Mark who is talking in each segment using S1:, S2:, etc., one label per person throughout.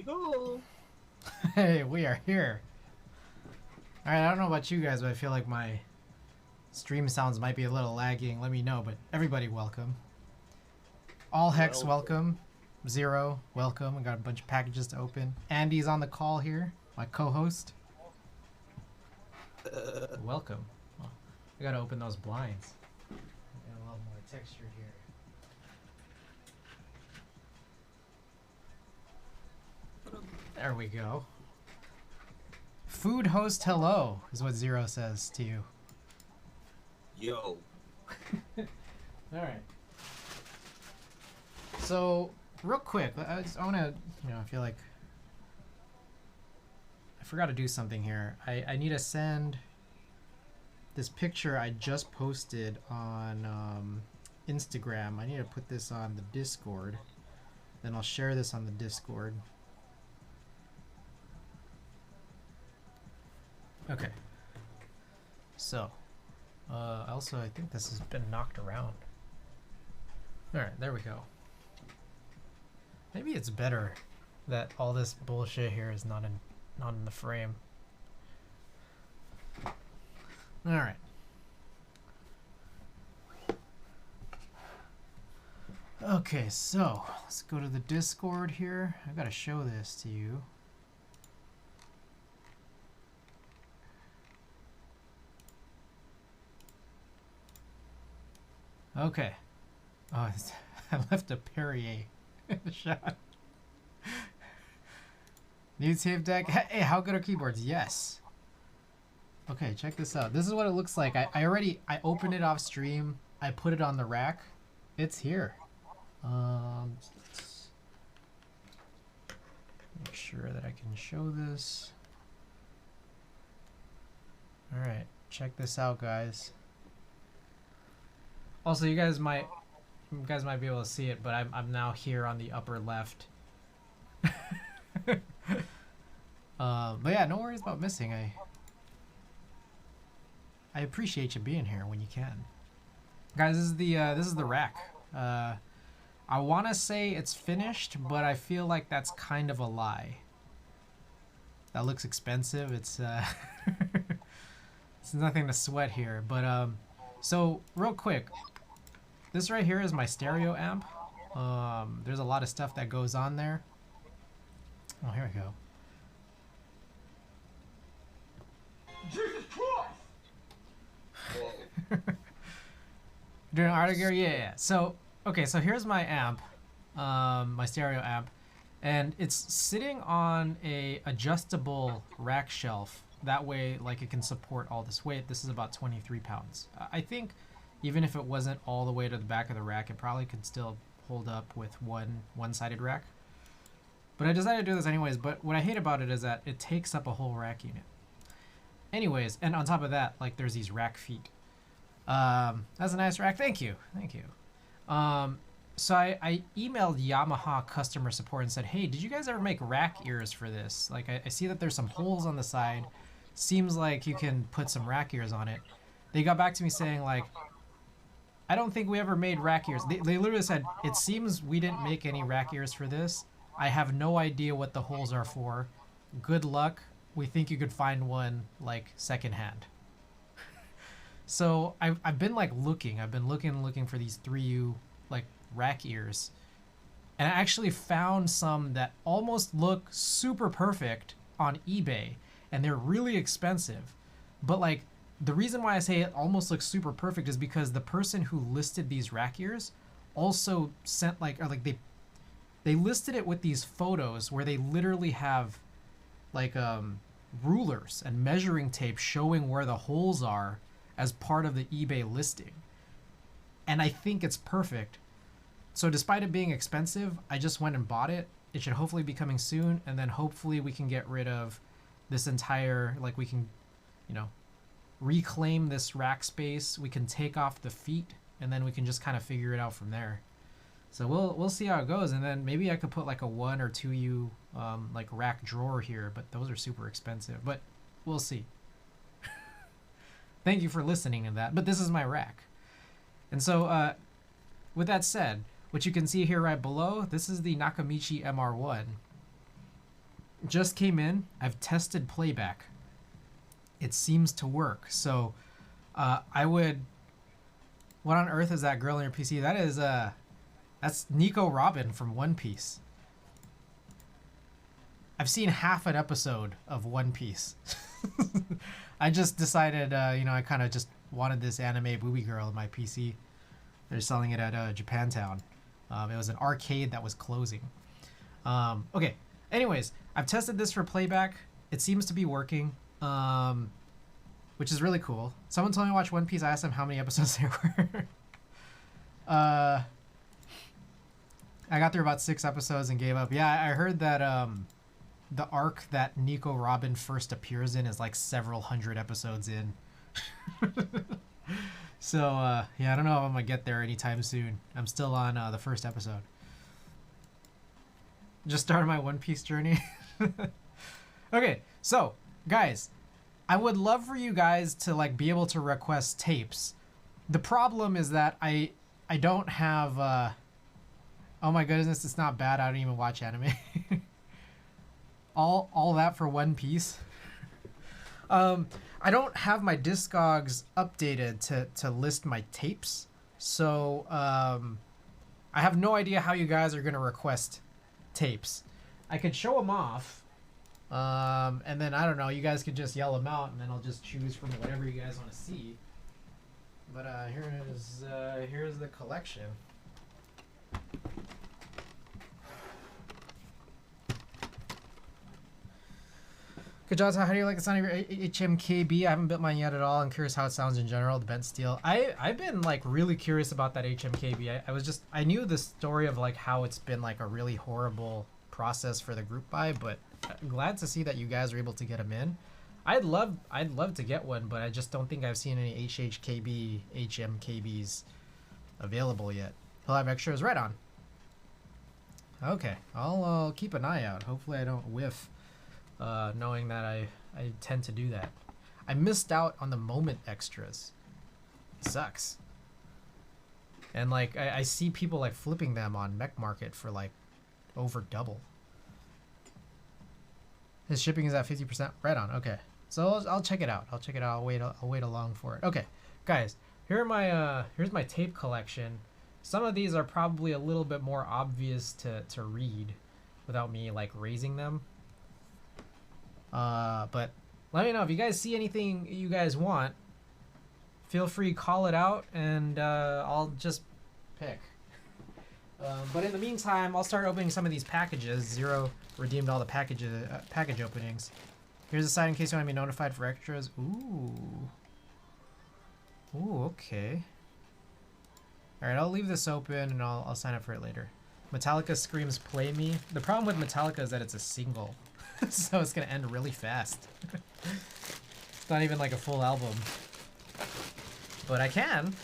S1: go.
S2: Hey, we are here. Alright, I don't know about you guys, but I feel like my stream sounds might be a little lagging. Let me know, but everybody welcome. All Hex welcome. Zero, welcome. I got a bunch of packages to open. Andy's on the call here, my co-host. Welcome. Oh, I gotta open those blinds. Get a little more texture here. There we go. Food host hello is what Zero says to you.
S1: Yo.
S2: Alright. So, real quick, I want to, I feel like I forgot to do something here. I need to send this picture I just posted on Instagram. I need to put this on the Discord. Then I'll share this on the Discord. Okay. So, also I think this has been knocked around. Alright, there we go. Maybe it's better that all this bullshit here is not in the frame. Alright. Okay, so let's go to the Discord here. I gotta show this to you. Okay. Oh, I left a Perrier in the shot. New tape deck. Hey, how good are keyboards? Yes. Okay, check this out. This is what it looks like. I opened it off stream. I put it on the rack. It's here. Make sure that I can show this. All right, check this out, guys. Also, you guys might be able to see it, but I'm now here on the upper left. But yeah, no worries about missing. I appreciate you being here when you can. Guys, this is the rack. I want to say it's finished, but I feel like that's kind of a lie. That looks expensive. It's it's nothing to sweat here, but so real quick. This right here is my stereo amp. There's a lot of stuff that goes on there. Oh, here we go.
S1: Jesus Christ!
S2: Doing art gear? Yeah. So, okay, so here's my amp, my stereo amp, and it's sitting on a adjustable rack shelf. That way, like, it can support all this weight. This is about 23 pounds. I think even if it wasn't all the way to the back of the rack, it probably could still hold up with one-sided rack. But I decided to do this anyways, but what I hate about it is that it takes up a whole rack unit. Anyways, and on top of that, like, there's these rack feet. That's a nice rack. Thank you. Thank you. So I emailed Yamaha customer support and said, hey, did you guys ever make rack ears for this? Like, I see that there's some holes on the side. Seems like you can put some rack ears on it. They got back to me saying, like, I don't think we ever made rack ears. They literally said, it seems we didn't make any rack ears for this. I have no idea what the holes are for. Good luck. We think you could find one, like, secondhand. So I've been, like, looking. I've been looking for these 3U, like, rack ears. And I actually found some that almost look super perfect on eBay. And they're really expensive. But, like, the reason why I say it almost looks super perfect is because the person who listed these rack ears also sent, like, or like they listed it with these photos where they literally have, like, rulers and measuring tape showing where the holes are as part of the eBay listing. And I think it's perfect. So despite it being expensive, I just went and bought it. It should hopefully be coming soon, and then hopefully we can get rid of this entire, like, we can, reclaim this rack space. We can take off the feet, and then we can just kind of figure it out from there. So we'll see how it goes, and then maybe I could put like a 1 or 2U like rack drawer here, but those are super expensive. But we'll see. Thank you for listening to that. But this is my rack, and so with that said, what you can see here right below, this is the Nakamichi MR-1. just came in. I've tested playback. It seems to work. So I would... What on earth is that girl on your PC? That is, that's Nico Robin from One Piece. I've seen half an episode of One Piece. I just decided, you know, I kind of just wanted this anime booby girl on my PC. They're selling it at Japantown. It was an arcade that was closing. Okay, anyways, I've tested this for playback. It seems to be working, which is really cool. Someone told me to watch One Piece. I asked them how many episodes there were. I got through about 6 episodes and gave up. Yeah, I heard that the arc that Nico Robin first appears in is like several hundred episodes in. So, yeah, I don't know if I'm going to get there anytime soon. I'm still on the first episode. Just started my One Piece journey. Okay, so, guys, I would love for you guys to, like, be able to request tapes. The problem is that I don't have... oh my goodness, it's not bad. I don't even watch anime. all that for One Piece. I don't have my Discogs updated to list my tapes, so I have no idea how you guys are gonna request tapes. I could show them off, and then I don't know. You guys could just yell them out, and then I'll just choose from whatever you guys want to see. But here's the collection. Good job. How do you like the sound of your HMKB? I haven't built mine yet at all. I'm curious how it sounds in general, the bent steel. I've been like really curious about that HMKB. I knew the story of like how it's been like a really horrible process for the group buy, but I'm glad to see that you guys are able to get them in. I'd love to get one, but I just don't think I've seen any HMKBs available yet. He'll have extras right on. Okay, I'll keep an eye out. Hopefully I don't whiff. Knowing that I tend to do that. I missed out on the moment extras. It sucks. And like I see people like flipping them on Mech Market for like over double. His shipping is at 50%. Right on. Okay, so I'll check it out. I'll wait along for it. Okay, guys, here's my tape collection. Some of these are probably a little bit more obvious to read without me like raising them. But let me know if you guys see anything you guys want. Feel free to call it out, and I'll just pick. But in the meantime, I'll start opening some of these packages. Zero redeemed all the package openings. Here's a side in case you want to be notified for extras. Ooh, okay. All right, I'll leave this open, and I'll sign up for it later. Metallica Screams Play Me. The problem with Metallica is that it's a single. So it's gonna end really fast. It's not even like a full album, but I can.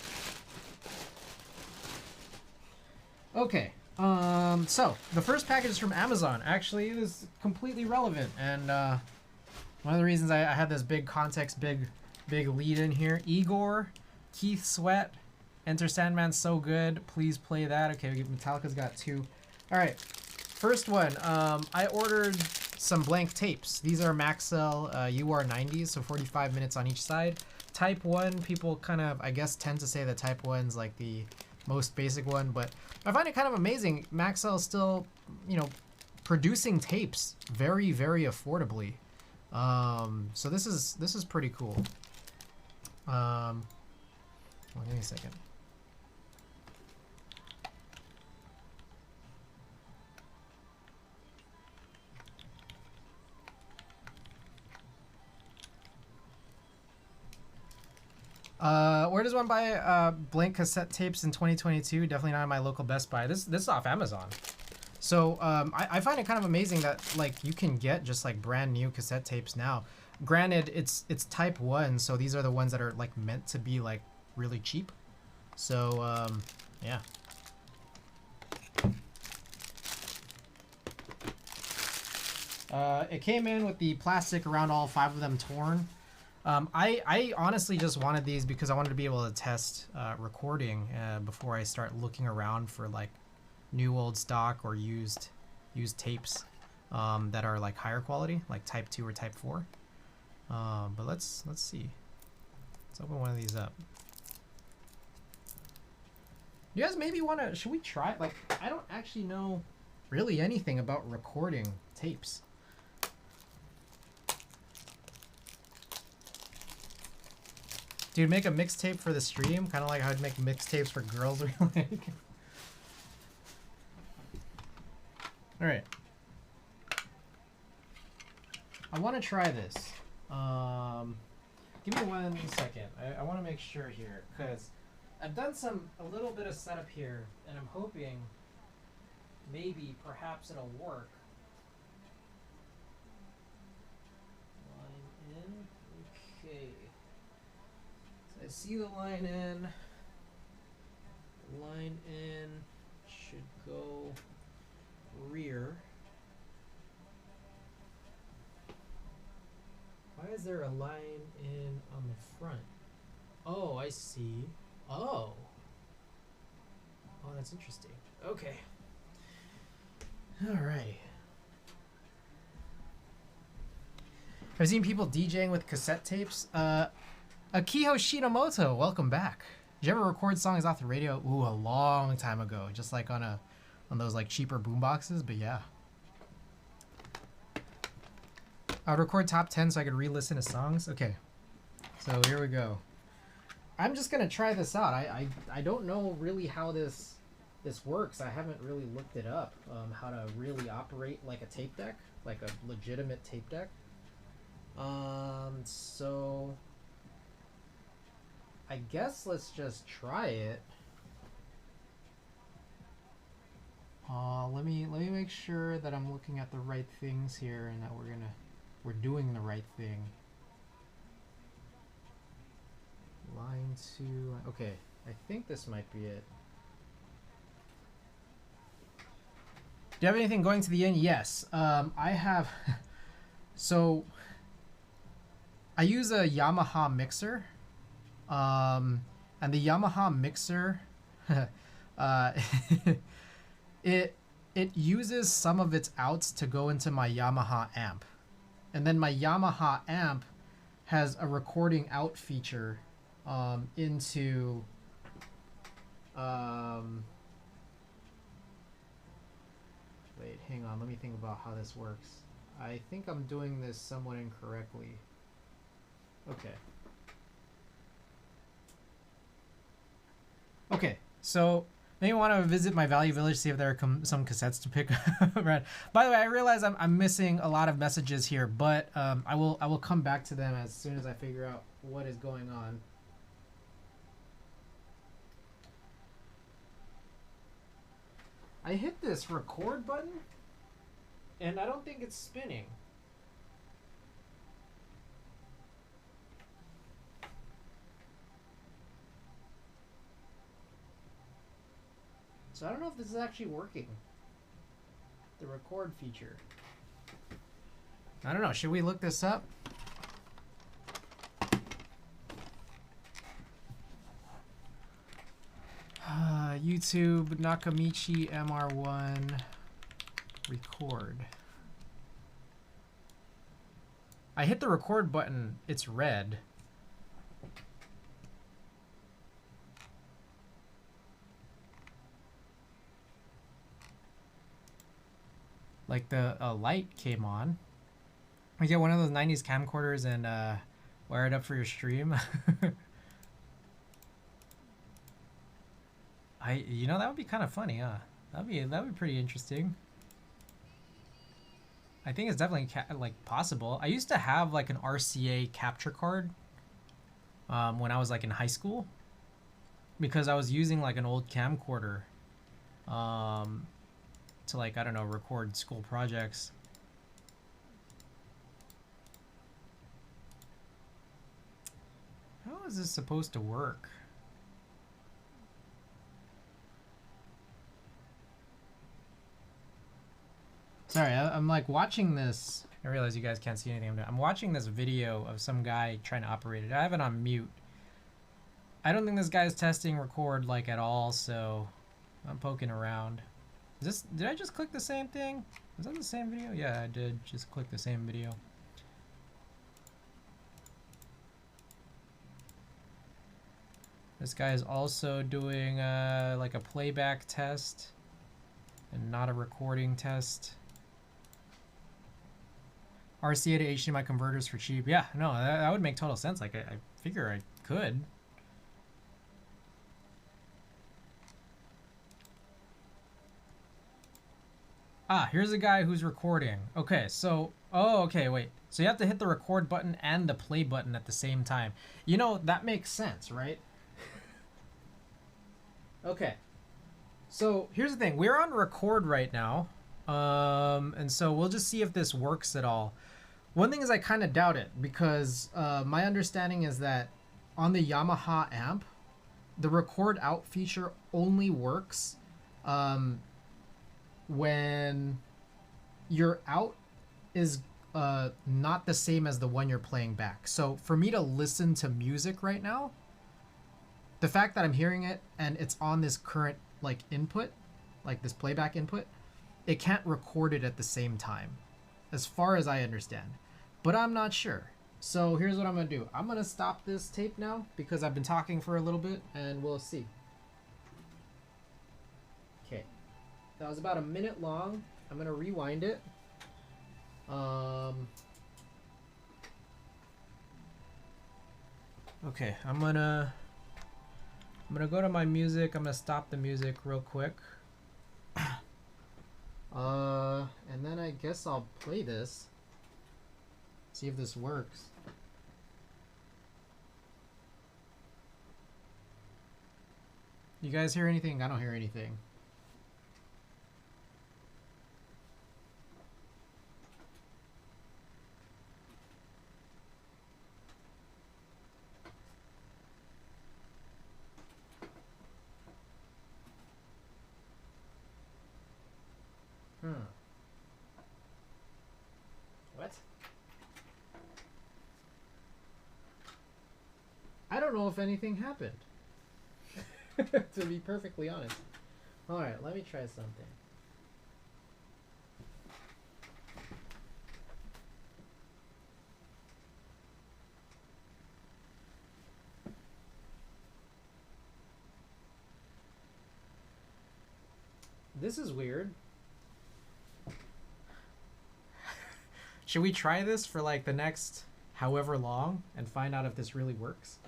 S2: Okay, so the first package is from Amazon. Actually, it is completely relevant, and one of the reasons I had this big context, big lead in here. Igor, Keith Sweat, Enter Sandman, so good. Please play that. Okay, Metallica's got 2. All right, first one. I ordered some blank tapes. These are Maxell UR90s, so 45 minutes on each side. Type 1, people kind of, I guess, tend to say that Type 1's like the most basic one, but I find it kind of amazing. Maxell is still, you know, producing tapes very, very affordably. So this is pretty cool. Well, give me a second. Where does one buy blank cassette tapes in 2022? Definitely not in my local Best Buy. This is off Amazon. So I find it kind of amazing that like you can get just like brand new cassette tapes now. Granted, it's Type 1, so these are the ones that are like meant to be like really cheap. So yeah. It came in with the plastic around all 5 of them torn. I honestly just wanted these because I wanted to be able to test recording before I start looking around for like new old stock or used tapes. that are like higher quality, like Type 2 or Type 4. But let's see. Let's open one of these up. You guys maybe want to, should we try? Like, I don't actually know really anything about recording tapes. Dude, make a mixtape for the stream, kind of like how I'd make mixtapes for girls we like. All right. I want to try this. Give me 1 second. I want to make sure here, because I've done a little bit of setup here, and I'm hoping maybe, perhaps it'll work. Line in. Okay. So I see the line in. Line in should go rear. Why is there a line in on the front? Oh, I see. Oh. Oh, that's interesting. Okay. All right. I've seen people DJing with cassette tapes. Akiho Shinomoto, welcome back. Did you ever record songs off the radio? Ooh, a long time ago. Just like on those like cheaper boomboxes, but yeah. I would record top 10 so I could re-listen to songs. Okay. So here we go. I'm just gonna try this out. I don't know really how this works. I haven't really looked it up, how to really operate like a tape deck, like a legitimate tape deck. So I guess let's just try it. Let me make sure that I'm looking at the right things here and that we're doing the right thing. Line 2. Okay, I think this might be it. Do you have anything going to the end? Yes. I have. So I use a Yamaha mixer. And the Yamaha mixer it uses some of its outs to go into my Yamaha amp. And then my Yamaha amp has a recording out feature into wait, hang on, let me think about how this works. I think I'm doing this somewhat incorrectly. Okay. Okay, so maybe want to visit my Value Village, see if there are some cassettes to pick up. Right. By the way, I realize I'm missing a lot of messages here, but I will come back to them as soon as I figure out what is going on. I hit this record button, and I don't think it's spinning. So I don't know if this is actually working. The record feature. I don't know. Should we look this up? YouTube Nakamichi MR-1 record. I hit the record button. It's red. Like the light came on. We get one of those 90s camcorders and wire it up for your stream. You know, that would be kind of funny, huh? That'd be pretty interesting. I think it's definitely like possible. I used to have like an RCA capture card when I was like in high school, because I was using like an old camcorder to like, I don't know, record school projects. How is this supposed to work? Sorry, I'm like watching this. I realize you guys can't see anything I'm doing. I'm watching this video of some guy trying to operate it. I have it on mute. I don't think this guy's testing record like at all, so I'm poking around. Did I just click the same thing? Is that the same video? Yeah, I did just click the same video. This guy is also doing like a playback test and not a recording test. RCA to HDMI converters for cheap. Yeah, no, that would make total sense. Like, I figure I could. Ah, here's a guy who's recording. Okay, so, oh, okay, wait. So you have to hit the record button and the play button at the same time. You know, that makes sense, right? Okay. So here's the thing. We're on record right now. And so we'll just see if this works at all. One thing is I kind of doubt it because my understanding is that on the Yamaha amp, the record out feature only works when your out is not the same as the one you're playing back. So for me to listen to music right now, the fact that I'm hearing it and it's on this current like input, like this playback input, it can't record it at the same time, as far as I understand. But I'm not sure. So here's what I'm gonna do. I'm gonna stop this tape now because I've been talking for a little bit and we'll see. Okay. That was about a minute long. I'm gonna rewind it. Okay, I'm gonna go to my music. I'm gonna stop the music real quick. And then I guess I'll play this. See if this works. You guys hear anything? I don't hear anything. What? I don't know if anything happened. To be perfectly honest. Alright, let me try something. This is weird. Should we try this for like the next however long and find out if this really works?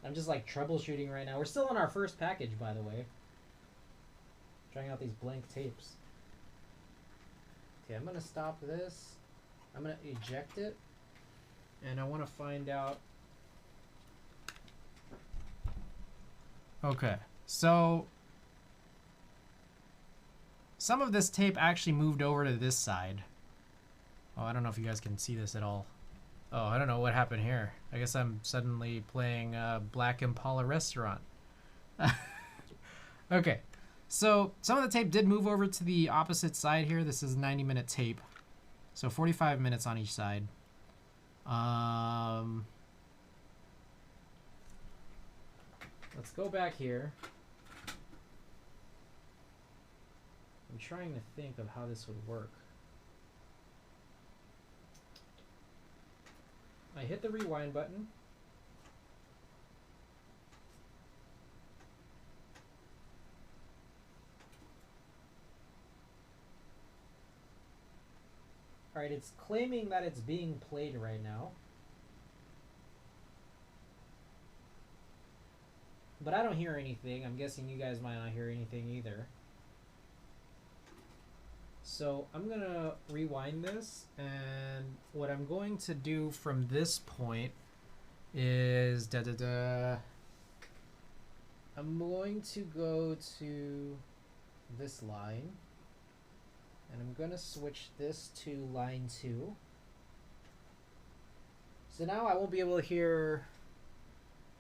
S2: I'm just like troubleshooting right now. We're still on our first package, by the way. Trying out these blank tapes. Okay, I'm gonna stop this. I'm gonna eject it. And I wanna find out. Okay, so some of this tape actually moved over to this side. Oh, I don't know if you guys can see this at all. Oh, I don't know what happened here. I guess I'm suddenly playing Black Impala Restaurant. Okay, so some of the tape did move over to the opposite side here. This is a 90-minute tape. So 45 minutes on each side. Let's go back here. I'm trying to think of how this would work. I hit the rewind button. Alright, it's claiming that it's being played right now. But I don't hear anything. I'm guessing you guys might not hear anything either. So I'm gonna rewind this, and what I'm going to do from this point is I'm going to go to this line, and I'm gonna switch this to line 2. So now I won't be able to hear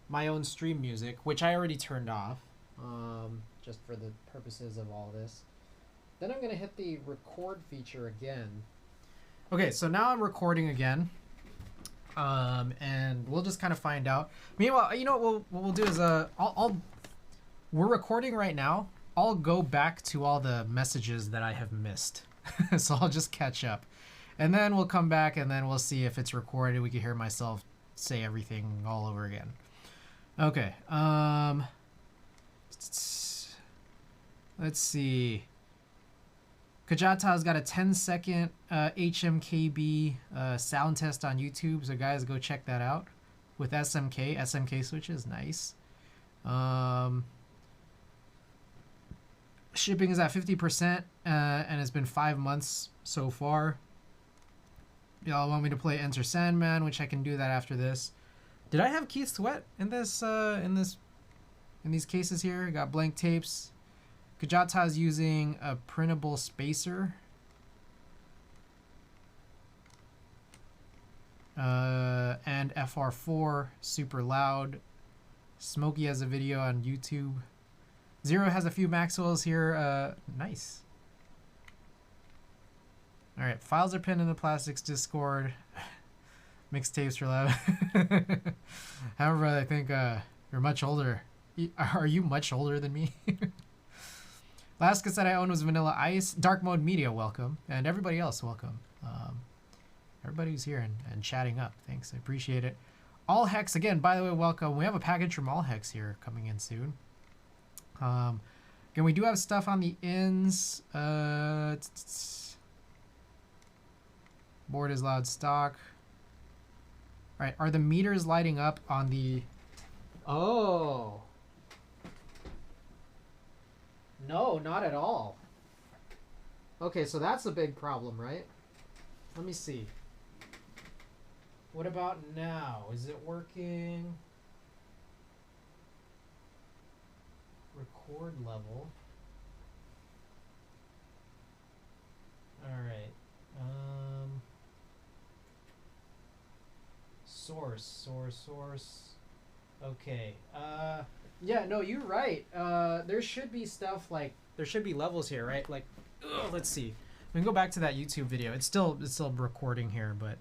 S2: my own stream music, which I already turned off, just for the purposes of all this. Then I'm going to hit the record feature again. Okay, so now I'm recording again. And we'll just kind of find out. Meanwhile, you know what we'll do is we're recording right now, I'll go back to all the messages that I have missed. So I'll just catch up. And then we'll come back and then we'll see if it's recorded. We can hear myself say everything all over again. Okay. Let's see. Kajata's got a 10-second HMKB sound test on YouTube, so guys, go check that out with SMK switches. Nice. Shipping is at 50%, and it's been 5 months so far. Y'all want me to play Enter Sandman, which I can do that after this. Did I have Keith Sweat in this in these cases here? Got blank tapes. Kajata's using a printable spacer. And FR4, super loud. Smokey has a video on YouTube. Zero has a few Maxwells here. Nice. All right, files are pinned in the plastics Discord. Mixtapes for love. However, I think you're much older. Are you much older than me? Last cassette I owned was Vanilla Ice. Dark Mode Media, welcome. And everybody else, welcome. Everybody who's here and chatting up. Thanks, I appreciate it. All Hex, again, by the way, welcome. We have a package from All Hex here coming in soon. Again, we do have stuff on the ends. Board is loud stock. All right, are the meters lighting up on the... Oh. No, not at all. Okay, so that's a big problem, right? Let me see. What about now? Is it working? Record level. All right. Source. Okay. Yeah, no, you're right. There should be stuff like, there should be levels here, right? Like, let's see. We can go back to that YouTube video. It's still recording here, but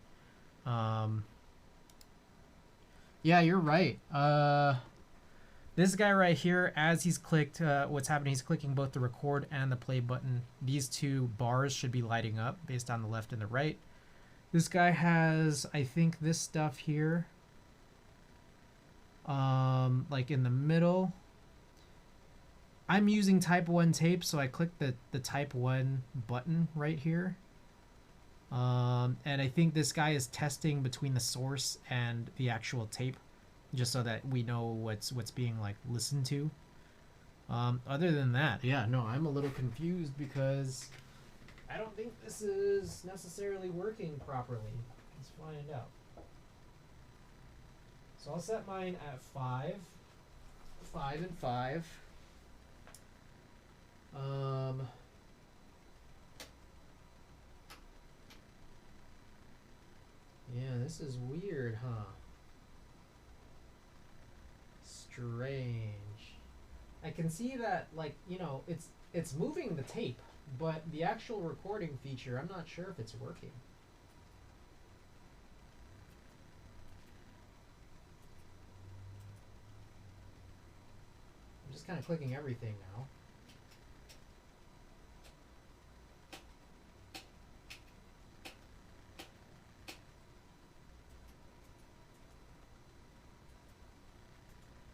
S2: yeah, you're right. This guy right here, as he's clicked, what's happening, he's clicking both the record and the play button. These two bars should be lighting up based on the left and the right. This guy has, I think, this stuff here. Like in the middle. I'm using type 1 tape, so I click the type 1 button right here. And I think this guy is testing between the source and the actual tape, just so that we know what's being like listened to. Other than that, yeah, no, I'm a little confused because I don't think this is necessarily working properly. Let's find out. So I'll set mine at 5 and 5. Yeah, this is weird, huh? Strange. I can see that, like, you know, it's moving the tape, but the actual recording feature, I'm not sure if it's working. I'm just kind of clicking everything now.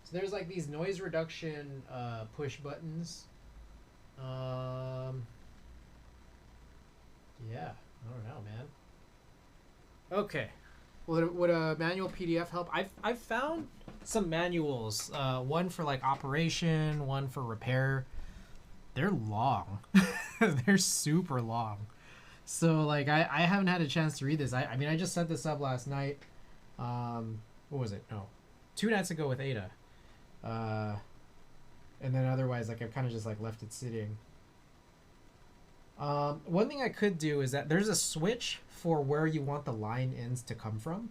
S2: So there's like these noise reduction push buttons. Yeah, I don't know, man. Okay. Would a manual PDF help? I've found some manuals. One for like operation, one for repair. They're long. They're super long. So like I haven't had a chance to read this. I mean I just set this up last night. What was it? No, 2 nights ago with Ada. And then otherwise like I've kind of just like left it sitting. One thing I could do is that there's a switch for where you want the line ends to come from.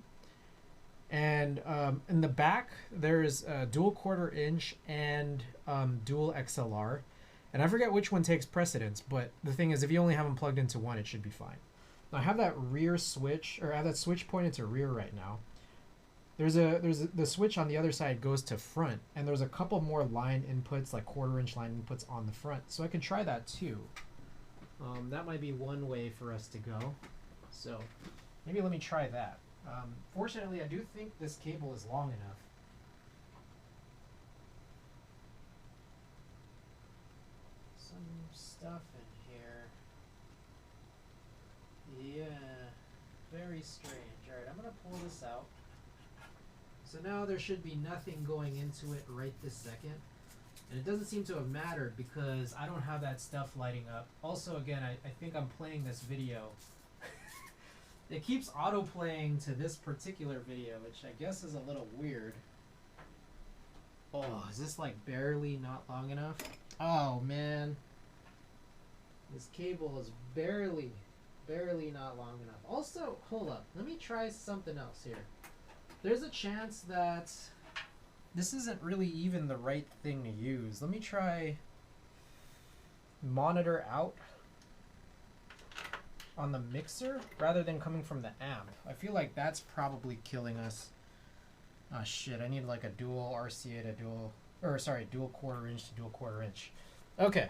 S2: And in the back, there's a dual 1/4 inch and dual XLR. And I forget which one takes precedence, but the thing is, if you only have them plugged into one, it should be fine. Now, I have that rear switch, or I have that switch pointed to rear right now. the switch on the other side goes to front, and there's a couple more line inputs, like 1/4" line inputs on the front. So I could try that too. That might be one way for us to go. So maybe let me try that. Fortunately, I do think this cable is long enough. Some stuff in here. Yeah, very strange. All right, I'm gonna pull this out. So now there should be nothing going into it right this second. And it doesn't seem to have mattered because I don't have that stuff lighting up. Also, again, I think I'm playing this video. It keeps auto-playing to this particular video, which I guess is a little weird. Oh, is this like barely not long enough? Oh, man. This cable is barely not long enough. Also, hold up. Let me try something else here. There's a chance that this isn't really even the right thing to use. Let me try monitor out on the mixer rather than coming from the amp. I feel like that's probably killing us. Oh shit, I need like a dual RCA to dual, or sorry, dual 1/4" to dual 1/4". Okay.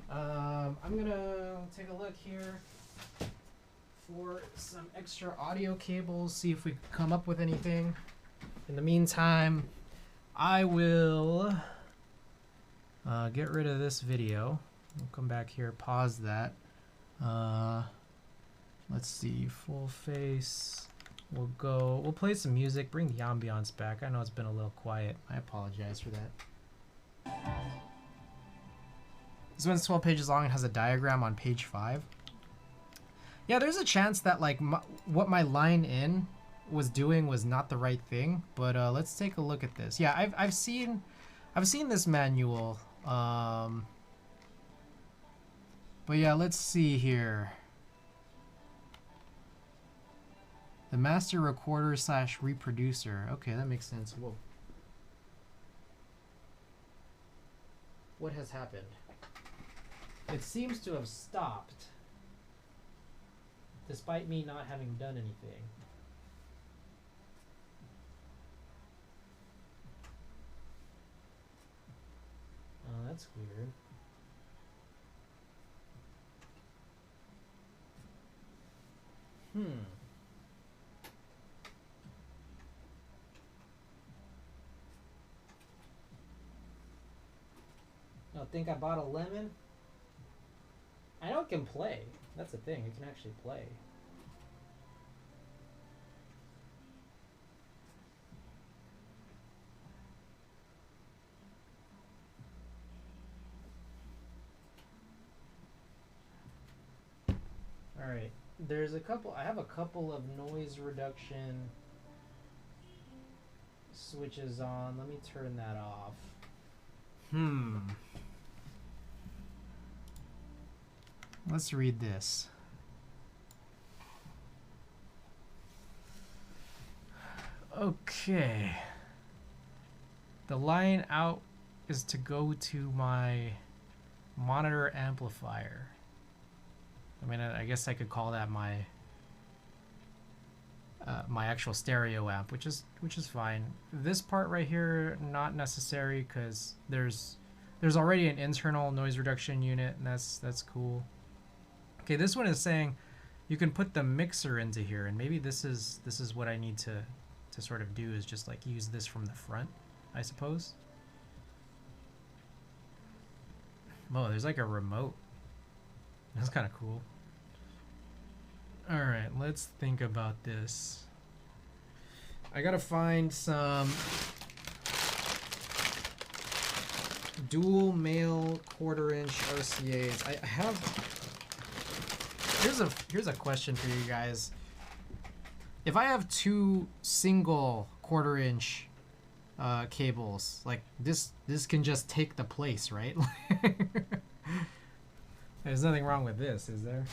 S2: I'm gonna take a look here for some extra audio cables, see if we can come up with anything. In the meantime, I will get rid of this video. We'll come back here, pause that. Let's see, full face. We'll play some music, bring the ambiance back. I know it's been a little quiet. I apologize for that. This one's 12 pages long and has a diagram on page 5. Yeah, there's a chance that like what my line in was doing was not the right thing, but let's take a look at this. Yeah, I've seen this manual. But yeah, let's see here. The master recorder / reproducer. Okay, that makes sense. Whoa. What has happened? It seems to have stopped, despite me not having done anything. Oh, that's weird. I think I bought a lemon. I know it can play. That's the thing. It can actually play. All right. There's a couple. I have a couple of noise reduction switches on. Let me turn that off. Let's read this. Okay. The line out is to go to my monitor amplifier. I mean, I guess I could call that my my actual stereo amp, which is fine. This part right here, not necessary, because there's already an internal noise reduction unit, and that's cool. Okay, this one is saying you can put the mixer into here, and maybe this is what I need to sort of do, is just like use this from the front, I suppose. Oh, there's like a remote. That's kind of cool. All right, let's think about this. I gotta find some dual male 1/4" RCAs. I have. Here's a question for you guys. If I have two single 1/4" cables, like this can just take the place, right? There's nothing wrong with this, is there?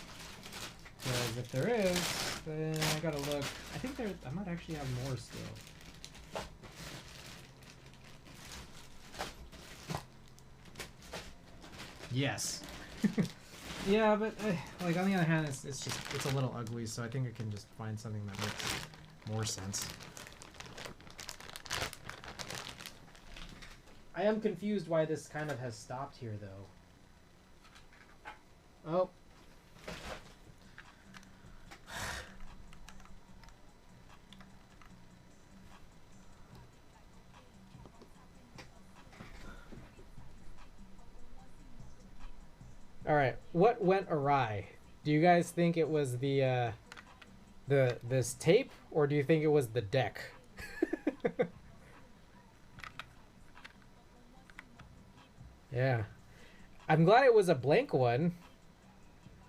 S2: Because if there is, then I gotta look. I think I might actually have more still. Yes. Yeah, but like on the other hand, it's a little ugly, so I think I can just find something that makes more sense. I am confused why this kind of has stopped here, though. Oh. All right, what went awry? Do you guys think it was this tape, or do you think it was the deck? Yeah, I'm glad it was a blank one.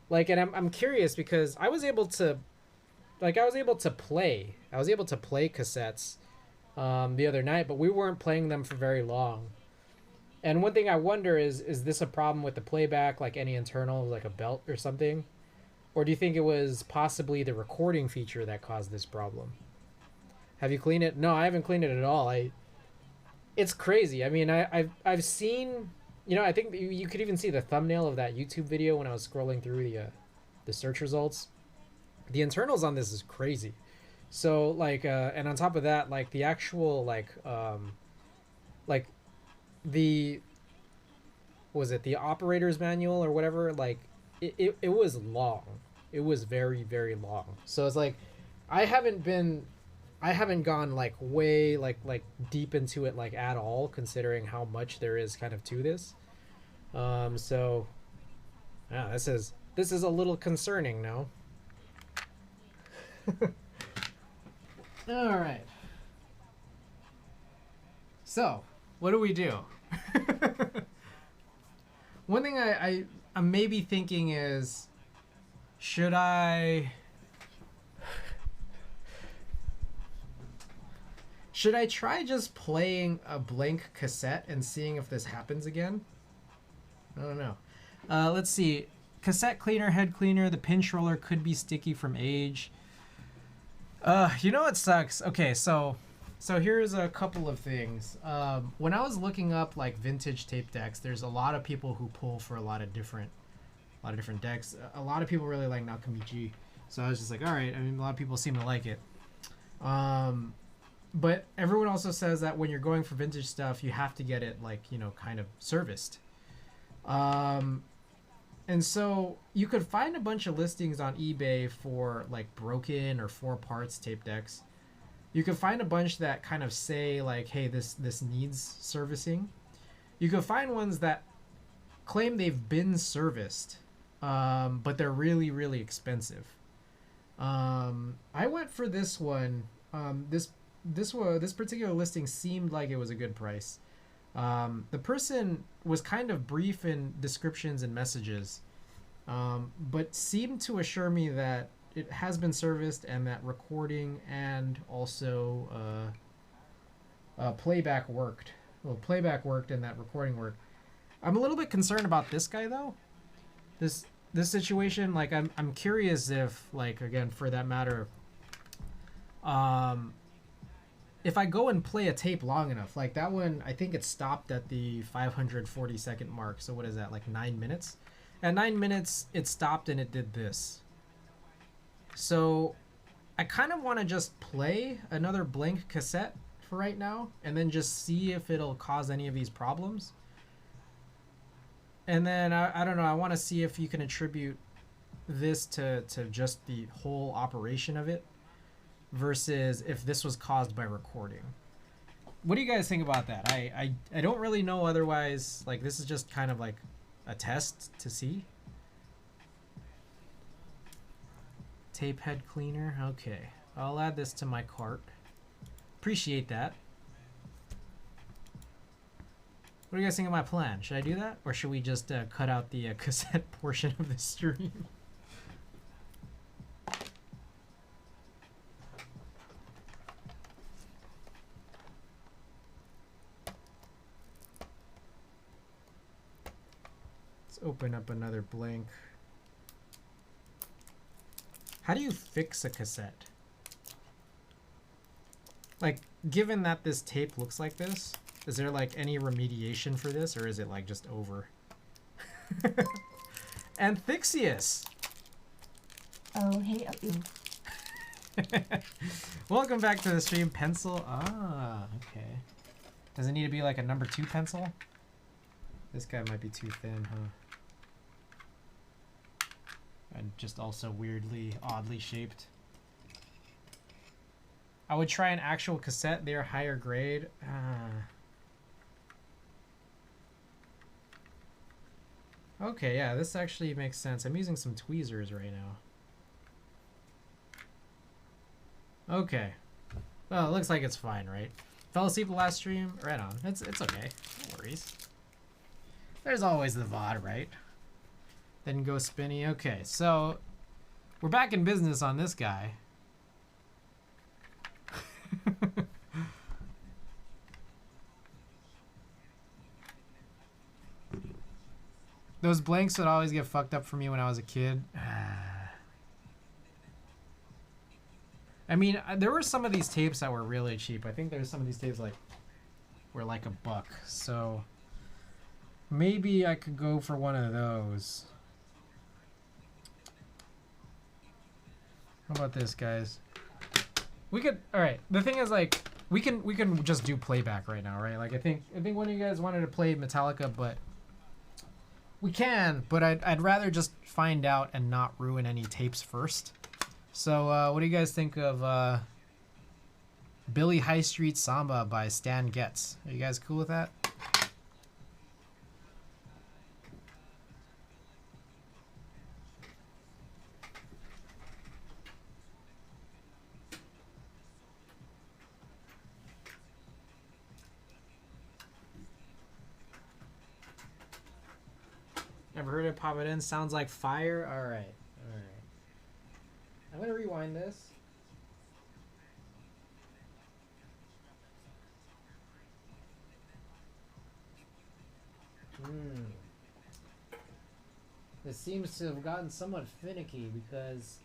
S2: Like, and I'm curious because I was able to play cassettes the other night, but we weren't playing them for very long. And one thing I wonder is this a problem with the playback, like any internal, like a belt or something? Or do you think it was possibly the recording feature that caused this problem? Have you cleaned it? No, I haven't cleaned it at all. It's crazy. I mean, I've seen, you know, I think you could even see the thumbnail of that YouTube video when I was scrolling through the search results. The internals on this is crazy. So like, and on top of that, like the actual the the operator's manual or whatever, like it was long. It was very, very long. So it's like I haven't gone like way like deep into it like at all, considering how much there is kind of to this. So yeah, this is a little concerning now. All right. So what do we do? One thing I'm maybe thinking is, should I try just playing a blank cassette and seeing if this happens again? I don't know. Let's see. Cassette cleaner, head cleaner. The pinch roller could be sticky from age. You know what sucks? Okay, so here's a couple of things. When I was looking up like vintage tape decks, there's a lot of people who pull for a lot of different decks. A lot of people really like nakamichi, so I was just like, all right. I mean, a lot of people seem to like it. But everyone also says that when you're going for vintage stuff, you have to get it like, you know, kind of serviced. And so you could find a bunch of listings on eBay for like broken or 4 parts tape decks. You can find a bunch that kind of say like, hey, this needs servicing. You can find ones that claim they've been serviced, but they're really, really expensive. I went for this one. This particular listing seemed like it was a good price. The person was kind of brief in descriptions and messages, but seemed to assure me that it has been serviced and that recording and also playback worked. Well, playback worked and that recording worked. I'm a little bit concerned about this guy though. This situation, like I'm curious if, like, again, for that matter, if I go and play a tape long enough, like that one, I think it stopped at the 540-second mark. So what is that, like 9 minutes? At 9 minutes, it stopped and it did this. So I kind of want to just play another blank cassette for right now and then just see if it'll cause any of these problems. And then I don't know, I want to see if you can attribute this to just the whole operation of it versus if this was caused by recording. What do you guys think about that? I don't really know otherwise. Like, this is just kind of like a test to see. Tape head cleaner. Okay, I'll add this to my cart. Appreciate that. What do you guys think of my plan? Should I do that, or should we just cut out the cassette portion of the stream? Let's open up another blank. How do you fix a cassette? Like, given that this tape looks like this, is there like any remediation for this, or is it like just over? Anthixius!
S3: Oh, hey.
S2: Welcome back to the stream, Pencil. Ah, okay. Does it need to be like a number 2 pencil? This guy might be too thin, huh? And just also weirdly, oddly shaped. I would try an actual cassette. They're higher grade. Okay, yeah, this actually makes sense. I'm using some tweezers right now. Okay. Well, it looks like it's fine, right? Fell asleep the last stream? Right on. It's okay. No worries. There's always the VOD, right? Then go spinny. Okay, so we're back in business on this guy. Those blanks would always get fucked up for me when I was a kid. I mean, there were some of these tapes that were really cheap. I think there's some of these tapes like were like $1, so maybe I could go for one of those. How about this, guys? We could. All right. The thing is, like, we can just do playback right now, right? Like, I think one of you guys wanted to play Metallica, but we can. But I'd rather just find out and not ruin any tapes first. So, what do you guys think of Billy High Street Samba by Stan Getz? Are you guys cool with that? Never heard it. Pop it in. Sounds like fire. All right. All right. I'm going to rewind this. This seems to have gotten somewhat finicky because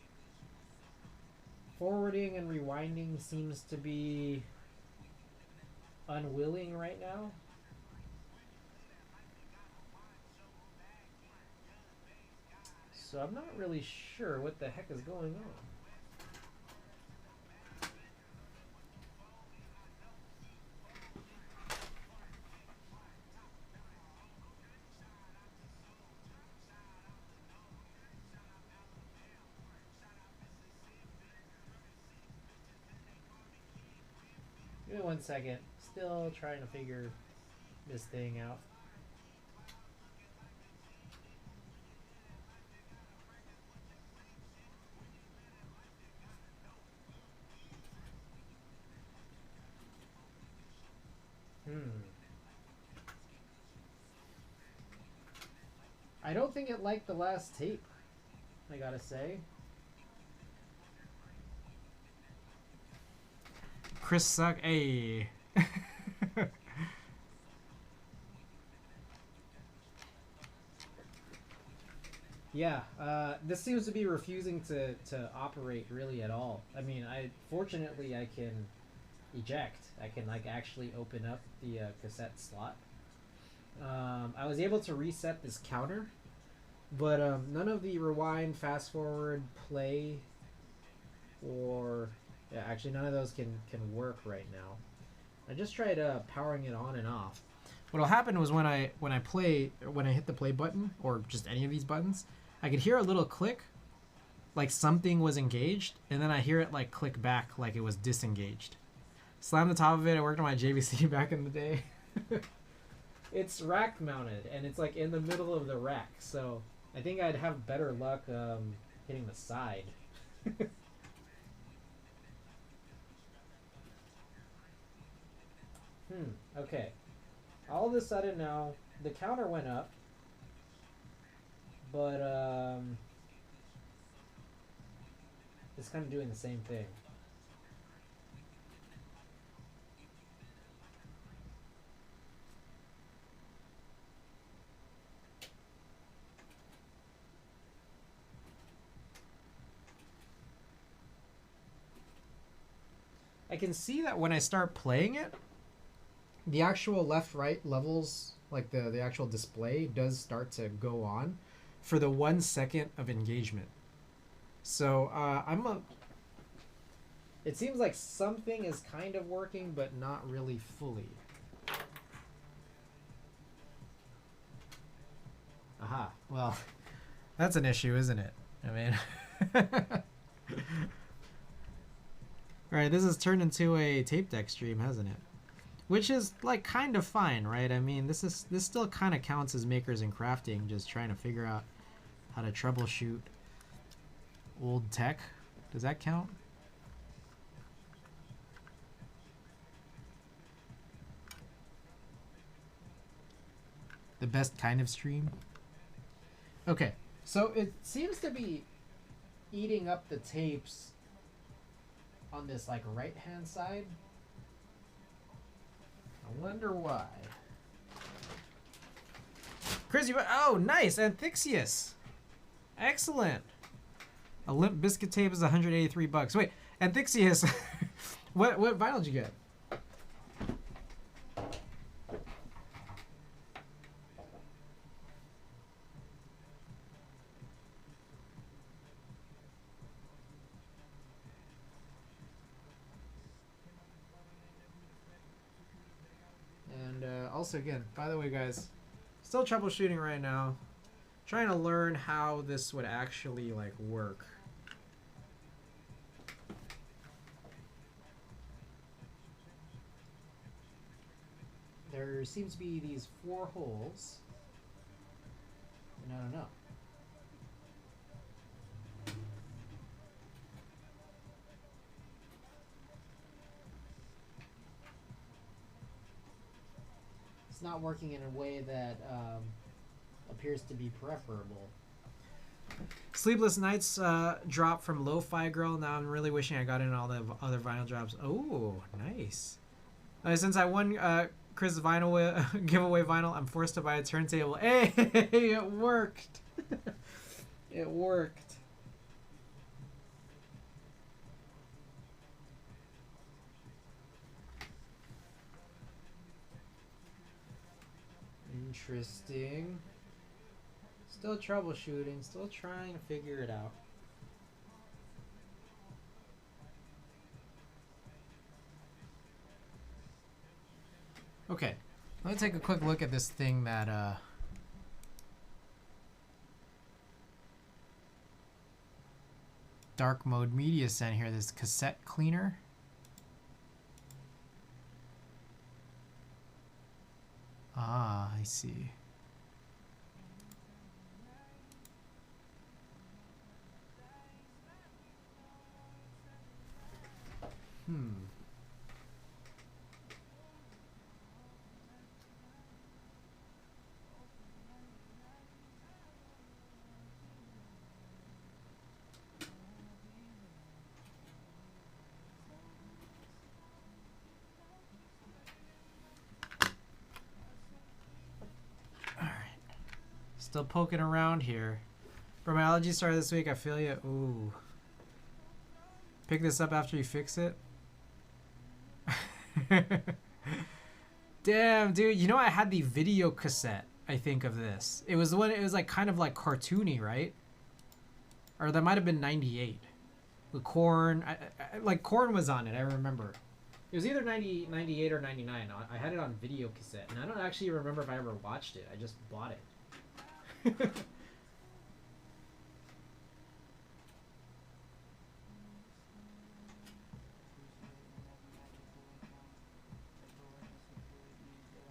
S2: forwarding and rewinding seems to be unwilling right now. So I'm not really sure what the heck is going on. Give me 1 second. Still trying to figure this thing out. I don't think it liked the last tape, I gotta say. Chris suck. Hey. Yeah, this seems to be refusing to operate really at all. I mean, fortunately I can eject. I can like actually open up the cassette slot. I was able to reset this counter, but none of the rewind, fast forward, play, or yeah, actually none of those can work right now. I just tried powering it on and off. What'll happen was when I hit the play button or just any of these buttons, I could hear a little click, like something was engaged, and then I hear it like click back like it was disengaged. Slam the top of it. I worked on my JVC back in the day. It's rack mounted and it's like in the middle of the rack, so I think I'd have better luck hitting the side. Okay. All of a sudden now the counter went up, but it's kind of doing the same thing. I can see that when I start playing it, the actual left-right levels, like the actual display, does start to go on for the 1 second of engagement. So it seems like something is kind of working, but not really fully. Aha. Well, that's an issue, isn't it? I mean... Alright, this has turned into a tape deck stream, hasn't it? Which is, like, kind of fine, right? I mean, this still kind of counts as makers and crafting, just trying to figure out how to troubleshoot old tech. Does that count? The best kind of stream? Okay, so it seems to be eating up the tapes on this, like, right-hand side. I wonder why. Chris, you... Oh, nice! Anthixius! Excellent! A Limp Biscuit tape is 183 bucks. Wait, Anthixius, what vinyl did you get? And also, again, by the way, guys, still troubleshooting right now. Trying to learn how this would actually, like, work. There seems to be these 4 holes, and I don't know. It's not working in a way that appears to be preferable. Sleepless Nights dropped from Lo-Fi Girl. Now I'm really wishing I got in all the other vinyl drops. Oh, nice. Since I won Chris' vinyl giveaway vinyl, I'm forced to buy a turntable. Hey, it worked. It worked. Interesting. Still troubleshooting, still trying to figure it out. Okay, let's take a quick look at this thing that Dark Mode Media sent here, this cassette cleaner. Ah, I see. Still poking around here. Bro, my allergies started this week. I feel you. Ooh. Pick this up after you fix it. Damn, dude. You know, I had the video cassette, I think, of this. It was the one, it was like kind of like cartoony, right? Or that might have been 98. With Korn. Like, Korn was on it, I remember. It was either 98 or 99. I had it on video cassette. And I don't actually remember if I ever watched it. I just bought it.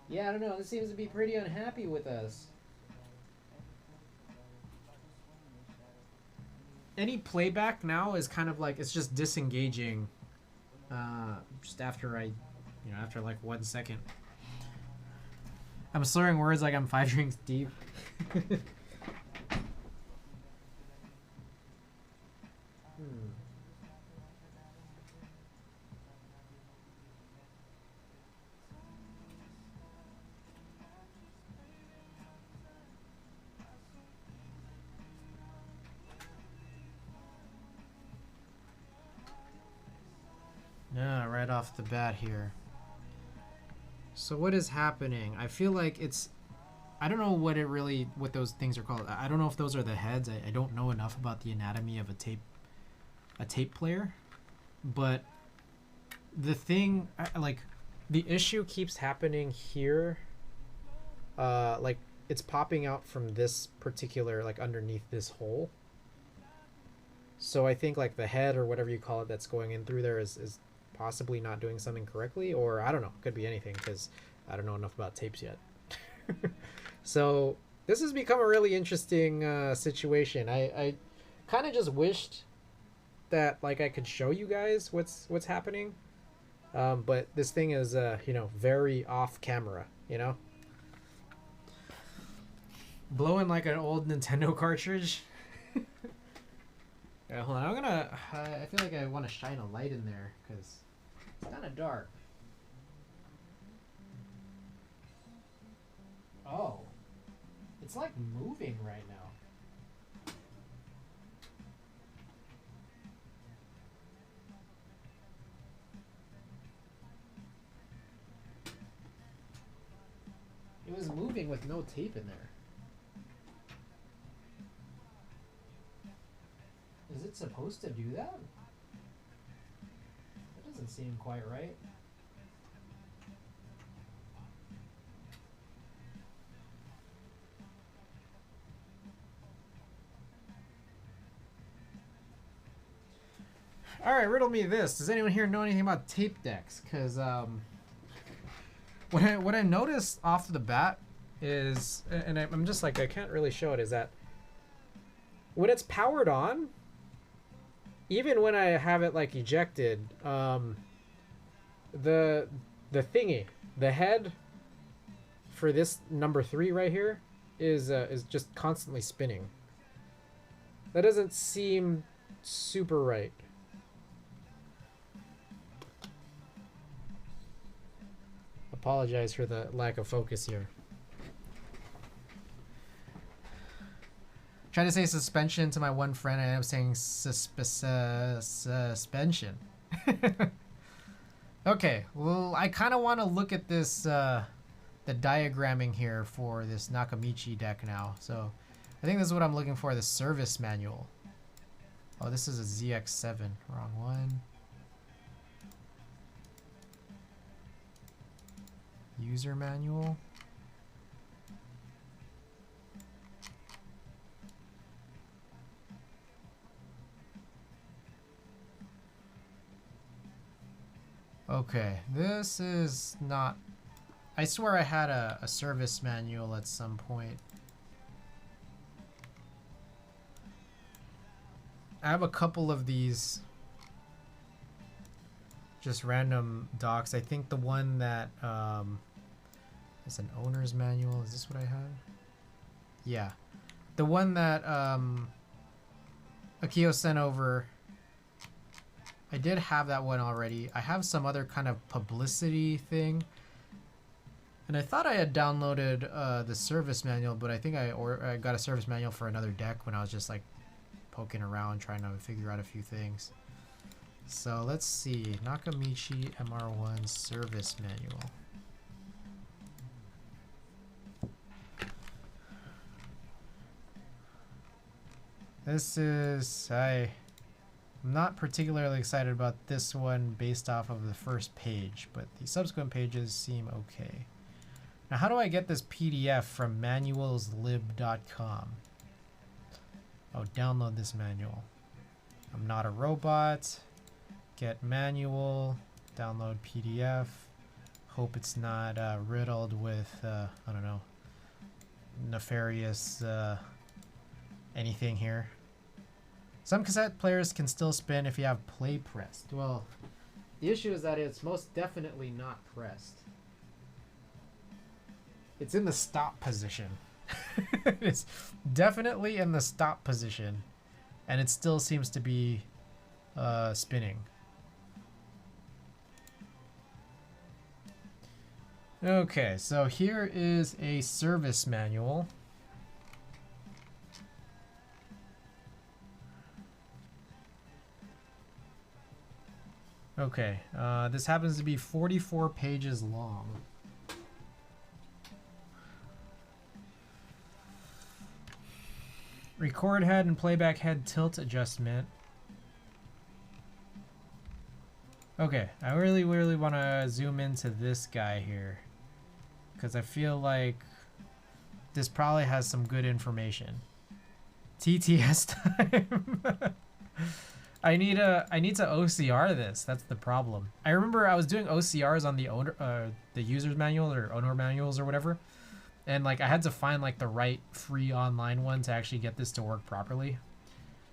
S2: Yeah, I don't know. This seems to be pretty unhappy with us. Any playback now is kind of like, it's just disengaging just after after like 1 second. I'm slurring words like I'm 5 drinks deep. Yeah, right off the bat here. So what is happening? I feel like it's, I don't know what those things are called. I don't know if those are the heads. I don't know enough about the anatomy of a tape player, but the thing, like, the issue keeps happening here, like it's popping out from this particular, like underneath this hole. So I think like the head or whatever you call it that's going in through there is possibly not doing something correctly, or I don't know, could be anything because I don't know enough about tapes yet. So this has become a really interesting situation. I kind of just wished that like I could show you guys what's happening, but this thing is you know, very off camera, you know, blowing like an old Nintendo cartridge. Yeah, hold on, I'm gonna I feel like I want to shine a light in there because it's kind of dark. Oh, it's like moving right now. It was moving with no tape in there. Is it supposed to do that? That doesn't seem quite right. All right, riddle me this. Does anyone here know anything about tape decks? Because what I noticed off the bat is, and I'm just like, I can't really show it, is that when it's powered on, even when I have it like ejected, the thingy, the head for this number 3 right here is just constantly spinning. That doesn't seem super right. Apologize for the lack of focus here. Trying to say suspension to my one friend, I ended up saying suspension. Okay, well, I kind of want to look at this, the diagramming here for this Nakamichi deck now. So I think this is what I'm looking for, the service manual. Oh, this is a ZX7, wrong one. User manual. Okay, this is not... I swear I had a service manual at some point. I have a couple of these just random docs. I think the one that is an owner's manual. Is this what I had? Yeah. The one that Akio sent over, I did have that one already. I have some other kind of publicity thing. And I thought I had downloaded the service manual, but I think I got a service manual for another deck when I was just like poking around trying to figure out a few things. So let's see, Nakamichi MR-1 service manual. This is, I'm not particularly excited about this one based off of the first page, but the subsequent pages seem okay. Now, how do I get this PDF from manualslib.com? Oh, download this manual. I'm not a robot. Get manual, download PDF. Hope it's not riddled with, I don't know, nefarious anything here. Some cassette players can still spin if you have play pressed. Well, the issue is that it's most definitely not pressed. It's in the stop position. It's definitely in the stop position, and it still seems to be spinning. Okay, so here is a service manual. Okay, this happens to be 44 pages long. Record head and playback head tilt adjustment. Okay, I really want to zoom into this guy here, because I feel like this probably has some good information. TTS time. I need to OCR this. That's the problem. I remember I was doing OCRs on the user's manual or owner manuals or whatever, and like I had to find like the right free online one to actually get this to work properly.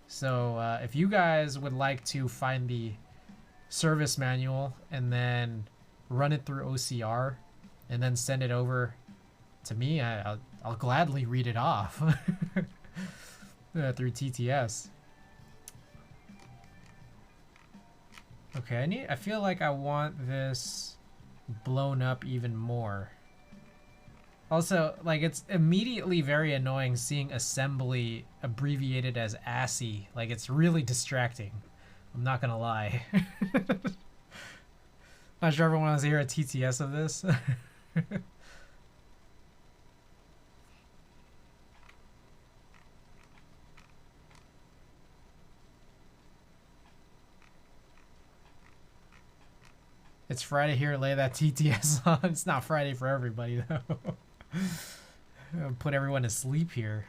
S2: So if you guys would like to find the service manual and then run it through OCR and then send it over to me, I'll gladly read it off through TTS. Okay, I feel like I want this blown up even more. Also, like, it's immediately very annoying seeing assembly abbreviated as ASCII. Like, it's really distracting. I'm not gonna lie. Not sure everyone wants to hear a TTS of this. It's Friday here, lay that TTS on. It's not Friday for everybody, though. Put everyone to sleep here.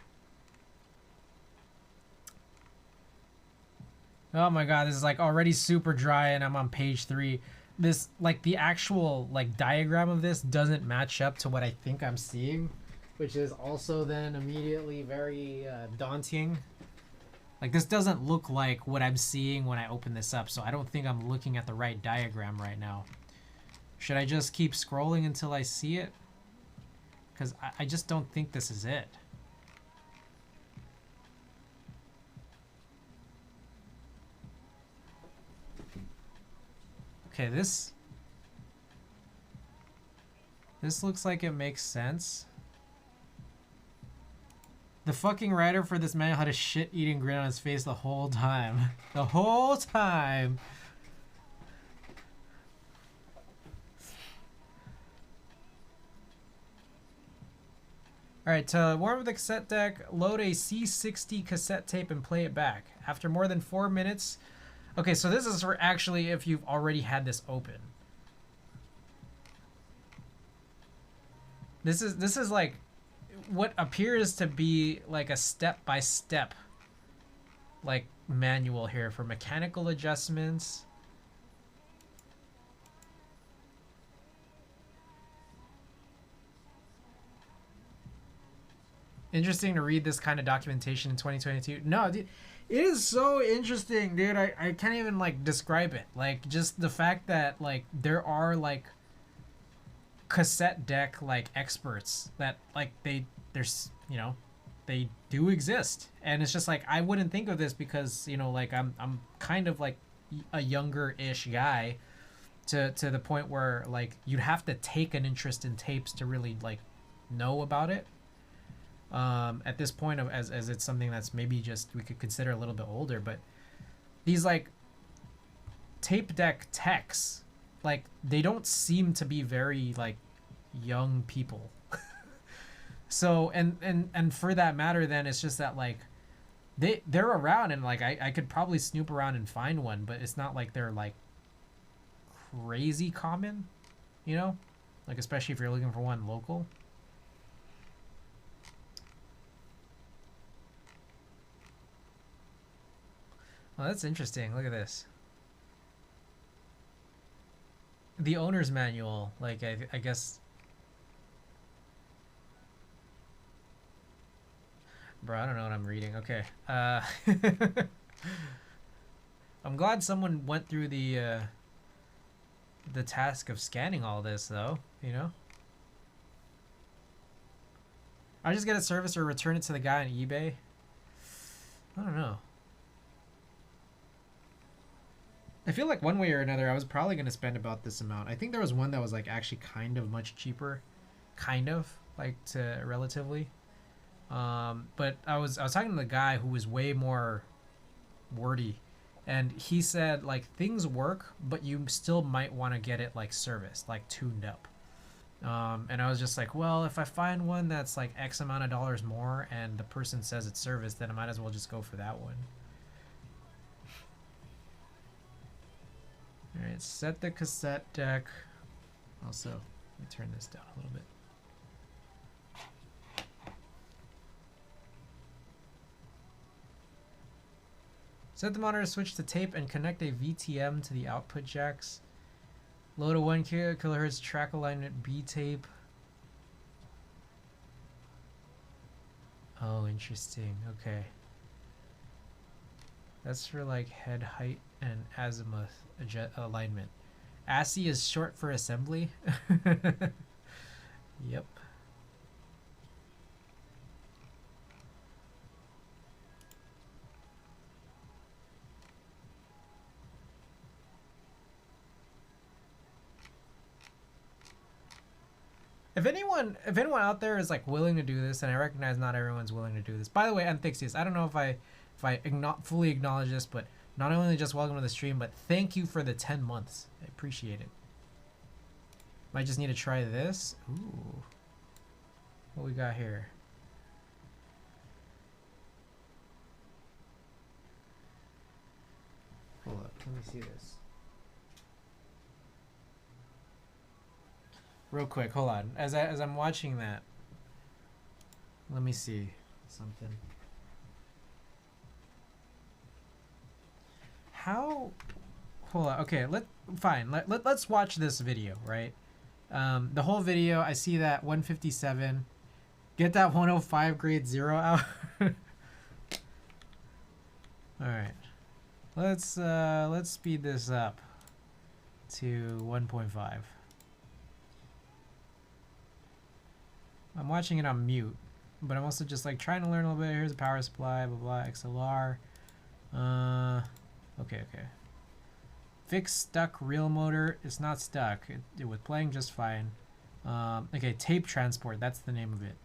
S2: Oh my god, this is like already super dry and I'm on page 3. This, like, the actual, like, diagram of this doesn't match up to what I think I'm seeing, which is also then immediately very daunting. Like, this doesn't look like what I'm seeing when I open this up, so I don't think I'm looking at the right diagram right now. Should I just keep scrolling until I see it? Because I just don't think this is it. Okay, this looks like it makes sense. The fucking writer for this manual had a shit-eating grin on his face the whole time. The whole time! Alright, to warm up the cassette deck, load a C60 cassette tape and play it back. After more than 4 minutes... Okay, so this is for actually if you've already had this open. This is like what appears to be like a step-by-step like manual here for mechanical adjustments. Interesting to read this kind of documentation in 2022. No, dude, it is so interesting, dude. I can't even like describe it. Like just the fact that like there are like cassette deck like experts that like there's you know they do exist, and it's just like I wouldn't think of this because you know like I'm kind of like a younger-ish guy to the point where like you'd have to take an interest in tapes to really like know about it. At this point of as it's something that's maybe just we could consider a little bit older, but these like tape deck techs, like they don't seem to be very like young people. So and for that matter then it's just that like they're around and like I could probably snoop around and find one, but it's not like they're like crazy common, you know, like especially if you're looking for one local. Oh, that's interesting. Look at this. The owner's manual, like I guess. Bro, I don't know what I'm reading. Okay. I'm glad someone went through the task of scanning all this though, you know? I just get a service or return it to the guy on eBay. I don't know. I feel like one way or another I was probably going to spend about this amount. I think there was one that was like actually kind of much cheaper. Kind of, like to relatively. But I was talking to the guy who was way more wordy, and he said like things work, but you still might want to get it like serviced, like tuned up. And I was just like, well, if I find one that's like X amount of dollars more and the person says it's serviced, then I might as well just go for that one. Alright, set the cassette deck. Also, let me turn this down a little bit. Set the monitor switch to tape and connect a VTM to the output jacks. Load a 1 kilohertz track alignment B tape. Oh, interesting. Okay. That's for like head height and azimuth alignment. ASCII is short for assembly. Yep. If anyone out there is like willing to do this, and I recognize not everyone's willing to do this. By the way, Anthixius, I don't know if I fully acknowledge this, but not only just welcome to the stream, but thank you for the 10 months. I appreciate it. Might just need to try this. Ooh. What we got here? Hold up, let me see this. Real quick, hold on. As I'm watching that, let me see something. How? Hold on. Okay, let's watch this video, right? The whole video. I see that 157. Get that 105 grade 0 out. All right. Let's speed this up to 1.5. I'm watching it on mute, but I'm also just like trying to learn a little bit. Here's a power supply, blah blah, XLR. Okay. Fixed stuck reel motor. It's not stuck. It was playing just fine. Okay, tape transport. That's the name of it.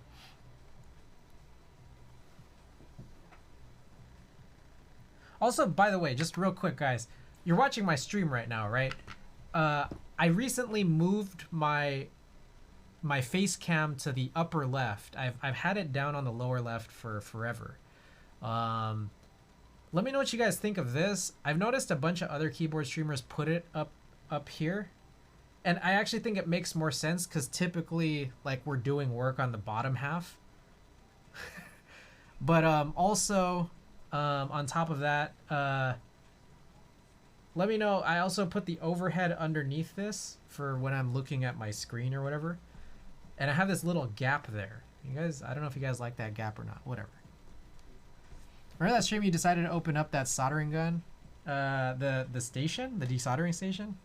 S2: Also, by the way, just real quick, guys, you're watching my stream right now, right? I recently moved my face cam to the upper left. I've had it down on the lower left for forever. Let me know what you guys think of this. I've noticed a bunch of other keyboard streamers put it up here, and I actually think it makes more sense because typically like we're doing work on the bottom half. But also on top of that, let me know. I also put the overhead underneath this for when I'm looking at my screen or whatever. And I have this little gap there. You guys, I don't know if you guys like that gap or not. Whatever. Remember that stream you decided to open up that soldering gun? The station? The desoldering station?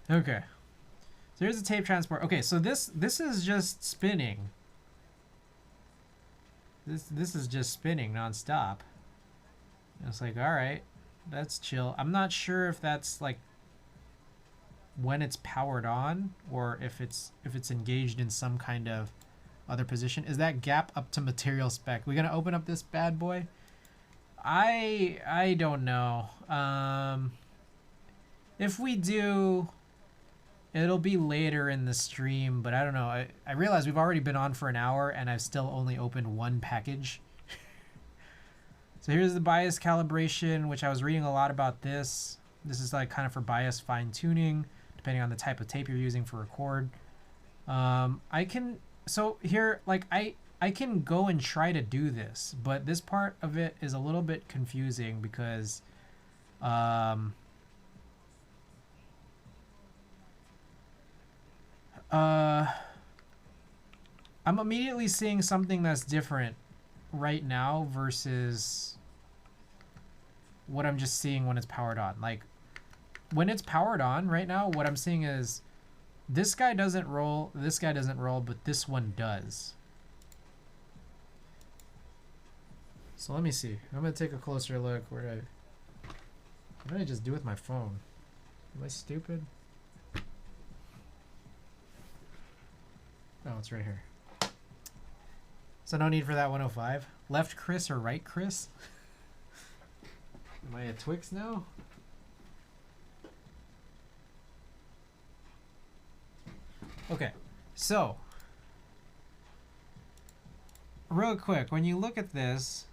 S2: Okay. So here's the tape transport. Okay, so this is just spinning. This is just spinning nonstop. And it's like, alright, that's chill. I'm not sure if that's like when it's powered on or if it's engaged in some kind of other position. Is that gap up to material spec? We gonna open up this bad boy? I don't know. If we do, it'll be later in the stream, but I don't know. I realize we've already been on for an hour and I've still only opened one package. So here's the bias calibration, which I was reading a lot about this. This is like kind of for bias fine tuning, depending on the type of tape you're using for record. So here, like I can go and try to do this, but this part of it is a little bit confusing because I'm immediately seeing something that's different right now versus what I'm just seeing when it's powered on. Like when it's powered on right now, what I'm seeing is this guy doesn't roll, this guy doesn't roll, but this one does. So let me see. I'm gonna take a closer look. What did I just do with my phone? Am I stupid? Oh, it's right here. So no need for that 105. Left Chris or right Chris? Am I a Twix now? Okay, so real quick, when you look at this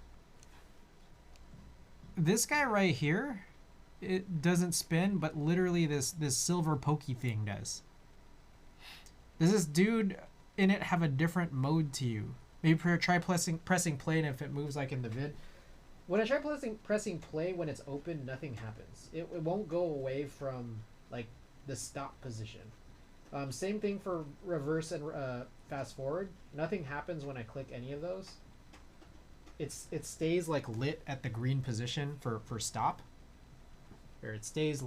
S2: guy right here, it doesn't spin, but literally this silver pokey thing does. Does this dude in it have a different mode to you? Maybe try pressing play, and if it moves like in the vid. when I try pressing play when it's open, nothing happens. It won't go away from like the stop position. Same thing for reverse and fast forward. Nothing happens when I click any of those. It stays like lit at the green position for stop. Or it stays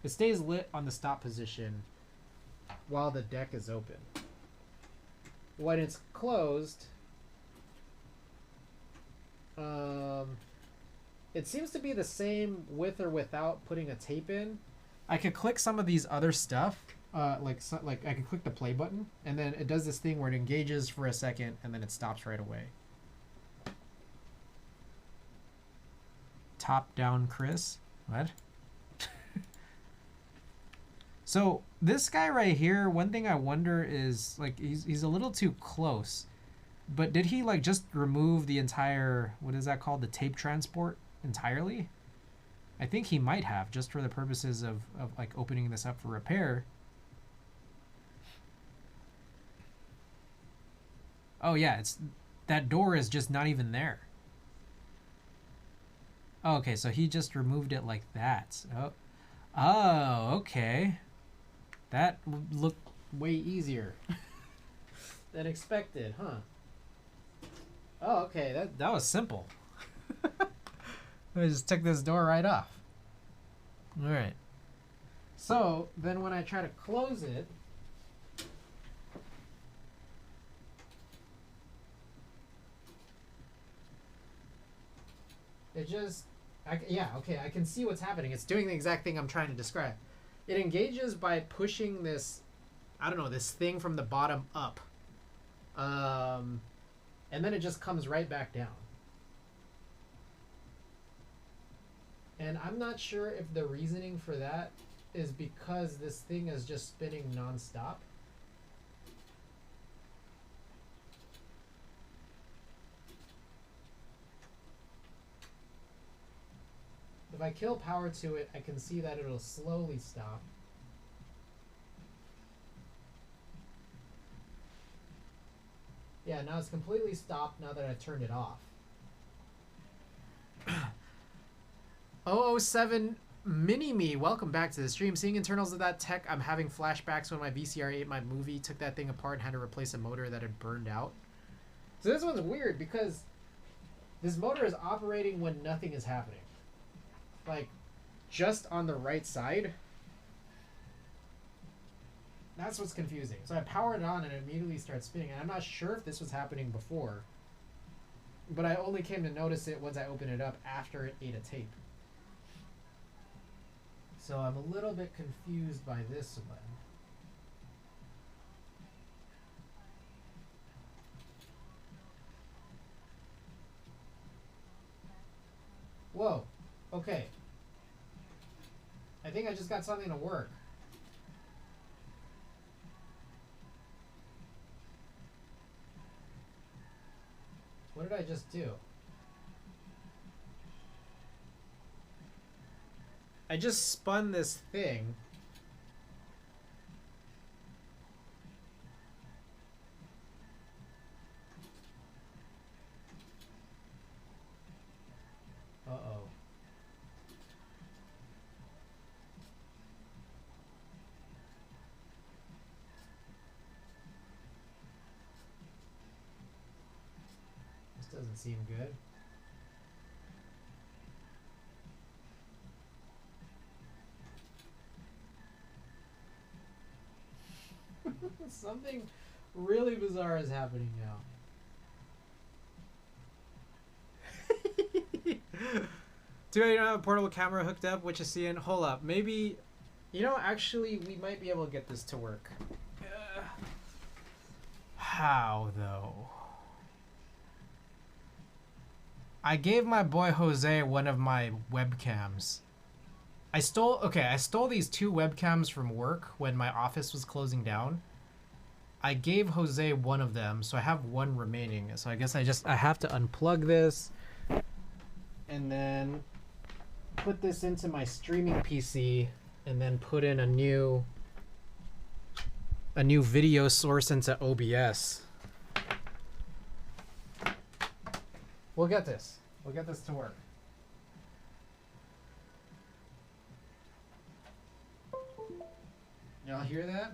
S2: lit on the stop position while the deck is open. When it's closed, it seems to be the same with or without putting a tape in. I could click some of these other stuff, like I could click the play button, and then it does this thing where it engages for a second and then it stops right away. Top down, Chris. What? So this guy right here, one thing I wonder is like he's a little too close. But did he like just remove the entire, what is that called, the tape transport entirely? I think he might have, just for the purposes of like opening this up for repair. Oh yeah, that door is just not even there. Oh, okay, so he just removed it like that. Oh, okay. That looked way easier than expected, huh? Oh, okay, that was simple. I just took this door right off. All right. So then when I try to close it, it just, yeah, okay, I can see what's happening. It's doing the exact thing I'm trying to describe. It engages by pushing this, I don't know, this thing from the bottom up. And then it just comes right back down. And I'm not sure if the reasoning for that is because this thing is just spinning nonstop. If I kill power to it, I can see that it'll slowly stop. Yeah, now it's completely stopped now that I've turned it off. 007 Mini-Me, welcome back to the stream. Seeing internals of that tech, I'm having flashbacks when my VCR ate my movie, took that thing apart and had to replace a motor that had burned out. So this one's weird because this motor is operating when nothing is happening. Like, just on the right side. That's what's confusing. So I power it on and it immediately starts spinning. And I'm not sure if this was happening before. But I only came to notice it once I opened it up after it ate a tape. So I'm a little bit confused by this one. Whoa. Okay. I think I just got something to work. What did I just do? I just spun this thing. Uh-oh. This doesn't seem good. Something really bizarre is happening now. Too bad you don't have a portable camera hooked up, which is seeing. Hold up, maybe, you know, actually we might be able to get this to work. How though? I gave my boy Jose one of my webcams. I stole these two webcams from work when my office was closing down. I gave Jose one of them, so I have one remaining. So I guess I have to unplug this and then put this into my streaming PC and then put in a new video source into OBS. We'll get this. We'll get this to work. Y'all hear that?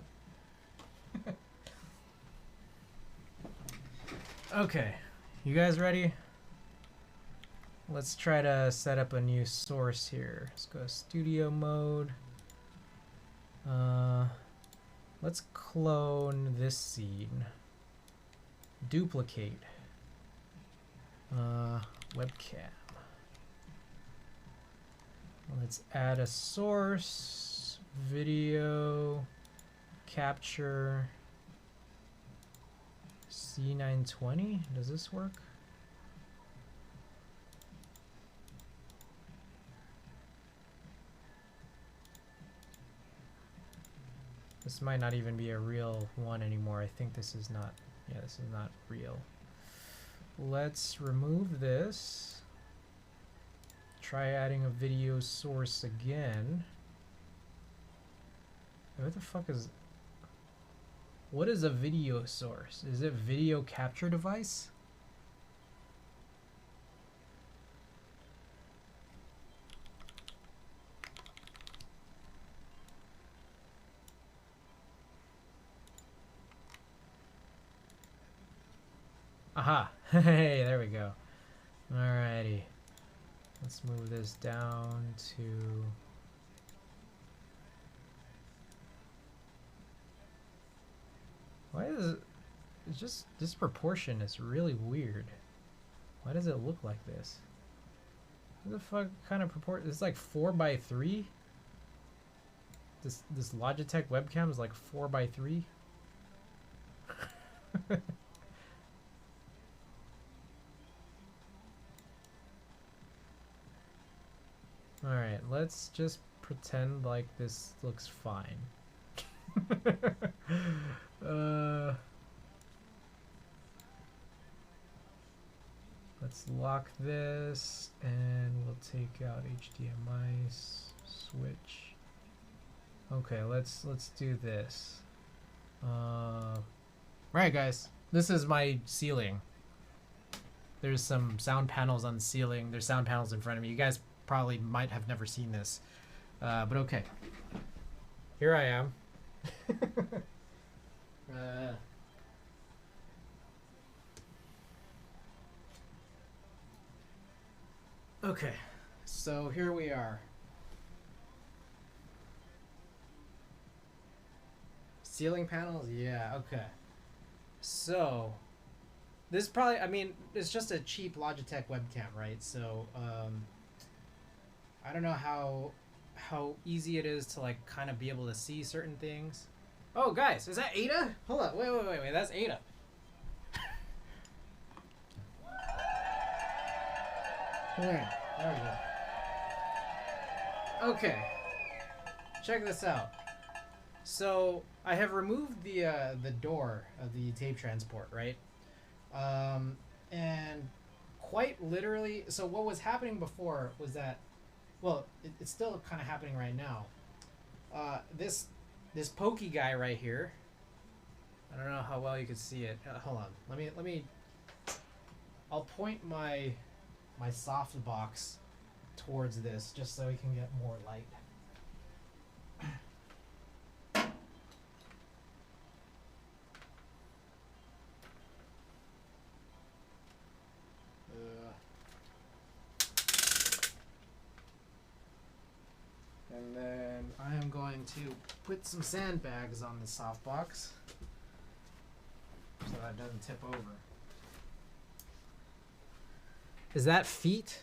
S2: Okay, you guys ready? Let's try to set up a new source here. Let's go to studio mode. Let's clone this scene. Duplicate. Webcam. Let's add a source. Video. Capture. C920. Does this work? This might not even be a real one anymore. I think this is not, yeah, this is not real. Let's remove this. Try adding a video source again. What the fuck is, what is a video source? Is it video capture device? Aha! Hey, there we go. Alrighty. Let's move this down to... Why is it... It's just... This proportion is really weird. Why does it look like this? What the fuck kind of proportion? It's like 4:3? This Logitech webcam is like 4:3? Alright, let's just pretend like this looks fine. Let's lock this and we'll take out HDMI switch. Okay, let's do this. Right guys, this is my ceiling. There's some sound panels on the ceiling. There's sound panels in front of me. You guys probably might have never seen this, but okay. Here I am. Okay, so here we are. Ceiling panels? Yeah, okay. So, this probably, I mean, it's just a cheap Logitech webcam, right? So, I don't know how easy it is to like kind of be able to see certain things. Oh, guys, is that Ada? Hold on, wait, that's Ada. There we go. Okay, check this out. So I have removed the door of the tape transport, right? And quite literally, so what was happening before was that, well, it's still kind of happening right now. This pokey guy right here. I don't know how well you can see it. Hold on. Let me. I'll point my soft box towards this just so we can get more light. And then I am going to put some sandbags on the softbox so that it doesn't tip over. Is that feet?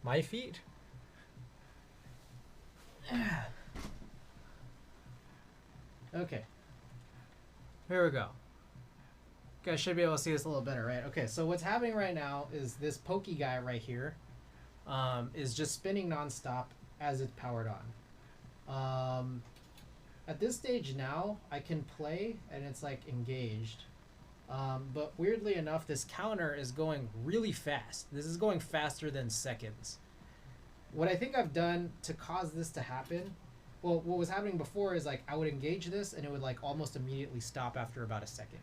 S2: My feet? Okay. Here we go. You guys should be able to see this a little better, right? Okay, so what's happening right now is this pokey guy right here is just spinning nonstop as it's powered on. At this stage now, I can play and it's like engaged. But weirdly enough, this counter is going really fast. This is going faster than seconds. What I think I've done to cause this to happen, well, what was happening before is like I would engage this and it would like almost immediately stop after about a second.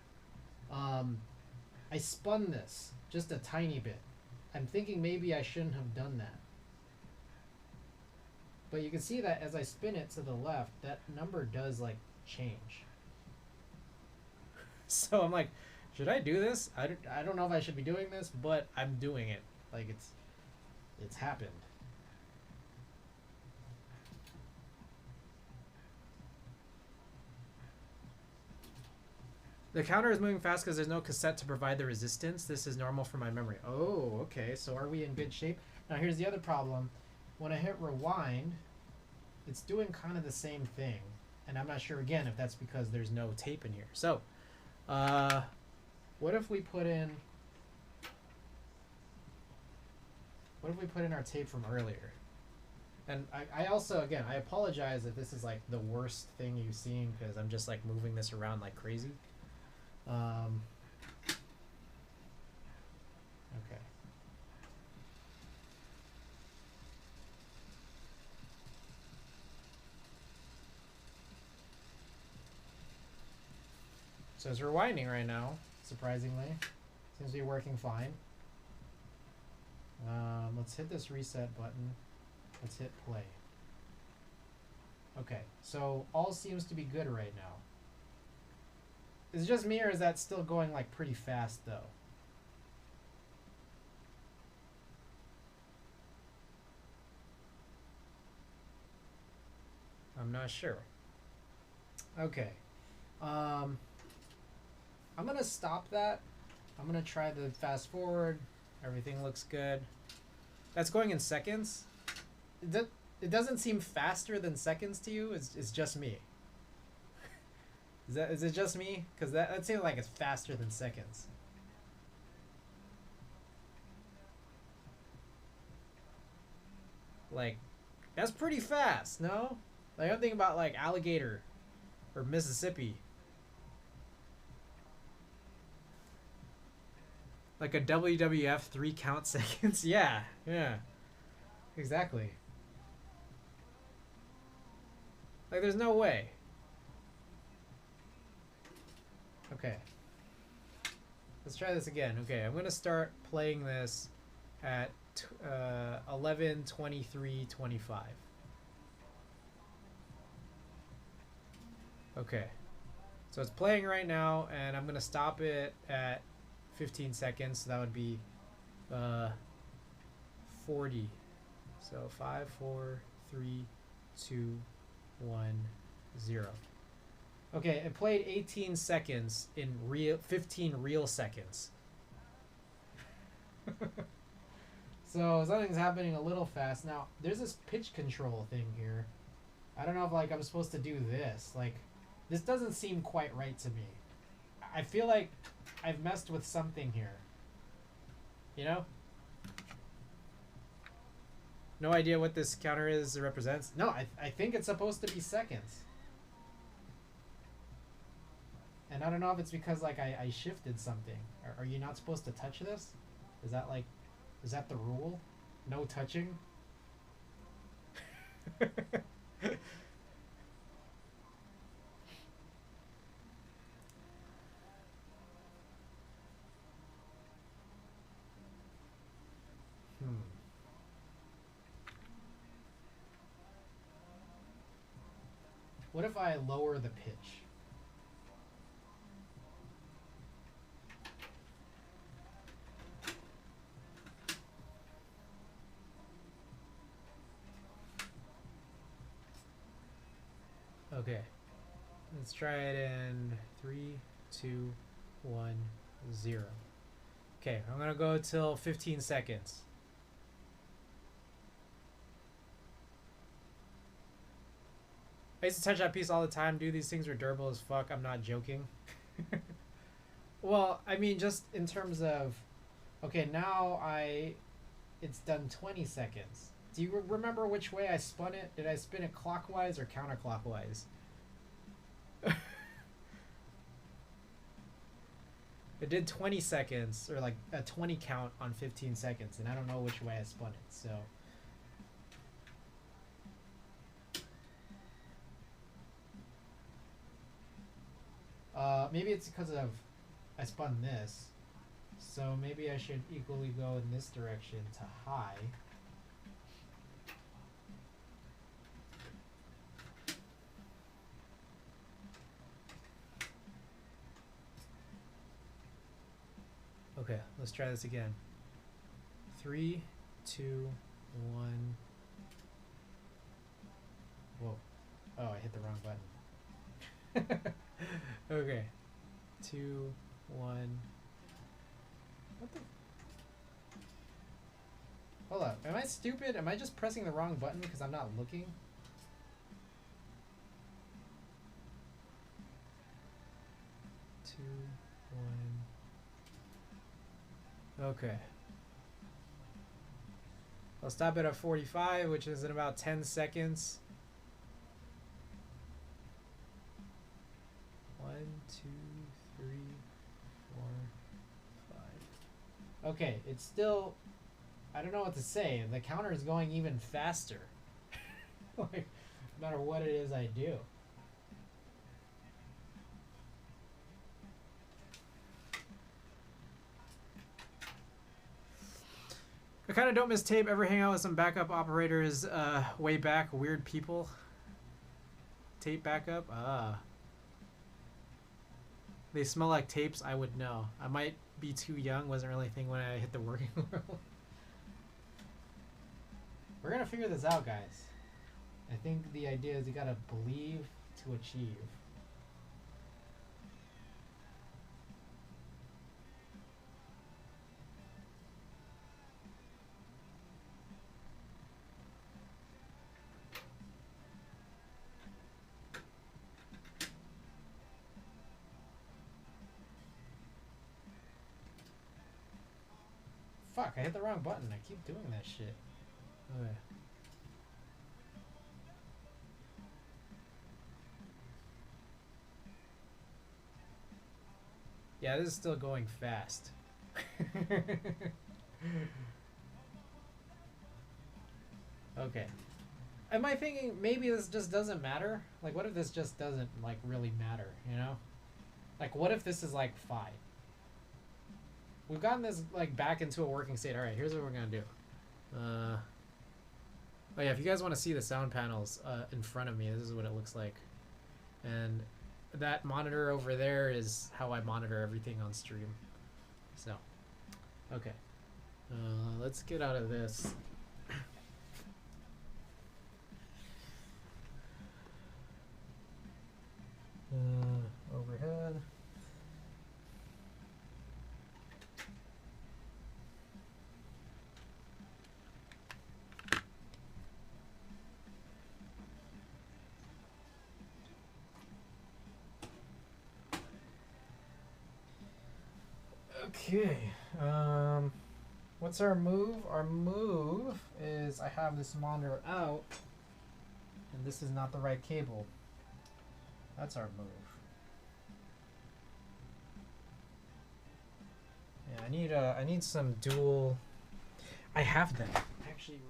S2: I spun this just a tiny bit. I'm thinking maybe I shouldn't have done that. But you can see that as I spin it to the left, that number does like change. So I'm like, should I do this? I don't know if I should be doing this, but I'm doing it. Like it's happened. The counter is moving fast because there's no cassette to provide the resistance. This is normal for my memory. Oh, okay. So are we in good shape? Now here's the other problem. When I hit rewind, it's doing kind of the same thing. And I'm not sure, again, if that's because there's no tape in here. So, what if we put in... What if we put in our tape from earlier? And I also, again, I apologize if this is like the worst thing you've seen because I'm just like moving this around like crazy. Okay. So it's rewinding right now, surprisingly. Seems to be working fine. Let's hit this reset button. Let's hit play. Okay, so all seems to be good right now. Is it just me or is that still going like pretty fast though? I'm not sure. Okay. I'm gonna stop that. I'm gonna try the fast forward. Everything looks good. That's going in seconds. It doesn't seem faster than seconds to you. It's just me. Is it just me? Because that seems like it's faster than seconds. Like, that's pretty fast, no? Like, I'm thinking about like Alligator or Mississippi. Like a WWF 3 count seconds. Yeah, exactly. Like, there's no way. Okay. Let's try this again. Okay, I'm gonna start playing this at 11:23:25. Okay. So it's playing right now, and I'm gonna stop it at 15 seconds. So that would be 40. So 5, 4, 3, 2, 1, 0. Okay, it played 18 seconds in 15 real seconds. So something's happening a little fast. Now, there's this pitch control thing here. I don't know if like I'm supposed to do this. Like, this doesn't seem quite right to me. I feel like I've messed with something here. You know? No idea what this counter is or represents. No, I think it's supposed to be seconds. And I don't know if it's because like I shifted something. Are you not supposed to touch this? Is that like, is that the rule? No touching? What if I lower the pitch? Okay. Let's try it in 3, 2, 1, 0. Okay, I'm gonna go till 15 seconds. I used to touch that piece all the time, dude. These things are durable as fuck. I'm not joking. Well, I mean, just in terms of... Okay, now it's done 20 seconds. Do you remember which way I spun it? Did I spin it clockwise or counterclockwise? It did 20 seconds, or like a 20 count on 15 seconds, and I don't know which way I spun it, so... maybe it's because of I spun this. So maybe I should equally go in this direction to high. Okay, let's try this again. 3, 2, 1. Whoa. Oh, I hit the wrong button. Okay. 2, 1. What the? Hold up. Am I stupid? Am I just pressing the wrong button because I'm not looking? Two, 1. Okay. I'll stop it at 45, which is in about 10 seconds. 1, 2, 3, 4, 5. Okay, it's still... I don't know what to say. The counter is going even faster. Like, no matter what it is I do. I kind of don't miss tape. Ever hang out with some backup operators way back? Weird people. Tape backup? They smell like tapes? I would know. I might be too young. Wasn't really a thing when I hit the working world. We're gonna figure this out, guys. I think the idea is you gotta believe to achieve. Fuck, I hit the wrong button. I keep doing that shit. Okay. Yeah, this is still going fast. Okay. Am I thinking maybe this just doesn't matter? Like, what if this just doesn't, like, really matter, you know? Like, what if this is, like, 5? We've gotten this, like, back into a working state. Alright, here's what we're gonna do. Oh yeah, if you guys want to see the sound panels in front of me, this is what it looks like. And that monitor over there is how I monitor everything on stream. So, okay. Let's get out of this. Overhead. Okay, what's our move? Our move is I have this monitor out, and this is not the right cable. That's our move. Yeah, I need some dual. I have them. Actually.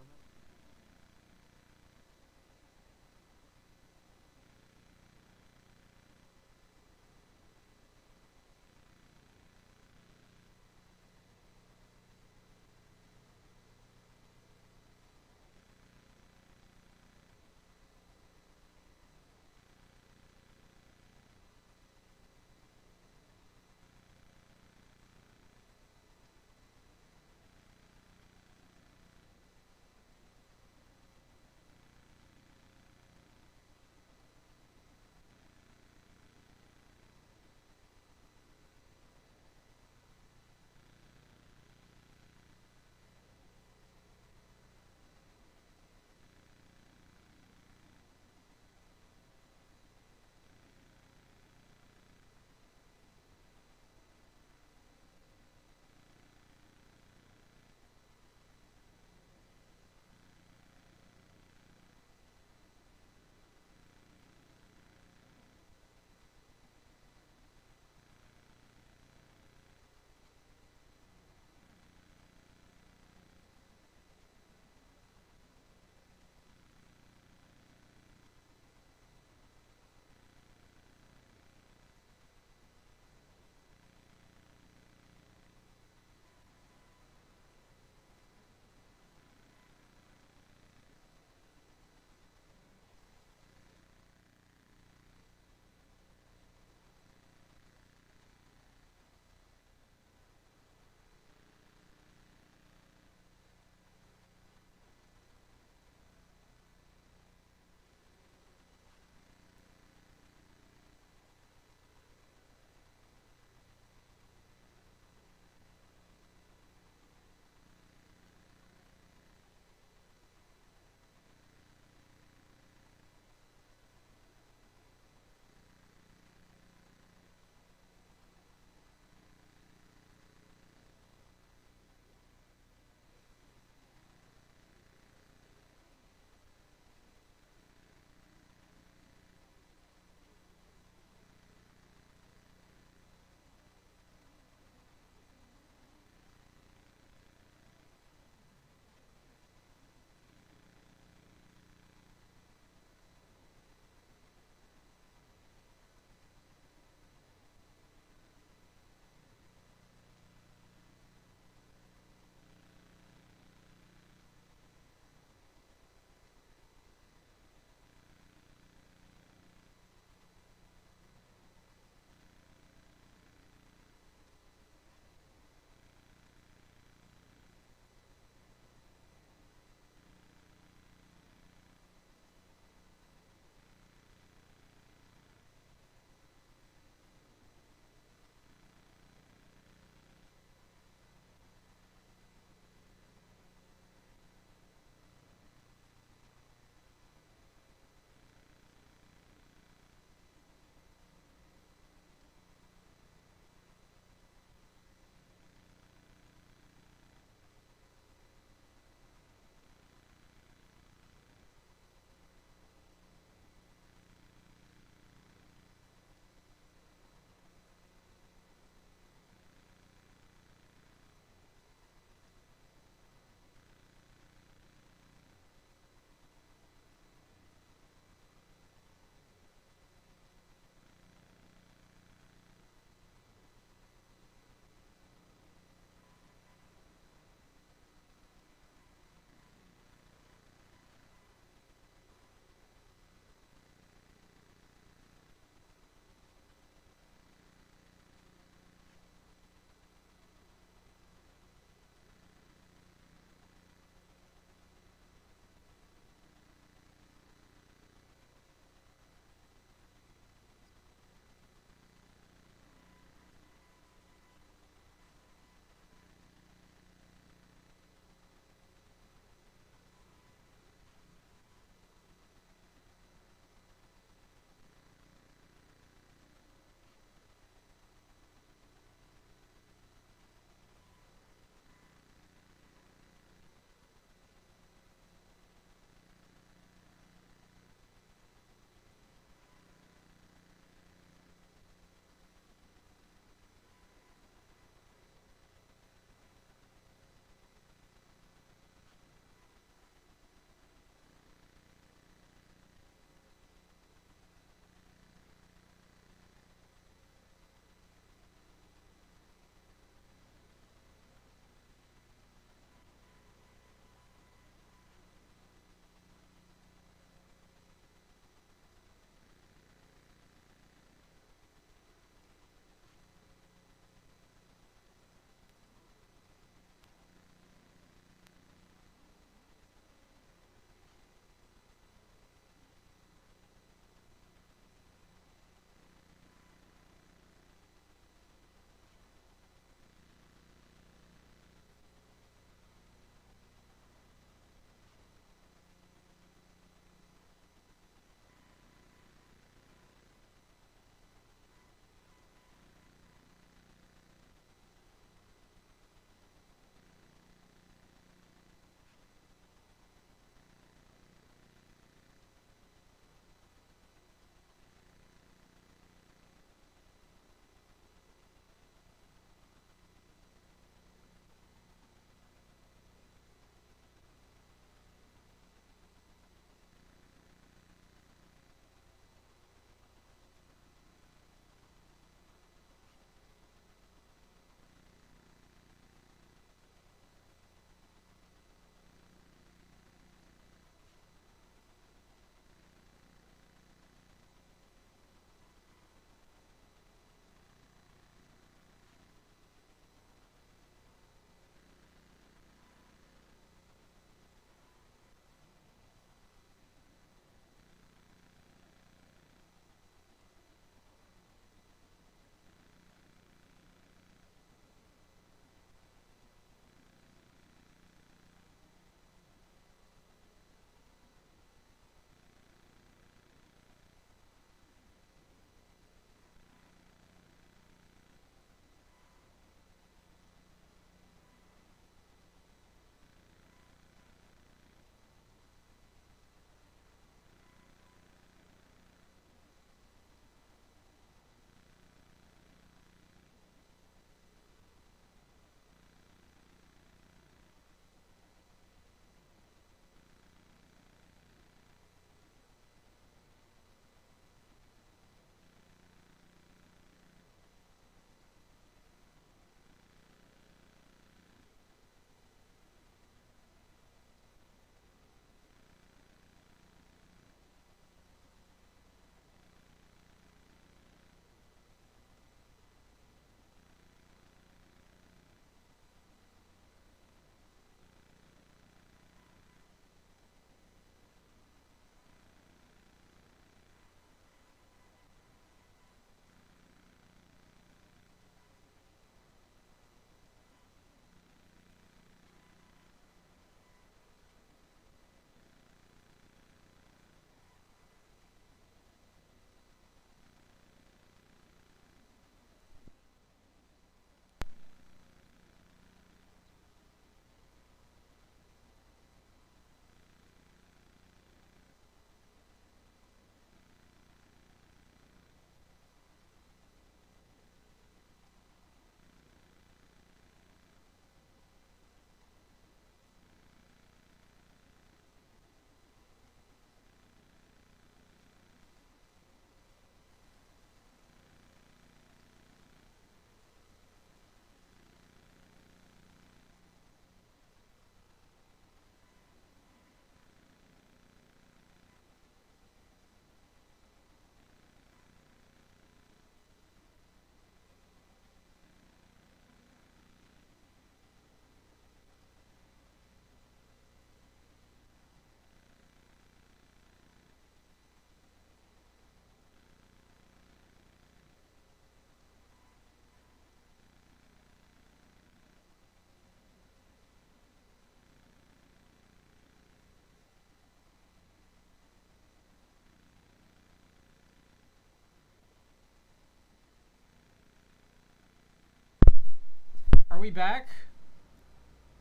S2: we back?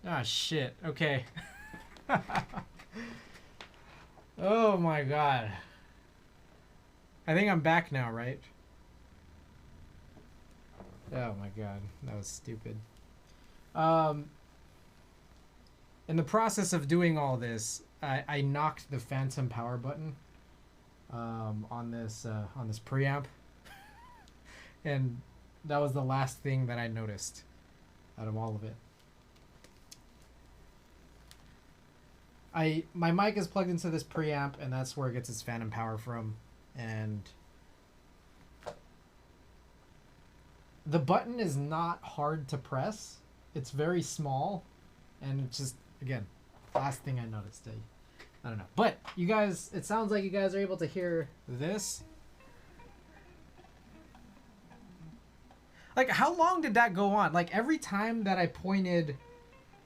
S2: Ah, shit. Okay. Oh my god. I think I'm back now, right? Oh my god, that was stupid. In the process of doing all this, I knocked the phantom power button on this preamp, and that was the last thing that I noticed out of all of it. My mic is plugged into this preamp, and that's where it gets its phantom power from, and the button is not hard to press. It's very small, and it's just, again, last thing I noticed. I don't know. But you guys, it sounds like you guys are able to hear this. Like, how long did that go on? Like, every time that I pointed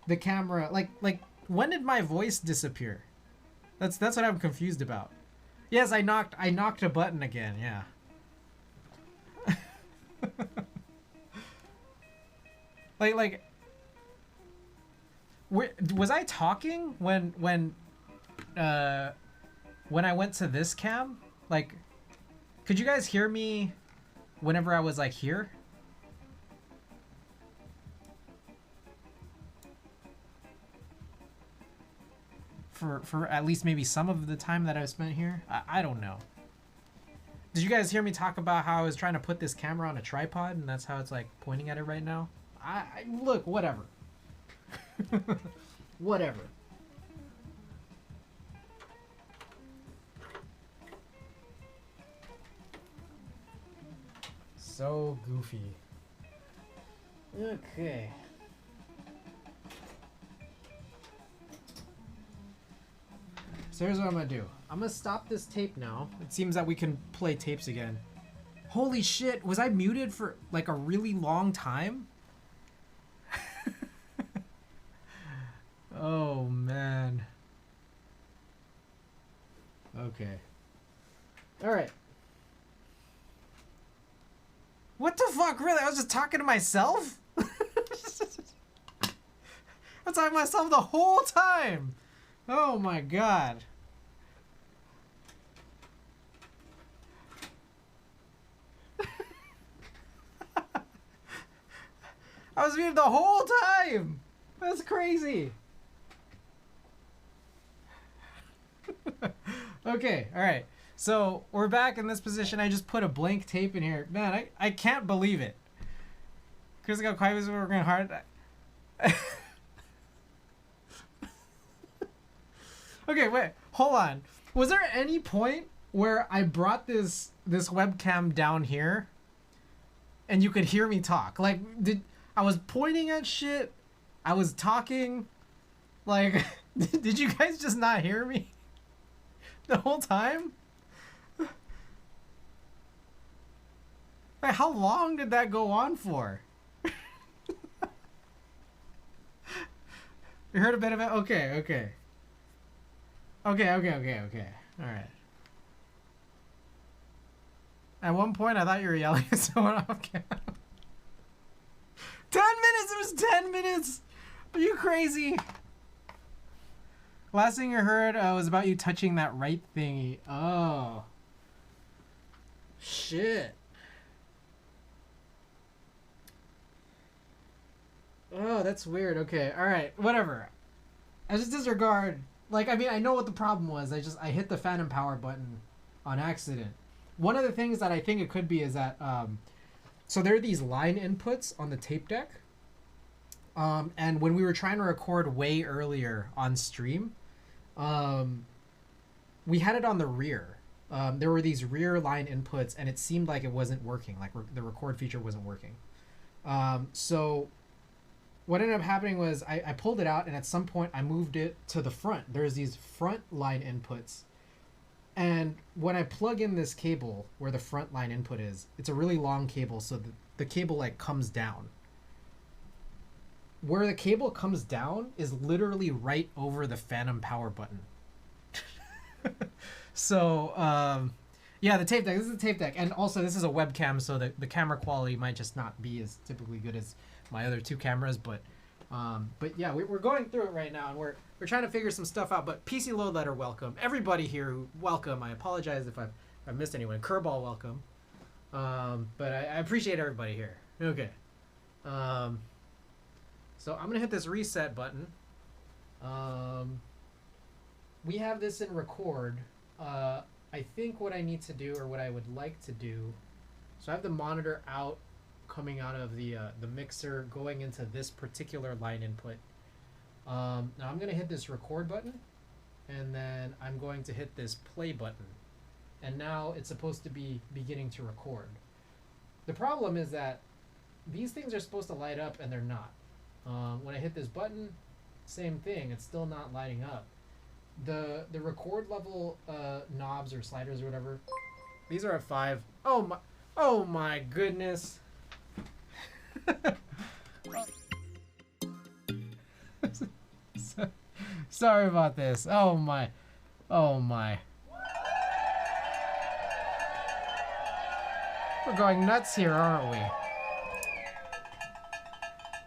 S2: the camera, like when did my voice disappear? That's what I'm confused about. Yes, I knocked a button again, yeah. like was I talking when I went to this cam? Like, could you guys hear me whenever I was like here? For at least maybe some of the time that I spent here? I don't know. Did you guys hear me talk about how I was trying to put this camera on a tripod and that's how it's like pointing at it right now? Look, whatever. Whatever. So goofy. Okay. So here's what I'm gonna do. I'm gonna stop this tape now. It seems that we can play tapes again. Holy shit, was I muted for like a really long time? Oh man. Okay. Alright. What the fuck, really? I was just talking to myself? I was talking to myself the whole time! Oh my god. I was muted the whole time! That's crazy! Okay, alright. So, we're back in this position. I just put a blank tape in here. Man, I can't believe it. Chris got quiet, we're working hard. Okay, wait, hold on. Was there any point where I brought this webcam down here and you could hear me talk? Like, I was pointing at shit, I was talking, like, did you guys just not hear me the whole time? Like, how long did that go on for? You heard a bit of it? Okay. Okay. Alright. At one point, I thought you were yelling at someone off camera. 10 minutes! It was 10 minutes! Are you crazy? Last thing you heard was about you touching that right thingy. Oh. Shit. Oh, that's weird. Okay, alright. Whatever. I just disregard... Like, I mean, I know what the problem was. I hit the phantom power button on accident. One of the things that I think it could be is that, so there are these line inputs on the tape deck. And when we were trying to record way earlier on stream, we had it on the rear. There were these rear line inputs and it seemed like it wasn't working. Like the record feature wasn't working. So what ended up happening was I pulled it out and at some point I moved it to the front. There's these front line inputs. And when I plug in this cable where the front line input is, it's a really long cable, so the cable like comes down. Where the cable comes down is literally right over the phantom power button. So, yeah, the tape deck. This is the tape deck. And also, this is a webcam, so the camera quality might just not be as typically good as my other two cameras, but yeah, we're going through it right now, and we're trying to figure some stuff out. But PC Load Letter, welcome. Everybody here, welcome. I apologize if I missed anyone. Kerbal, welcome. But I appreciate everybody here. Okay. So I'm gonna hit this reset button. We have this in record. I think what I need to do, or what I would like to do, so I have the monitor out, coming out of the mixer, going into this particular line input. Now I'm gonna hit this record button, and then I'm going to hit this play button, and now it's supposed to be beginning to record. The problem is that these things are supposed to light up, and they're not. When I hit this button, same thing, it's still not lighting up. The record level knobs or sliders or whatever, these are at 5. Oh my goodness. Sorry about this. Oh my. We're going nuts here, aren't we?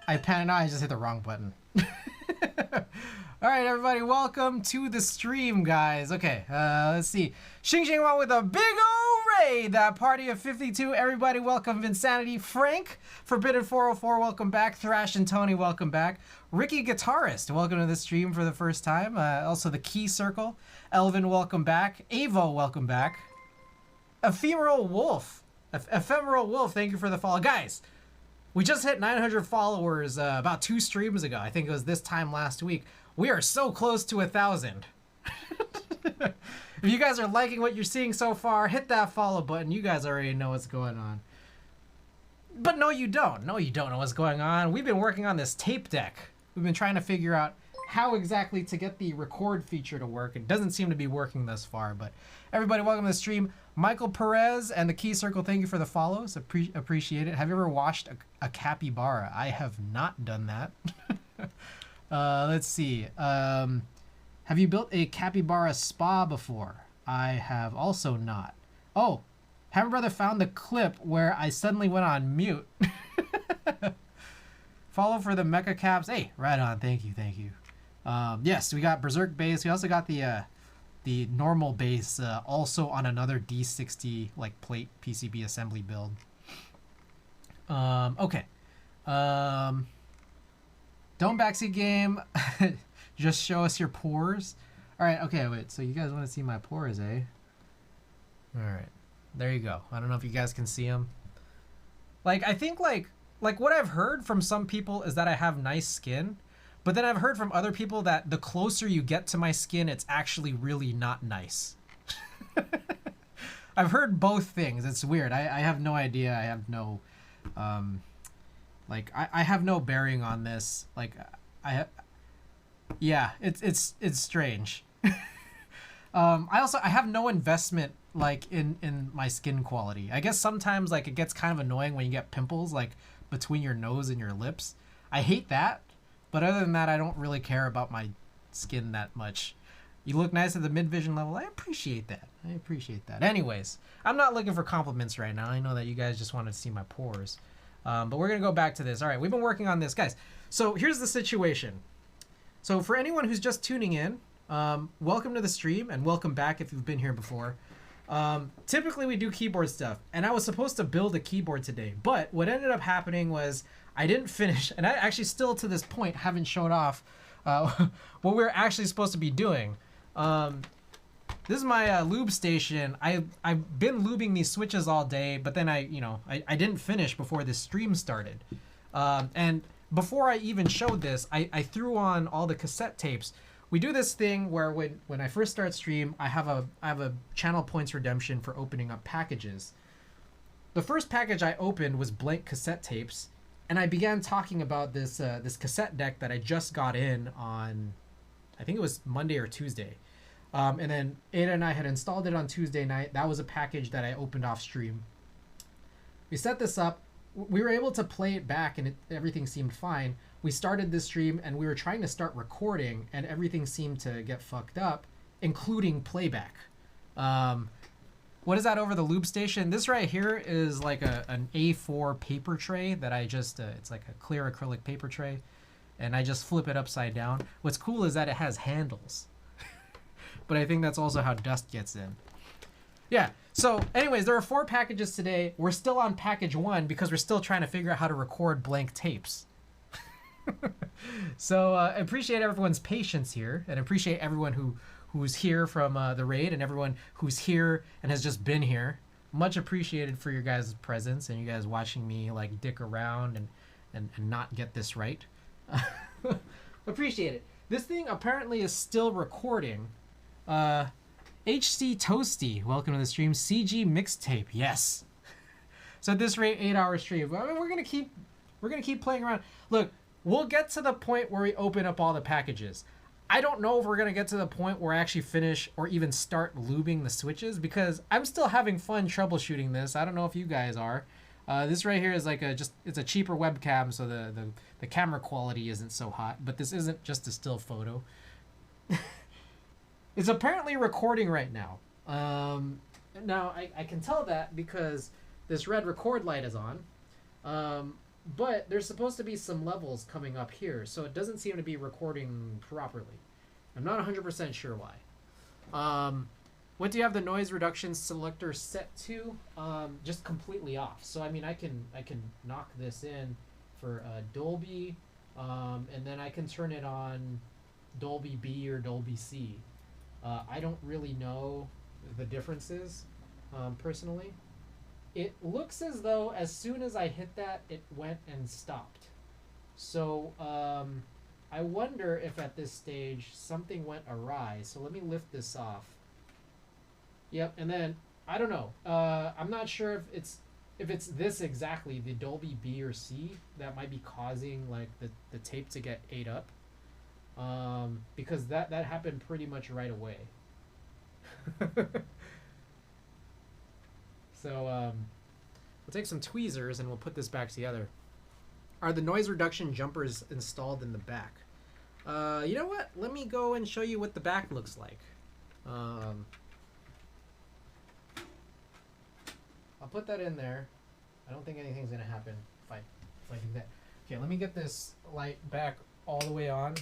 S2: I just hit the wrong button. All right, everybody, welcome to the stream, guys. Okay, let's see. Xing Xing Wang with a big ol' raid. That party of 52. Everybody, welcome. Vinsanity, Frank, Forbidden 404, welcome back. Thrash and Tony, welcome back. Ricky Guitarist, welcome to the stream for the first time. Also, the Key Circle. Elvin, welcome back. Avo, welcome back. Ephemeral Wolf, thank you for the follow. Guys, we just hit 900 followers about 2 streams ago. I think it was this time last week. We are so close to 1,000. If you guys are liking what you're seeing so far, hit that follow button. You guys already know what's going on. But no, you don't. No, you don't know what's going on. We've been working on this tape deck. We've been trying to figure out how exactly to get the record feature to work. It doesn't seem to be working thus far, but everybody, welcome to the stream. Michael Perez and the Key Circle, thank you for the follows. Appreciate it. Have you ever watched a capybara? I have not done that. Let's see. Have you built a capybara spa before? I have also not. Oh, Hammer Brother found the clip where I suddenly went on mute. Follow for the mecha caps. Hey, right on. Thank you. Yes, we got Berserk base. We also got the normal base also on another D60 like plate PCB assembly build. Okay. Don't backseat game. Just show us your pores. All right. Okay. Wait. So you guys want to see my pores, eh? All right. There you go. I don't know if you guys can see them. Like, I think like what I've heard from some people is that I have nice skin, but then I've heard from other people that the closer you get to my skin, it's actually really not nice. I've heard both things. It's weird. I have no idea. I have no, I have no bearing on this. Like, yeah, it's strange. I have no investment like in my skin quality. I guess sometimes like it gets kind of annoying when you get pimples like between your nose and your lips. I hate that, but other than that, I don't really care about my skin that much. You look nice at the mid-vision level. I appreciate that. Anyways, I'm not looking for compliments right now. I know that you guys just wanted to see my pores. But we're going to go back to this. All right, we've been working on this. Guys, so here's the situation. So for anyone who's just tuning in, welcome to the stream, and welcome back if you've been here before. Typically we do keyboard stuff, and I was supposed to build a keyboard today, but what ended up happening was I didn't finish, and I actually still to this point haven't showed off what we're actually supposed to be doing. This is my lube station. I've been lubing these switches all day, but then I didn't finish before this stream started. And before I even showed this, I threw on all the cassette tapes. We do this thing where when I first start stream, I have a channel points redemption for opening up packages. The first package I opened was blank cassette tapes, and I began talking about this cassette deck that I just got in on, I think it was Monday or Tuesday. And then Ada and I had installed it on Tuesday night. That was a package that I opened off stream. We set this up. We were able to play it back, and everything seemed fine. We started this stream, and we were trying to start recording, and everything seemed to get fucked up, including playback. What is that over the lube station? This right here is like an A4 paper tray that I just, it's like a clear acrylic paper tray. And I just flip it upside down. What's cool is that it has handles. But I think that's also how dust gets in. Yeah, so anyways, there are 4 packages today. We're still on package 1 because we're still trying to figure out how to record blank tapes. So I appreciate everyone's patience here, and appreciate everyone who's here from the raid, and everyone who's here and has just been here. Much appreciated for your guys' presence and you guys watching me like dick around and not get this right. Appreciate it. This thing apparently is still recording. HC Toasty, welcome to the stream. CG mixtape, yes. So at this rate, 8-hour stream. I mean, we're gonna keep playing around. Look, we'll get to the point where we open up all the packages. I don't know if we're gonna get to the point where I actually finish or even start lubing the switches, because I'm still having fun troubleshooting this. I don't know if you guys are. This right here is like it's a cheaper webcam, so the camera quality isn't so hot, but this isn't just a still photo. It's apparently recording right now. Now I can tell that because this red record light is on, but there's supposed to be some levels coming up here, so it doesn't seem to be recording properly. I'm not 100% sure why. What do you have the noise reduction selector set to? Just completely off. So I mean, I can knock this in for Dolby, and then I can turn it on Dolby B or Dolby C. I don't really know the differences personally. It looks as though as soon as I hit that, it went and stopped. So I wonder if at this stage something went awry. So let me lift this off. Yep, and then I don't know. I'm not sure if it's this exactly, the Dolby B or C, that might be causing like the tape to get ate up. Because that happened pretty much right away. So we'll take some tweezers and we'll put this back together. Are the noise reduction jumpers installed in the back? You know what? Let me go and show you what the back looks like. I'll put that in there. I don't think anything's gonna happen if I do that. Okay, let me get this light back all the way on.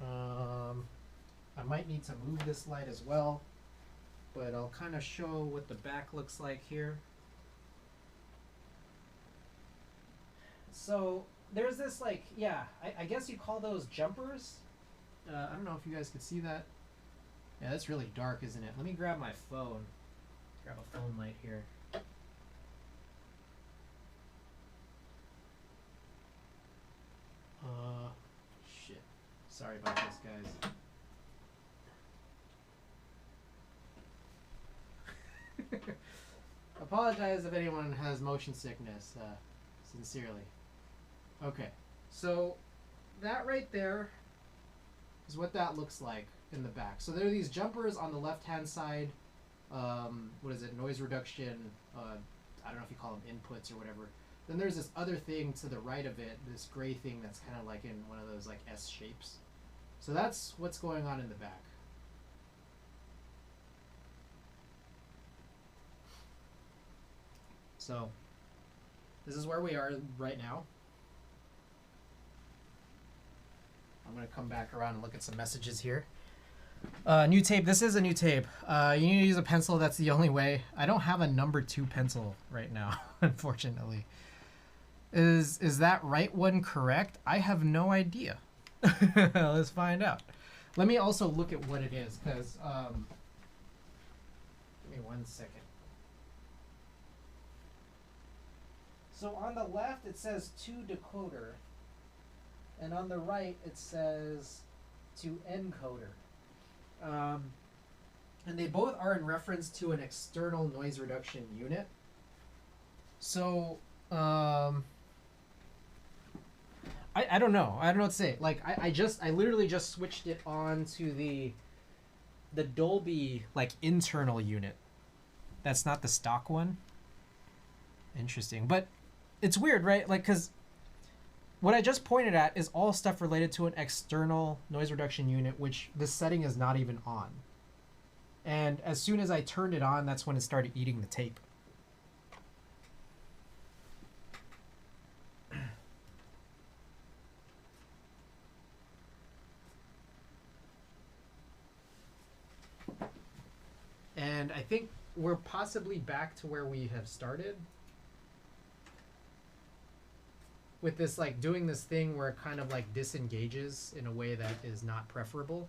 S2: I might need to move this light as well, but I'll kind of show what the back looks like here. So there's this like, yeah, I guess you call those jumpers. I don't know if you guys can see that. Yeah, that's really dark, isn't it? Let me grab my phone. Grab a phone light here. Shit. Sorry about this, guys. Apologize if anyone has motion sickness, sincerely. Okay, so that right there is what that looks like in the back. So there are these jumpers on the left-hand side. What is it? Noise reduction. I don't know if you call them inputs or whatever. Then there's this other thing to the right of it, this gray thing that's kind of like in one of those like S shapes. So that's what's going on in the back. So this is where we are right now. I'm going to come back around and look at some messages here. New tape. This is a new tape. You need to use a pencil. That's the only way. I don't have a number 2 pencil right now, unfortunately. Is that right one correct? I have no idea. Let's find out. Let me also look at what it is, because give me 1 second. So on the left it says to decoder, and on the right it says to encoder. And they both are in reference to an external noise reduction unit. So I don't know. I don't know what to say. Like I literally just switched it on to the Dolby like internal unit. That's not the stock one. Interesting. But it's weird, right? Like, cuz what I just pointed at is all stuff related to an external noise reduction unit, which this setting is not even on. And as soon as I turned it on, that's when it started eating the tape. And I think we're possibly back to where we have started. With this, like, doing this thing where it kind of, like, disengages in a way that is not preferable.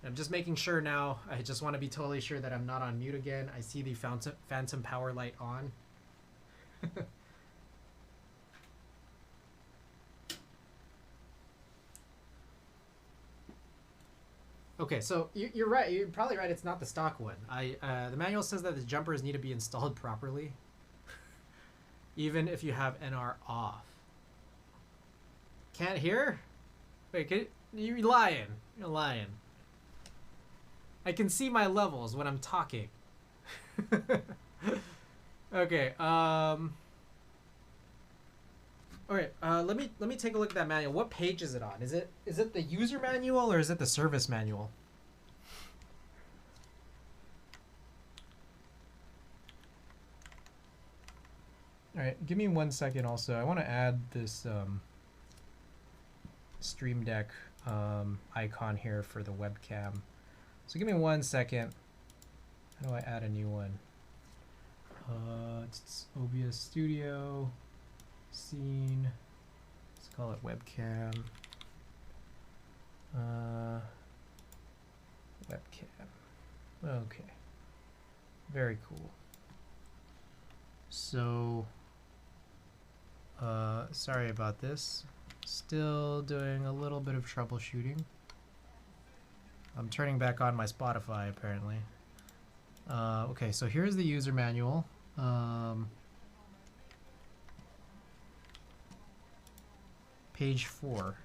S2: I'm just making sure now. I just want to be totally sure that I'm not on mute again. I see the phantom power light on. Okay, so you're right. You're probably right. It's not the stock one. The manual says that the jumpers need to be installed properly, even if you have NR off. Can't hear? Wait, you're lying. You're lying. I can see my levels when I'm talking. Okay. Okay. Let me take a look at that manual. What page is it on? Is it the user manual or is it the service manual? All right. Give me 1 second. Also, I want to add this Stream Deck icon here for the webcam. So give me 1 second. How do I add a new one? It's OBS Studio, scene. Let's call it webcam. Webcam. Okay. Very cool. So, sorry about this. Still doing a little bit of troubleshooting. I'm turning back on my Spotify, apparently. Okay, so here's the user manual. Page 4.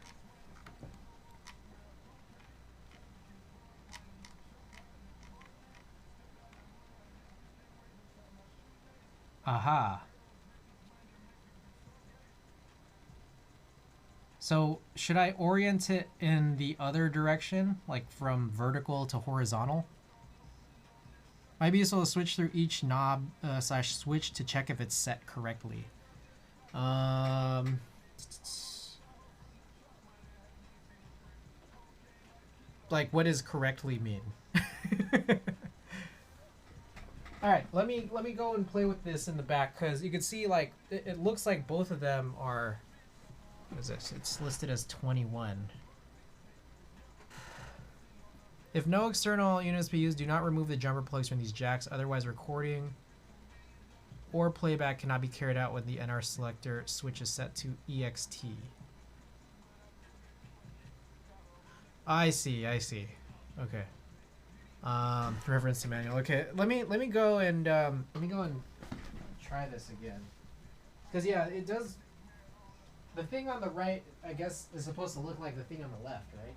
S2: Aha. So should I orient it in the other direction, like from vertical to horizontal? Might be useful to switch through each knob / switch to check if it's set correctly. Like, what does correctly mean? All right, let me go and play with this in the back, because you can see, like, it looks like both of them are. What is this? It's listed as 21. If no external units be used, do not remove the jumper plugs from these jacks. Otherwise, recording or playback cannot be carried out when the NR selector switch is set to EXT. I see. Okay. Reference to manual. Okay, let me go and try this again. Because yeah, it does. The thing on the right, I guess, is supposed to look like the thing on the left, right?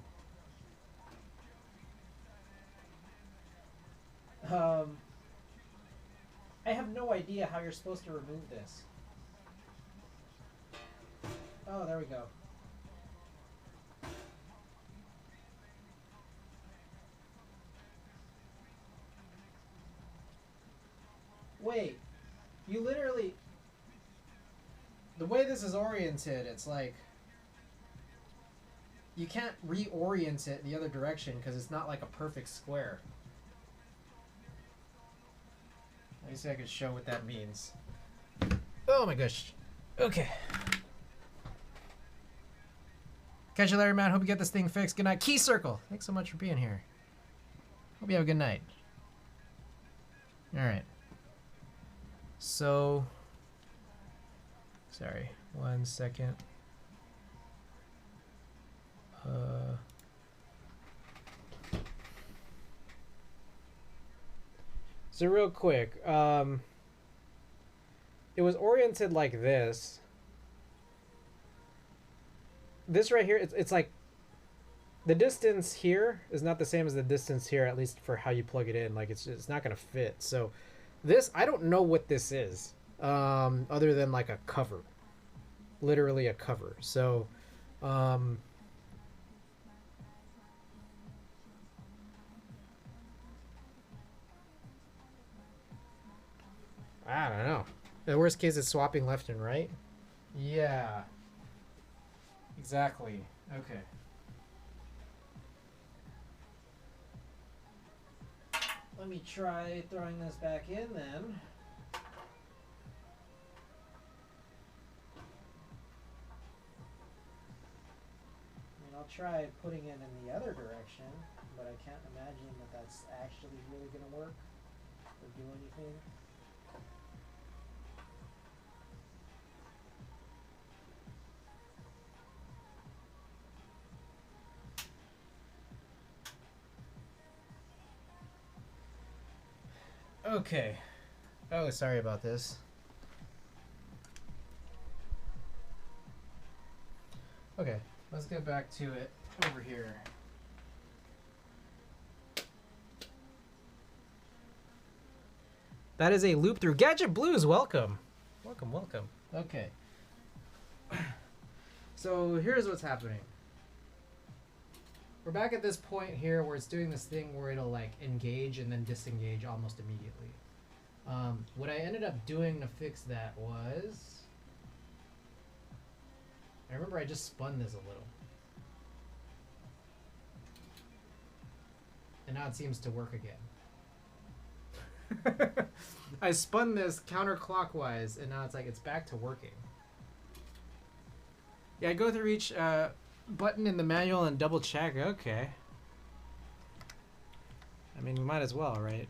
S2: I have no idea how you're supposed to remove this. Oh, there we go. Wait, you literally... The way this is oriented, it's like... You can't reorient it the other direction because it's not like a perfect square. Let me see if I can show what that means. Oh my gosh. Okay. Catch you later, man. Hope you get this thing fixed. Good night. Key Circle. Thanks so much for being here. Hope you have a good night. Alright. So... Sorry. 1 second. So real quick, it was oriented like this. This right here, it's like the distance here is not the same as the distance here, at least for how you plug it in. Like it's not gonna fit. So this, I don't know what this is, other than like a cover, literally a cover. So, I don't know. The worst case is swapping left and right. Yeah. Exactly. Okay. Let me try throwing this back in then. I'll try putting it in the other direction, but I can't imagine that that's actually really going to work or do anything. Okay. Oh, sorry about this. Okay. Let's get back to it over here. That is a loop through. Gadget Blues, welcome. Welcome, welcome. Okay. So here's what's happening. We're back at this point here where it's doing this thing where it'll like engage and then disengage almost immediately. What I ended up doing to fix that was... I remember I just spun this a little. And now it seems to work again. I spun this counterclockwise and now it's like it's back to working. Yeah, I go through each button in the manual and double check. Okay. I mean, we might as well, right?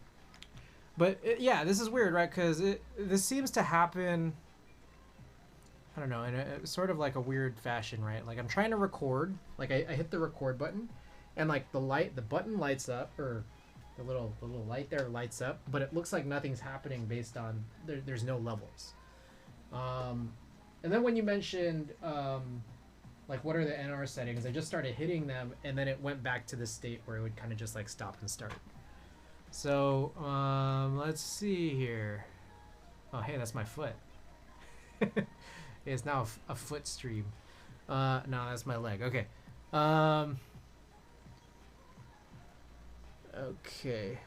S2: But yeah, this is weird, right? Because this seems to happen... I don't know, in a sort of like a weird fashion, right? Like I'm trying to record, like I hit the record button, and like the button lights up, or the little light there lights up, but it looks like nothing's happening based on there's no levels. And then when you mentioned like what are the NR settings, I just started hitting them, and then it went back to the state where it would kind of just like stop and start. So let's see here. Oh hey, that's my foot. It's now a foot stream. No, that's my leg. Okay. Okay.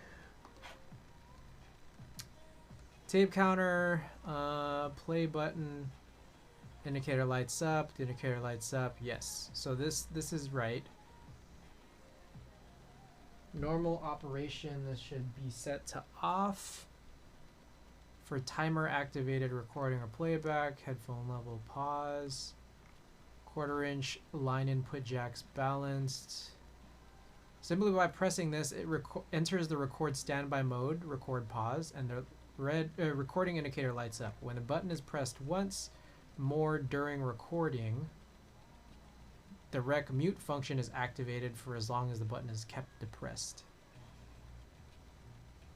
S2: Tape counter, play button, indicator lights up, the indicator lights up. Yes. So this is right. Normal operation, this should be set to off. For timer activated recording or playback, headphone level pause, 1/4 inch line input jacks balanced. Simply by pressing this, it enters the record standby mode, record pause, and the red recording indicator lights up. When the button is pressed once more during recording, the rec mute function is activated for as long as the button is kept depressed.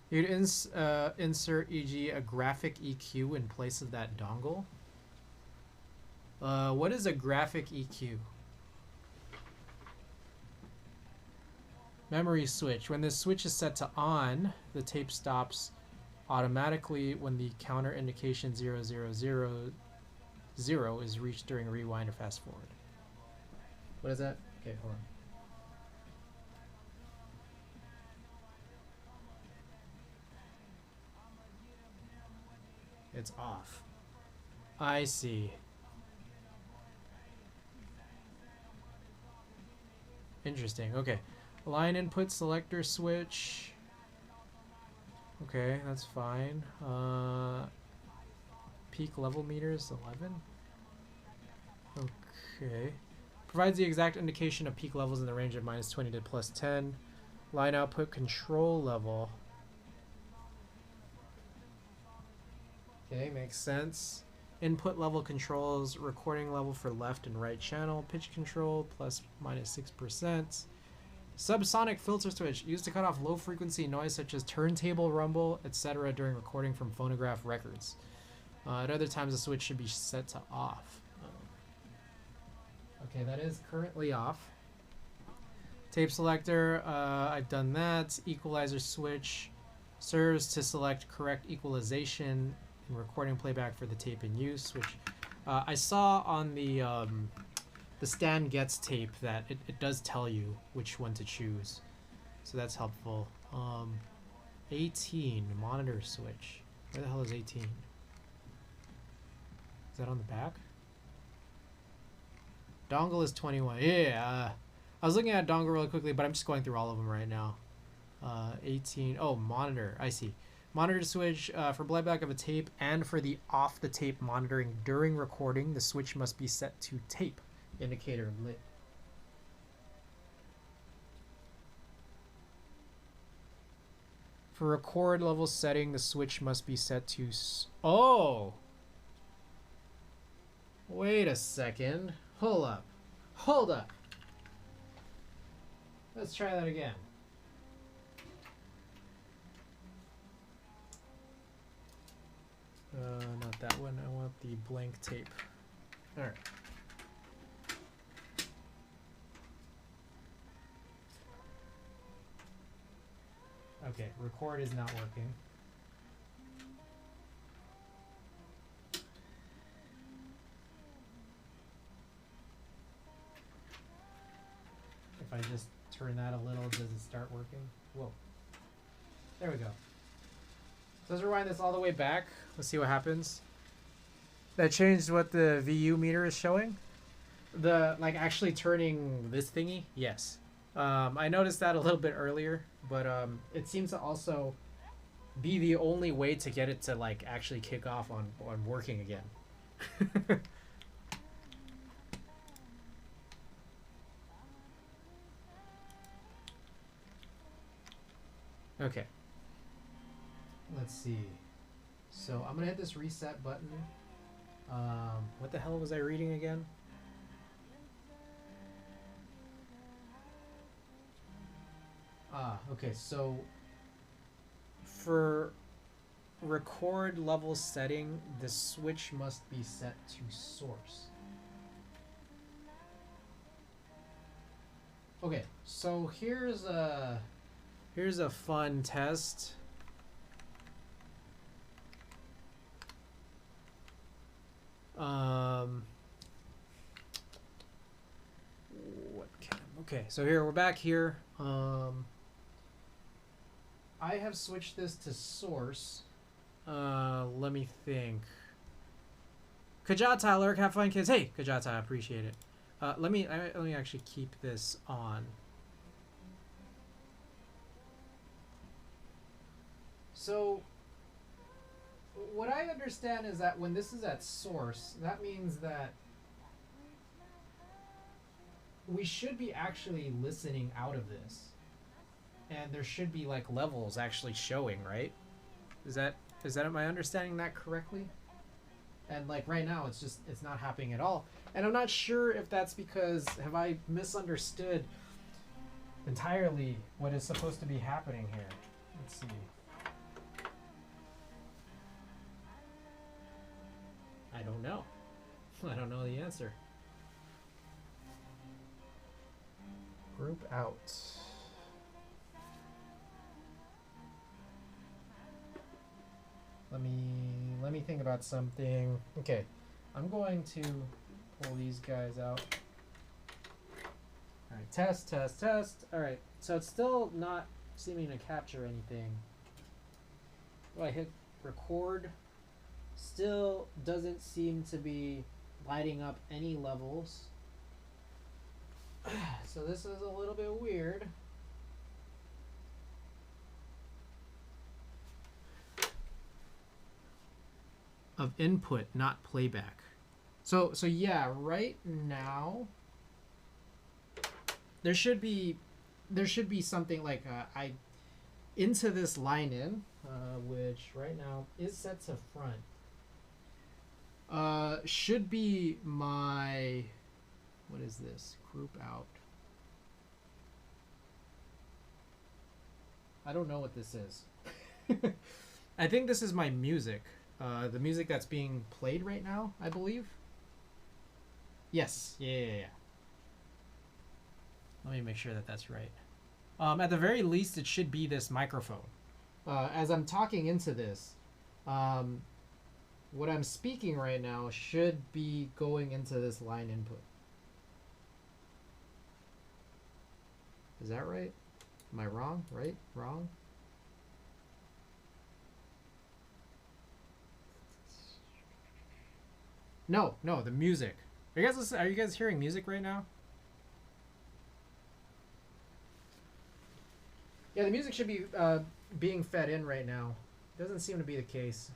S2: You'd insert, e.g., a graphic EQ in place of that dongle. What is a graphic EQ? Memory switch. When this switch is set to on, the tape stops automatically when the counter indication 0000 is reached during rewind or fast forward. What is that? Okay, hold on. It's off. I see. Interesting. Okay. Line input selector switch. Okay, that's fine. Peak level meters 11. Okay. Provides the exact indication of peak levels in the range of -20 to +10. Line output control level. Okay, makes sense. Input level controls, recording level for left and right channel, pitch control ±6%. Subsonic filter switch used to cut off low frequency noise such as turntable rumble, etc. during recording from phonograph records. At other times the switch should be set to off. Okay, that is currently off. Tape selector, I've done that. Equalizer switch serves to select correct equalization and recording playback for the tape in use, which I saw on the Stan Getz tape that it does tell you which one to choose, so that's helpful. 18 monitor switch. Where the hell is 18? Is that on the back? Dongle is 21. Yeah, I was looking at dongle really quickly, but I'm just going through all of them right now. 18. Oh, monitor. I see. Monitor switch for playback of a tape and for the off the tape monitoring during recording. The switch must be set to tape. Indicator lit. For record level setting, the switch must be set to... Oh! Wait a second. Hold up. Hold up. Let's try that again. Not that one. I want the blank tape. Alright. Okay, record is not working. If I just turn that a little, does it start working? Whoa. There we go. So let's rewind this all the way back. Let's see what happens. That changed what the VU meter is showing. The, like, actually turning this thingy? Yes. I noticed that a little bit earlier, but it seems to also be the only way to get it to, like, actually kick off on working again. Okay. Let's see. So I'm gonna hit this reset button. What the hell was I reading again? Okay, so for record level setting, the switch must be set to source. Okay, so here's a fun test. Okay, so here we're back here. I have switched this to source. Let me think. Kajata, Lurk, have fun, kids. Hey, Kajata, I appreciate it. Let me actually keep this on. So, what I understand is that when this is at source, that means that we should be actually listening out of this. And there should be, like, levels actually showing, right? Is that am I understanding that correctly? And, like, right now it's not happening at all. And I'm not sure if that's because have I misunderstood entirely what is supposed to be happening here. Let's see. I don't know. I don't know the answer. Group out. Let me think about something. Okay, I'm going to pull these guys out. All right, test. All right, so it's still not seeming to capture anything. Well, I hit record. Still doesn't seem to be lighting up any levels. So this is a little bit weird. Of input, not playback. So yeah, right now there should be something like I into this line in, which right now is set to front. Should be my, what is this? Group out. I don't know what this is. I think this is my music. The music that's being played right now, I believe. Yes. Yeah. Let me make sure that that's right. At the very least, it should be this microphone. As I'm talking into this, what I'm speaking right now should be going into this line input. Is that right? Am I wrong? Right? Wrong? No, the music. Are you guys listening? Are you guys hearing music right now? Yeah, the music should be being fed in right now. Doesn't seem to be the case.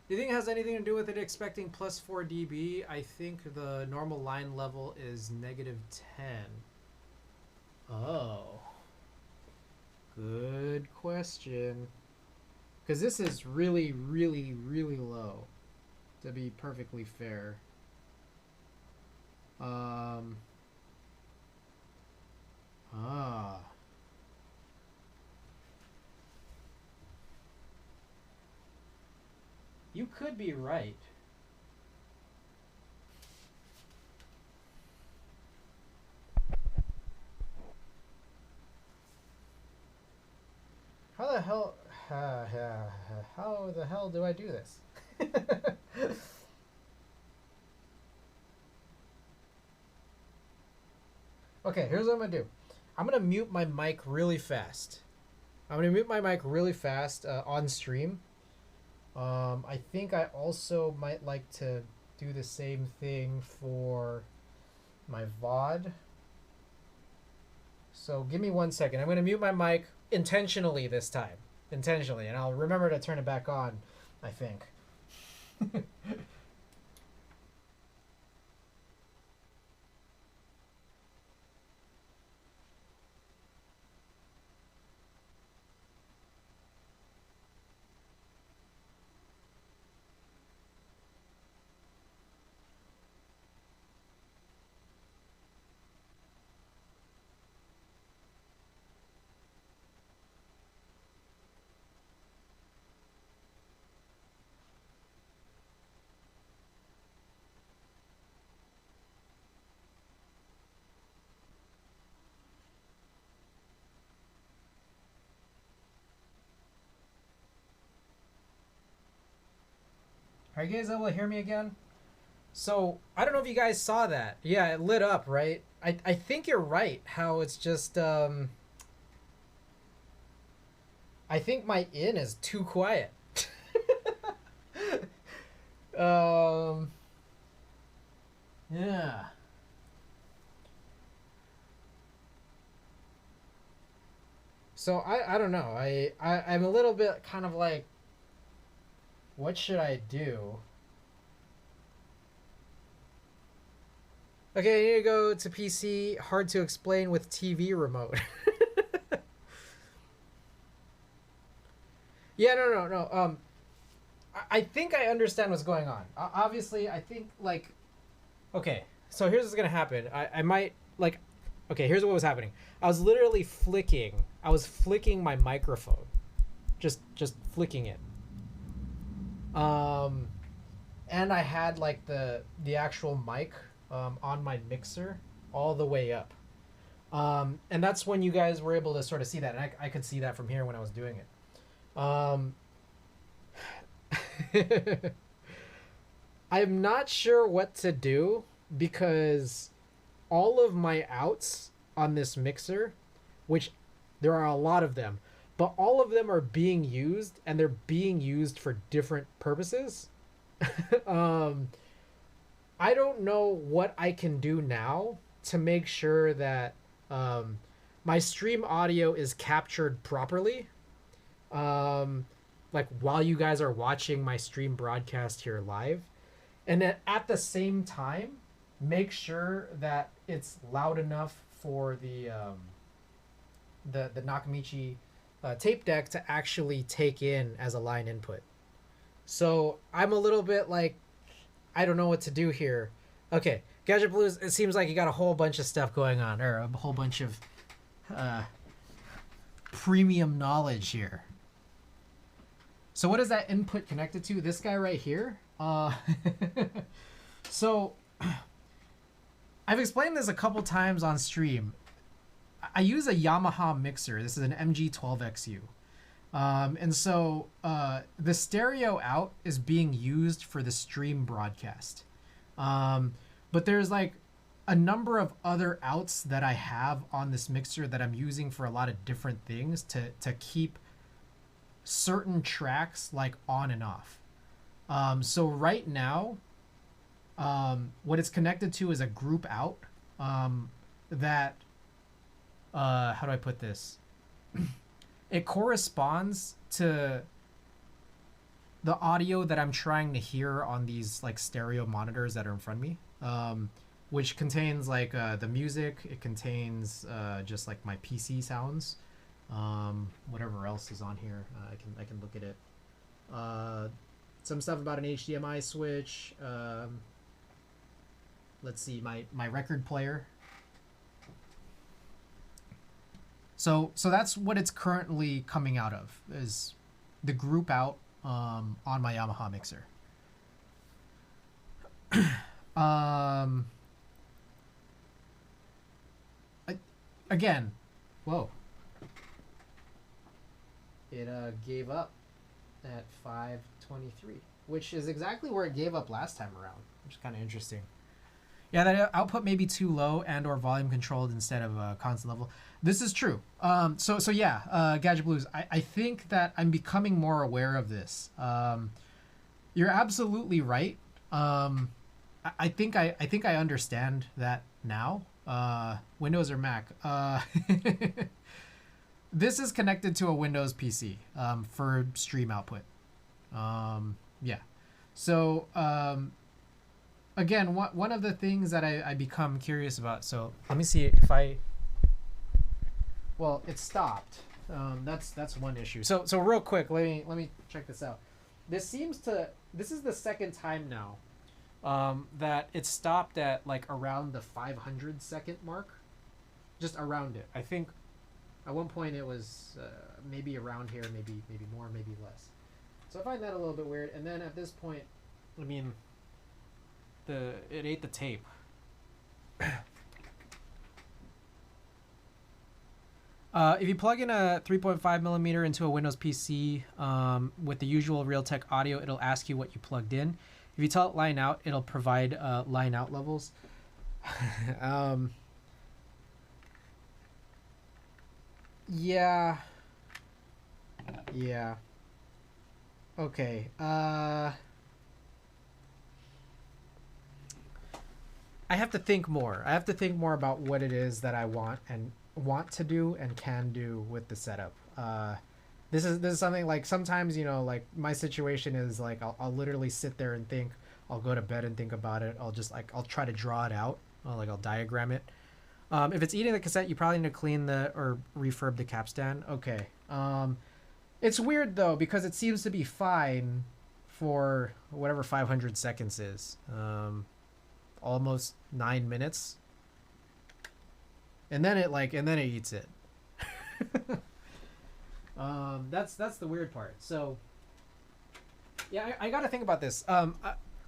S2: Do you think it has anything to do with it expecting plus 4 dB? I think the normal line level is negative 10. Oh. Good question. Because this is really, really, really low, to be perfectly fair. You could be right. How the hell do I do this? Okay, here's what I'm gonna do. I'm gonna mute my mic really fast. On stream. I think I also might like to do the same thing for my VOD. So give me 1 second. I'm going to mute my mic intentionally this time. Intentionally. And I'll remember to turn it back on, I think. Are you guys able to hear me again? So, I don't know if you guys saw that. Yeah, it lit up, right? I think you're right, how it's just, I think my in is too quiet. Yeah. So, I don't know. I'm a little bit kind of like, what should I do? Okay, I need to go to PC. Hard to explain with TV remote. Yeah, no. I think I understand what's going on. Obviously, I think, like... Okay, so here's what's gonna happen. I might, like... Okay, here's what was happening. I was literally flicking. I was flicking my microphone. Just flicking it. And I had, like, the actual mic on my mixer all the way up. And that's when you guys were able to sort of see that. And I could see that from here when I was doing it. I'm not sure what to do because all of my outs on this mixer, which there are a lot of them, but all of them are being used and they're being used for different purposes. I don't know what I can do now to make sure that my stream audio is captured properly. Like while you guys are watching my stream broadcast here live. And then at the same time, make sure that it's loud enough for the Nakamichi tape deck to actually take in as a line input. So I'm a little bit like, I don't know what to do here. Okay, Gadget Blues, it seems like you got a whole bunch of stuff going on, or a whole bunch of premium knowledge here. So what is that input connected to? This guy right here? So I've explained this a couple times on stream. I use a Yamaha mixer. This is an MG12XU. And so the stereo out is being used for the stream broadcast. But there's like a number of other outs that I have on this mixer that I'm using for a lot of different things to keep certain tracks like on and off. So right now, what it's connected to is a group out that, how do I put this? It corresponds to the audio that I'm trying to hear on these like stereo monitors that are in front of me, which contains like the music. It contains just like my PC sounds, whatever else is on here. I can look at it. Some stuff about an HDMI switch. Let's see, my record player. So that's what it's currently coming out of, is the group out on my Yamaha mixer. Again, whoa. It gave up at 523, which is exactly where it gave up last time around, which is kind of interesting. Yeah, that output may be too low and or volume controlled instead of constant level. This is true. So yeah, Gadget Blues, I think that I'm becoming more aware of this. You're absolutely right. I think I understand that now. Windows or Mac. This is connected to a Windows PC for stream output. Yeah. So again, one of the things that I become curious about. So let me see if I. Well, it stopped. That's one issue. So real quick, let me check this out. This is the second time now that it stopped at like around the 500 second mark, just around it. I think at one point it was maybe around here, maybe more, maybe less. So I find that a little bit weird. And then at this point, I mean, it ate the tape. If you plug in a 3.5 millimeter into a Windows PC with the usual Realtek audio, it'll ask you what you plugged in. If you tell it line out, it'll provide line out levels. Yeah. Okay. I have to think more. I have to think more about what it is that I want to do and can do with the setup. This is something like sometimes, you know, like my situation is like I'll literally sit there and think. I'll go to bed and think about it. I'll try to draw it out. I'll diagram it. If it's eating the cassette, you probably need to clean or refurb the capstan. Okay. It's weird though because it seems to be fine for whatever 500 seconds is. Almost 9 minutes. And then it eats it. That's the weird part. So yeah, I got to think about this.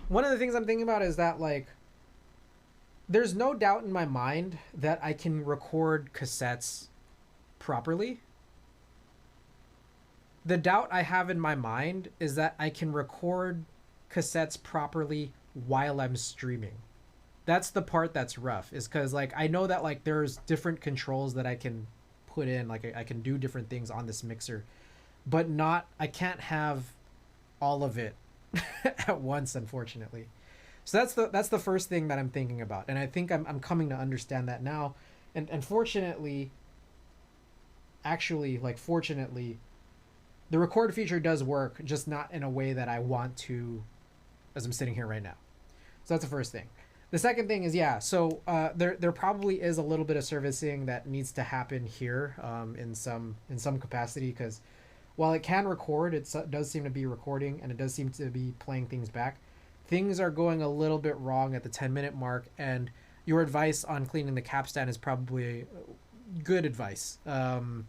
S2: One of the things I'm thinking about is that like there's no doubt in my mind that I can record cassettes properly. The doubt I have in my mind is that I can record cassettes properly while I'm streaming. That's the part that's rough, is because like I know that like there's different controls that I can put in, like I can do different things on this mixer, but I can't have all of it at once, unfortunately. So that's the first thing that I'm thinking about, and I think I'm coming to understand that now, and fortunately, fortunately, the record feature does work, just not in a way that I want to, as I'm sitting here right now. So that's the first thing. The second thing is, yeah, so there probably is a little bit of servicing that needs to happen here in some capacity, because while it can record, it does seem to be recording, and it does seem to be playing things back. Things are going a little bit wrong at the 10-minute mark, and your advice on cleaning the capstan is probably good advice. I'm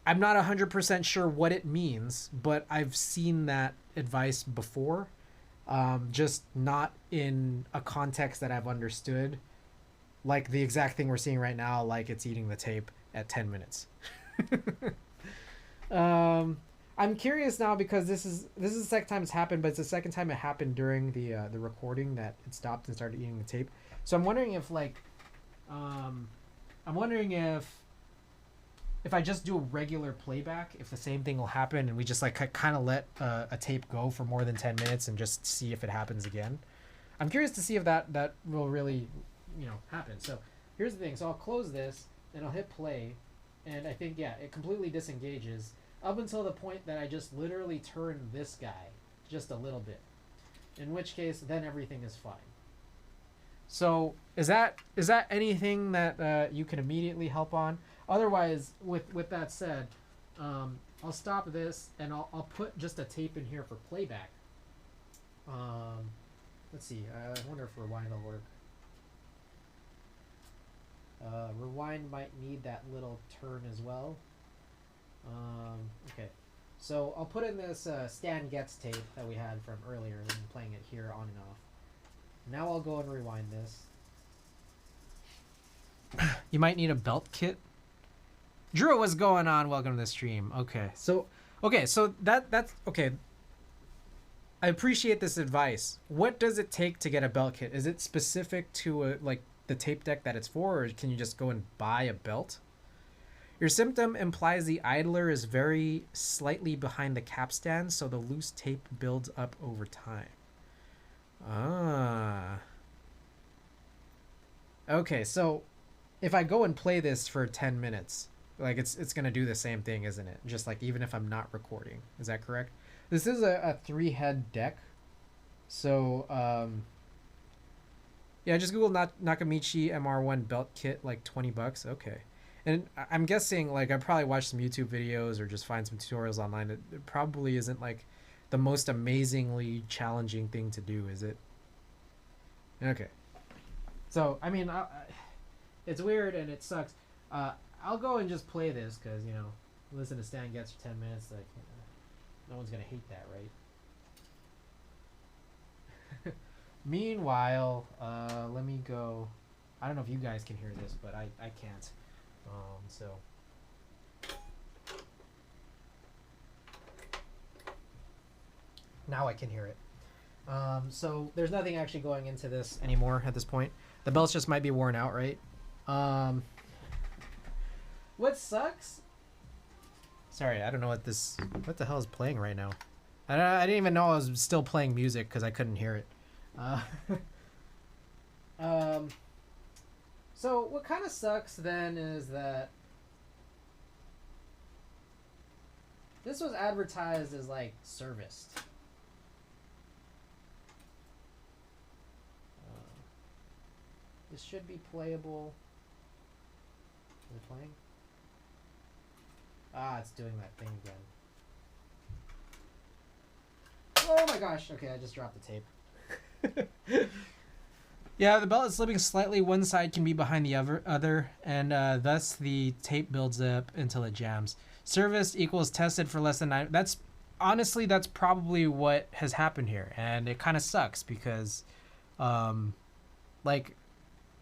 S2: not 100% sure what it means, but I've seen that advice before. Just not in a context that I've understood, like the exact thing we're seeing right now, like it's eating the tape at 10 minutes. All I'm curious now because this is the second time it's happened, but it's the second time it happened during the recording that it stopped and started eating the tape. So I'm wondering if if I just do a regular playback, if the same thing will happen, and we just like kind of let a tape go for more than 10 minutes and just see if it happens again. I'm curious to see if that will really, happen. So here's the thing. So I'll close this and I'll hit play, and I think it completely disengages up until the point that I just literally turn this guy just a little bit. In which case, then everything is fine. So is that anything that you can immediately help on? Otherwise, with that said, I'll stop this and I'll put just a tape in here for playback. Let's see. I wonder if rewind will work. Rewind might need that little turn as well. Okay. So I'll put in this Stan Getz tape that we had from earlier and playing it here on and off. Now I'll go and rewind this. You might need a belt kit. Drew, what's going on? Welcome to the stream. Okay, so that's okay. I appreciate this advice. What does it take to get a belt kit? Is it specific to like the tape deck that it's for, or can you just go and buy a belt? Your symptom implies the idler is very slightly behind the capstan, so the loose tape builds up over time. Ah. Okay, so if I go and play this for 10 minutes, like it's gonna do the same thing, isn't it? Just like even if I'm not recording. Is that correct? This is a 3-head deck. So just Google Nakamichi MR-1 belt kit, like $20. Okay. And I'm guessing, like, I probably watched some YouTube videos or just find some tutorials online. It probably isn't like the most amazingly challenging thing to do, is it? Okay. So, I mean, it's weird and it sucks. I'll go and just play this because, listen to Stan Getz for 10 minutes. Like, no one's going to hate that, right? Meanwhile, let me go. I don't know if you guys can hear this, but I can't. So now I can hear it. So there's nothing actually going into this anymore at this point. The belts just might be worn out, right? What sucks? Sorry, I don't know what the hell is playing right now. I didn't even know I was still playing music because I couldn't hear it. So what kind of sucks then is that this was advertised as like serviced. This should be playable. Is it playing? Ah, it's doing that thing again. Oh my gosh. Okay, I just dropped the tape. Yeah, the belt is slipping slightly. One side can be behind the other, and thus the tape builds up until it jams. Serviced equals tested for less than 9. That's probably what has happened here, and it kind of sucks because, like,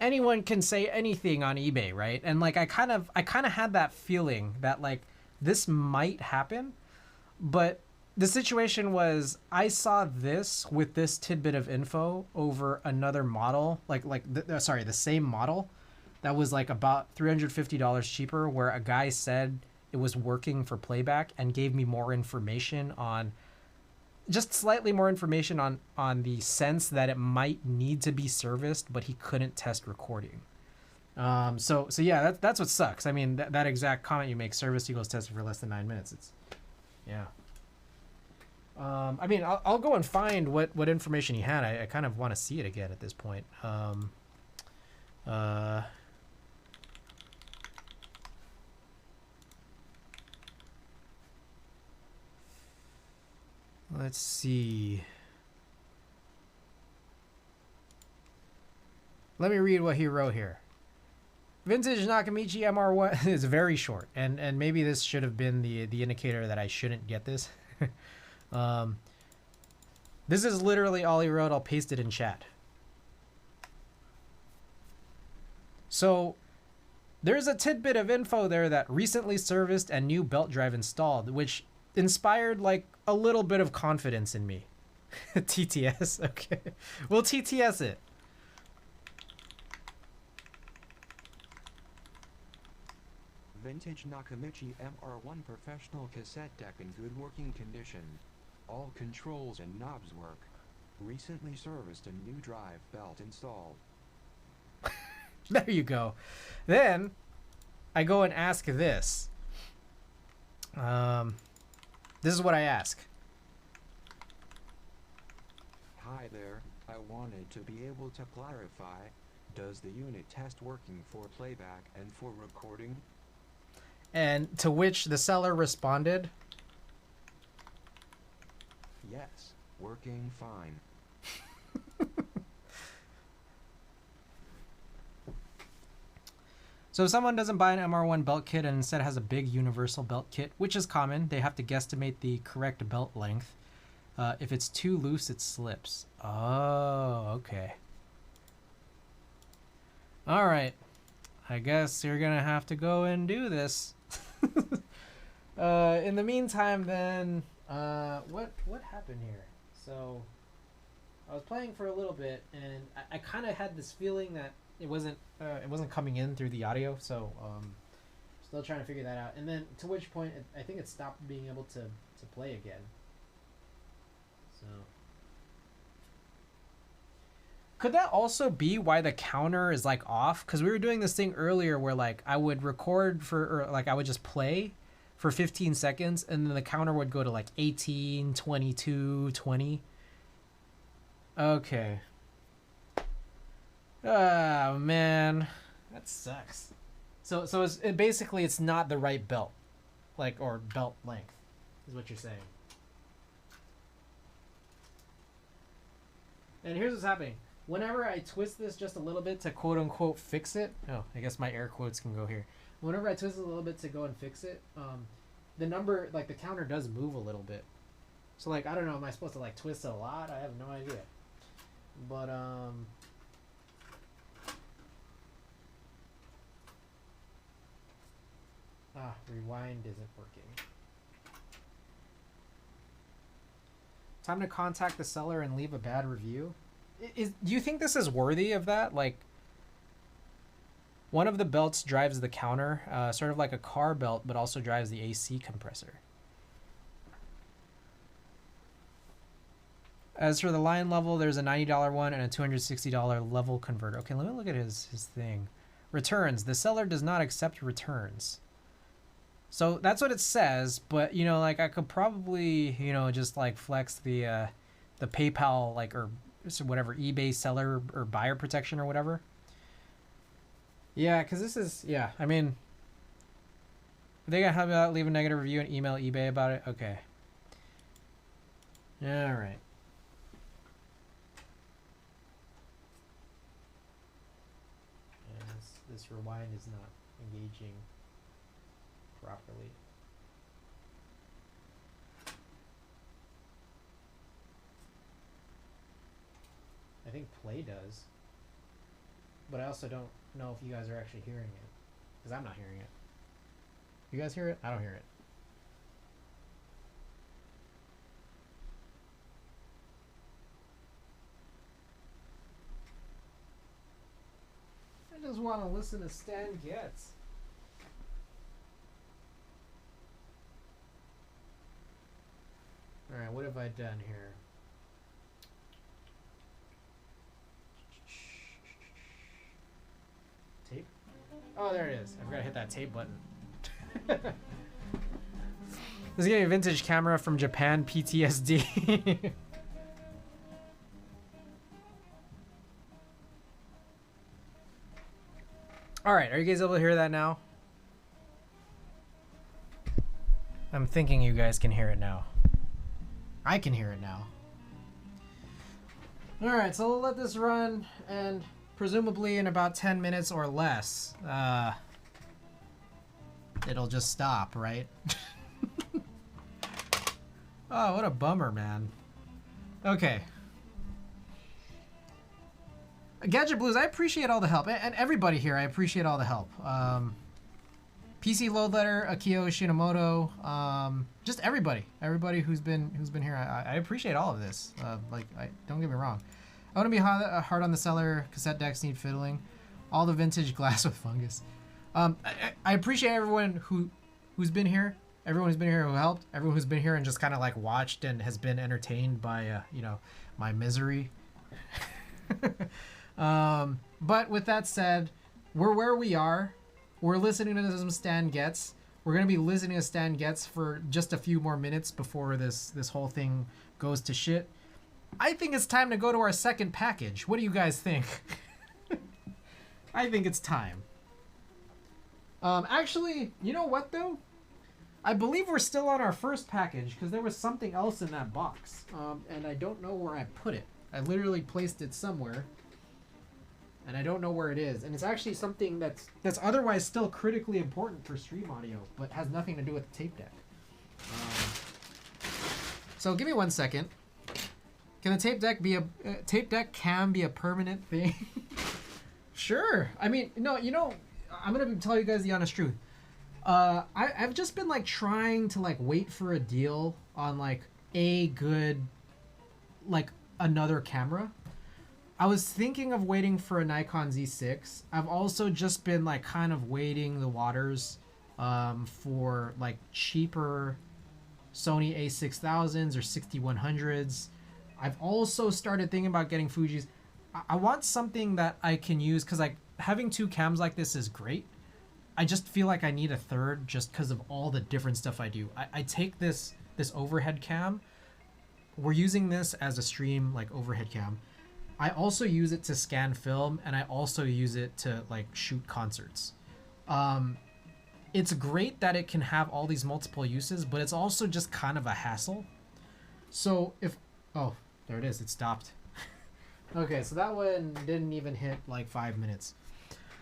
S2: anyone can say anything on eBay, right? And like I kind of had that feeling that like this might happen, but the situation was I saw this with this tidbit of info over another model, the same model that was like about $350 cheaper, where a guy said it was working for playback and gave me more information on, just slightly more information on the sense that it might need to be serviced, but he couldn't test recording. So yeah, that's what sucks. I mean, that exact comment you make, service equals tested for less than 9 minutes. Yeah. I mean, I'll go and find what information he had. I kind of want to see it again at this point. Let's see. Let me read what he wrote here. Vintage Nakamichi MR-1 is very short, and maybe this should have been the indicator that I shouldn't get this. This is literally all he wrote. I'll paste it in chat. So there's a tidbit of info there that recently serviced and new belt drive installed, which inspired like a little bit of confidence in me. TTS, okay. We'll TTS it.
S4: Vintage Nakamichi MR-1 professional cassette deck in good working condition. All controls and knobs work. Recently serviced and new drive belt installed.
S2: There you go. Then I go and ask this. This is what I ask.
S4: Hi there, I wanted to be able to clarify, does the unit test working for playback and for recording?
S2: And to which the seller responded,
S4: Yes, working fine.
S2: so if someone doesn't buy an MR-1 belt kit and instead has a big universal belt kit, which is common, they have to guesstimate the correct belt length. If it's too loose, it slips. Oh, okay. All right. I guess you're gonna have to go and do this. In the meantime, then, what happened here? So, I was playing for a little bit, and I kind of had this feeling that it wasn't coming in through the audio. So, still trying to figure that out. And then, to which point, I think it stopped being able to play again. So, could that also be why the counter is like off? Because we were doing this thing earlier where like I would record or like I would just play for 15 seconds and then the counter would go to like 18, 22, 20. Okay. Oh man, that sucks. So basically it's not the right belt, like, or belt length, is what you're saying. And here's what's happening. Whenever I twist this just a little bit to quote unquote fix it, oh, I guess my air quotes can go here. Whenever I twist it a little bit to go and fix it, the number, like the counter does move a little bit. So like, I don't know, am I supposed to like twist it a lot? I have no idea. But, rewind isn't working. Time to contact the seller and leave a bad review. Do you think this is worthy of that? Like, one of the belts drives the counter, sort of like a car belt, but also drives the AC compressor. As for the line level, there's a $90 one and a $260 level converter. Okay, let me look at his thing. Returns. The seller does not accept returns. So that's what it says, but you know, like I could probably, you know, just like flex the PayPal, like, or whatever, eBay seller or buyer protection or whatever. Yeah, because this is, yeah, I mean, are they gonna help me out, leave a negative review and email eBay about it? Okay. All right. Yeah, this rewind is not engaging properly. I think play does, but I also don't know if you guys are actually hearing it, because I'm not hearing it. You guys hear it? I don't hear it. I just want to listen to Stan Getz. Alright, what have I done here? Tape? Oh, there it is. I forgot to hit that tape button. This is getting a vintage camera from Japan, PTSD. Alright, are you guys able to hear that now? I'm thinking you guys can hear it now. I can hear it now. Alright, so we'll let this run, and presumably in about 10 minutes or less, it'll just stop, right? Oh, what a bummer, man. Okay. Gadget Blues, I appreciate all the help. And everybody here, I appreciate all the help. PC Load Letter, Akio Shinomoto, just everybody who's been here. I appreciate all of this. Don't get me wrong. I want to be hard on the seller. Cassette decks need fiddling. All the vintage glass with fungus. I appreciate everyone who's been here. Everyone who's been here who helped. Everyone who's been here and just kind of like watched and has been entertained by my misery. But with that said, we're where we are. We're listening to some Stan Getz. We're gonna be listening to Stan Getz for just a few more minutes before this whole thing goes to shit. I think it's time to go to our second package. What do you guys think? I think it's time. Actually, you know what though? I believe we're still on our first package because there was something else in that box. And I don't know where I put it. I literally placed it somewhere. And I don't know where it is. And it's actually something that's otherwise still critically important for stream audio, but has nothing to do with the tape deck. So give me 1 second. Can the tape deck be tape deck can be a permanent thing? Sure. I mean, no, I'm gonna tell you guys the honest truth. I've just been like trying to like wait for a deal on like a good, like another camera. I was thinking of waiting for a Nikon Z6. I've also just been like kind of waiting the waters for like cheaper Sony A6000s or 6100s. I've also started thinking about getting Fujis. I want something that I can use because like having two cams like this is great. I just feel like I need a third just because of all the different stuff I do. I take this overhead cam. We're using this as a stream like overhead cam. I also use it to scan film, and I also use it to like shoot concerts. It's great that it can have all these multiple uses, but it's also just kind of a hassle. So oh, there it is, it stopped. Okay, so that one didn't even hit like 5 minutes.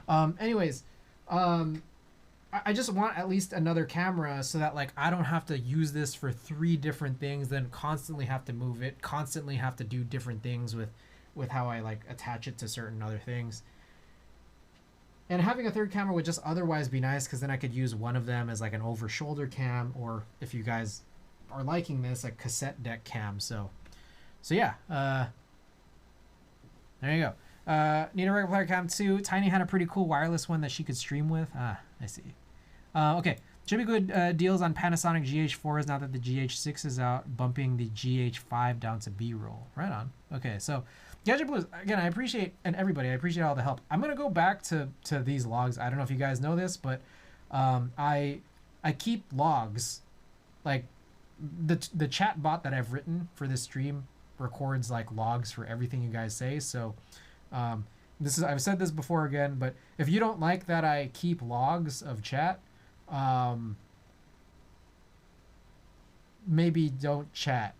S2: Anyways, I just want at least another camera so that like I don't have to use this for 3 different things, then constantly have to move it, constantly have to do different things with how I like attach it to certain other things. And having a third camera would just otherwise be nice because then I could use one of them as like an over shoulder cam, or if you guys are liking this, a cassette deck cam. So yeah, there you go. Need a regular player cam too. Tiny had a pretty cool wireless one that she could stream with. I see. Okay, should be good deals on Panasonic GH4s now that the GH6 is out, bumping the GH5 down to B-roll. Right on. Okay, so Gadget Blues, again, I appreciate, and everybody, I appreciate all the help. I'm going to go back to these logs. I don't know if you guys know this, but I keep logs. Like, the chat bot that I've written for this stream records, like, logs for everything you guys say. So, I've said this before again, but if you don't like that I keep logs of chat, maybe don't chat.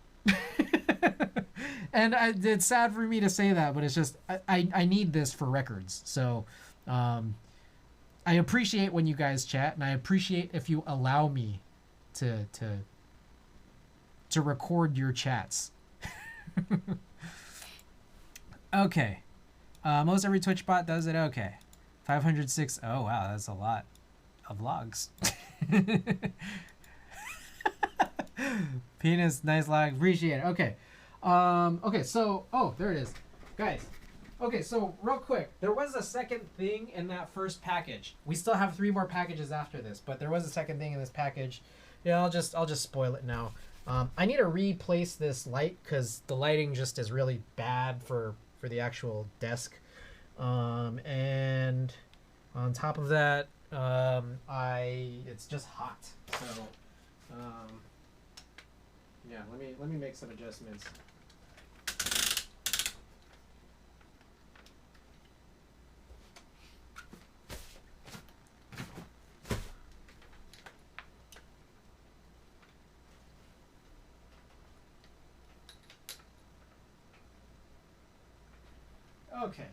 S2: And it's sad for me to say that, but it's just I need this for records. So I appreciate when you guys chat, and I appreciate if you allow me to record your chats. Okay. Most every Twitch bot does it. Okay. 506. Oh wow, that's a lot of logs. Penis, nice log. Appreciate it. Okay. Okay, so, there it is. Guys, okay, so real quick, there was a second thing in that first package. We still have 3 more packages after this, but there was a second thing in this package. Yeah, I'll just spoil it now. I need to replace this light because the lighting just is really bad for the actual desk. And on top of that, it's just hot. So, yeah, let me make some adjustments. Okay.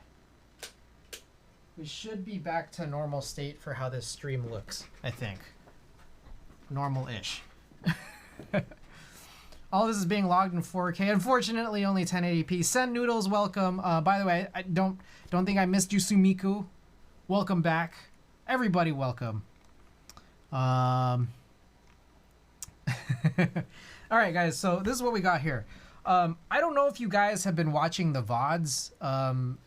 S2: We should be back to normal state for how this stream looks, I think. Normal-ish. All this is being logged in 4K. Unfortunately, only 1080p. Send Noodles, welcome. By the way, I don't think I missed you, Sumiku. Welcome back. Everybody welcome. All right, guys. So this is what we got here. I don't know if you guys have been watching the VODs,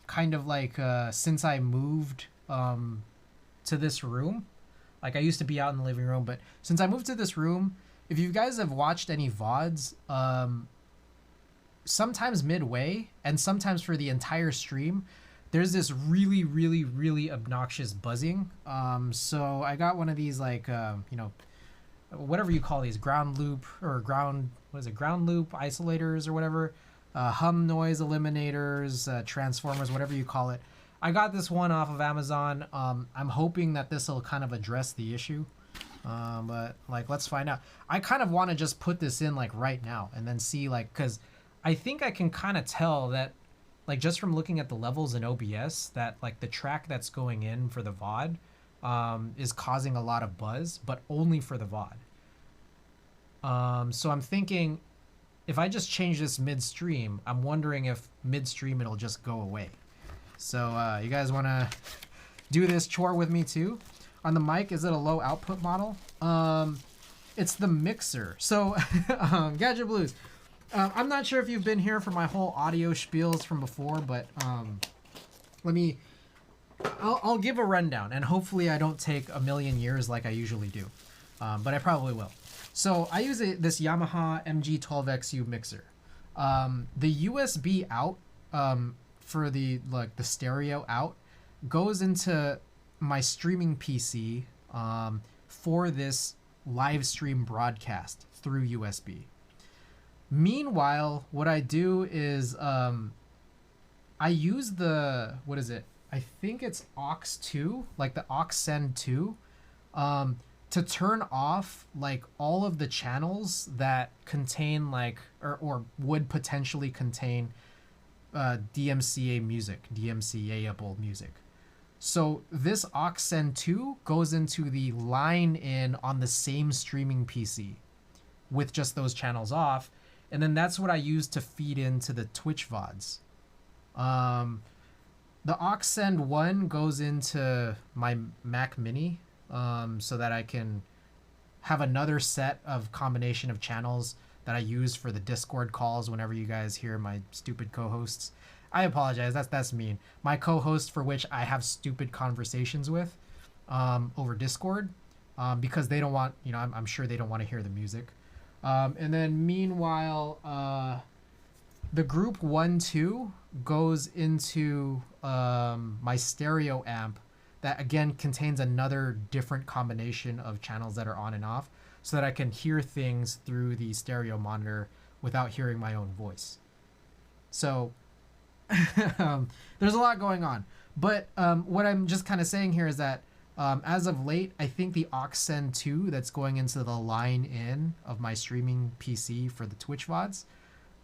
S2: kind of like since I moved to this room. Like I used to be out in the living room, but since I moved to this room, if you guys have watched any VODs, sometimes midway and sometimes for the entire stream, there's this really, really, really obnoxious buzzing. So I got one of these like, you know, whatever you call these, ground loop or ground loop isolators or whatever, hum noise eliminators, transformers, whatever you call it. I got this one off of Amazon. I'm hoping that this will kind of address the issue. But like, let's find out. I kind of want to just put this in like right now and then see like, cause I think I can kind of tell that like just from looking at the levels in OBS that like the track that's going in for the VOD is causing a lot of buzz, but only for the VOD. So I'm thinking if I just change this midstream, I'm wondering if midstream it'll just go away. So you guys want to do this chore with me too? On the mic, is it a low output model? It's the mixer. So Gadget Blues. I'm not sure if you've been here for my whole audio spiels from before, but I'll give a rundown, and hopefully I don't take a million years like I usually do, but I probably will. So I use this Yamaha MG12XU mixer. The USB out for the stereo out goes into my streaming PC for this live stream broadcast through USB. Meanwhile, what I do is I use the, what is it? I think it's aux 2, like the aux send 2, to turn off like all of the channels that contain like or would potentially contain DMCA-able music. So this aux send 2 goes into the line in on the same streaming PC with just those channels off. And then that's what I use to feed into the Twitch VODs. The aux send 1 goes into my Mac Mini so that I can have another set of combination of channels that I use for the Discord calls whenever you guys hear my stupid co-hosts. I apologize, that's mean. My co-host for which I have stupid conversations with over Discord because they don't want, you know, I'm sure they don't want to hear the music. And then meanwhile, the group 1-2 goes into my stereo amp that again contains another different combination of channels that are on and off so that I can hear things through the stereo monitor without hearing my own voice. So there's a lot going on. But what I'm just kind of saying here is that as of late, I think the aux send 2 that's going into the line in of my streaming PC for the Twitch VODs,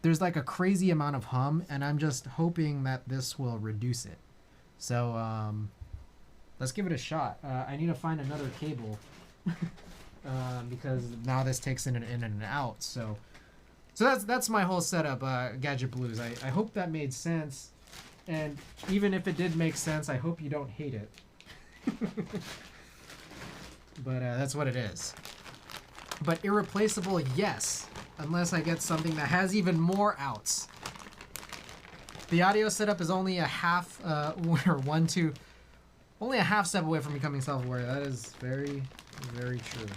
S2: there's like a crazy amount of hum, and I'm just hoping that this will reduce it. So let's give it a shot. I need to find another cable because now this takes in and out. So that's my whole setup, Gadget Blues. I hope that made sense, and even if it did make sense, I hope you don't hate it. But that's what it is. But irreplaceable, yes, unless I get something that has even more outs. The audio setup is only a half only a half step away from becoming self-aware. That is very, very true.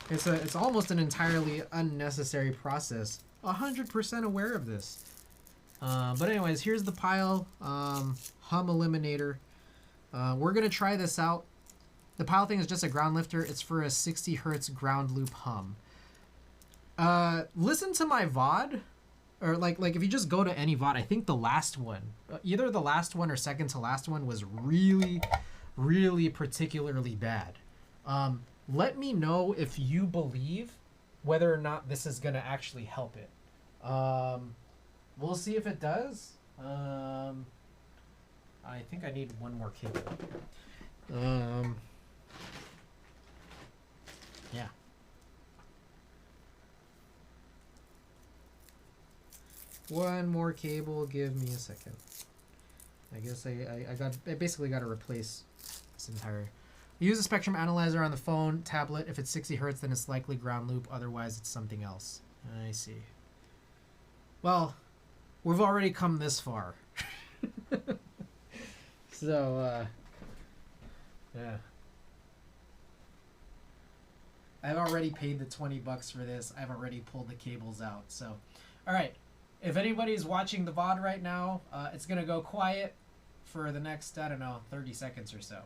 S2: It's almost an entirely unnecessary process. 100% aware of this. But anyways, here's the pile hum eliminator. We're gonna try this out. The pile thing is just a ground lifter. It's for a 60 hertz ground loop hum. Listen to my VOD, or like if you just go to any VOD, I think the last one, either the last one or second to last one, was really, really particularly bad. Let me know if you believe whether or not this is gonna actually help it. We'll see if it does. I think I need one more cable. Yeah. One more cable, give me a second. I guess I basically got to replace this entire. Use a spectrum analyzer on the phone, tablet. If it's 60 hertz, then it's likely ground loop. Otherwise, it's something else. I see. Well, we've already come this far. So, yeah. I've already paid the $20 for this. I've already pulled the cables out. So, all right. If anybody's watching the VOD right now, it's going to go quiet for the next, I don't know, 30 seconds or so.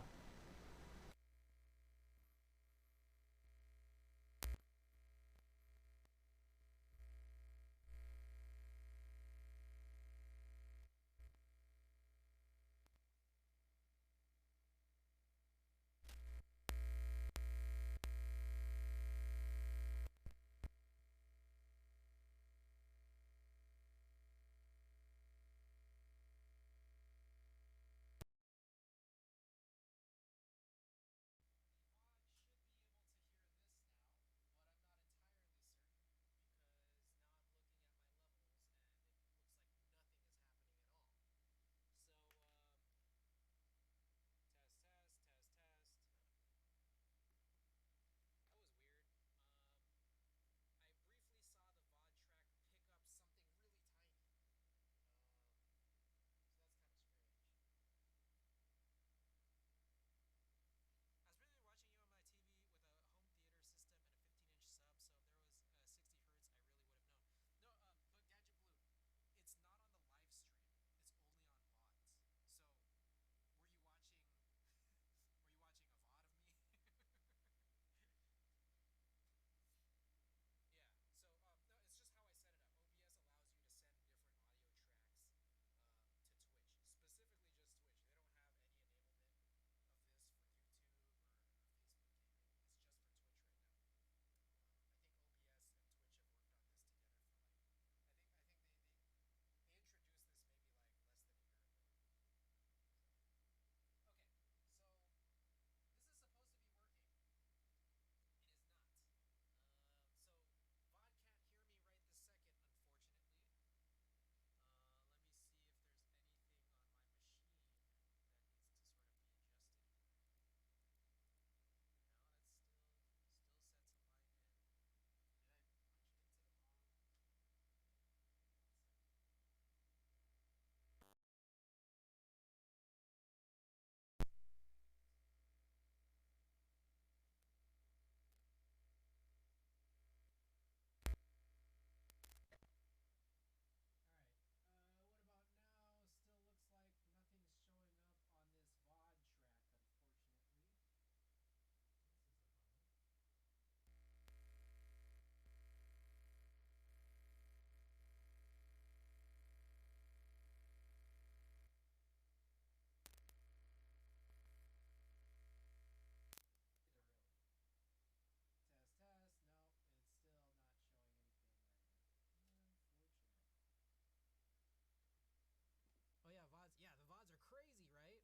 S2: Oh yeah, VODs. Yeah, the VODs are crazy, right?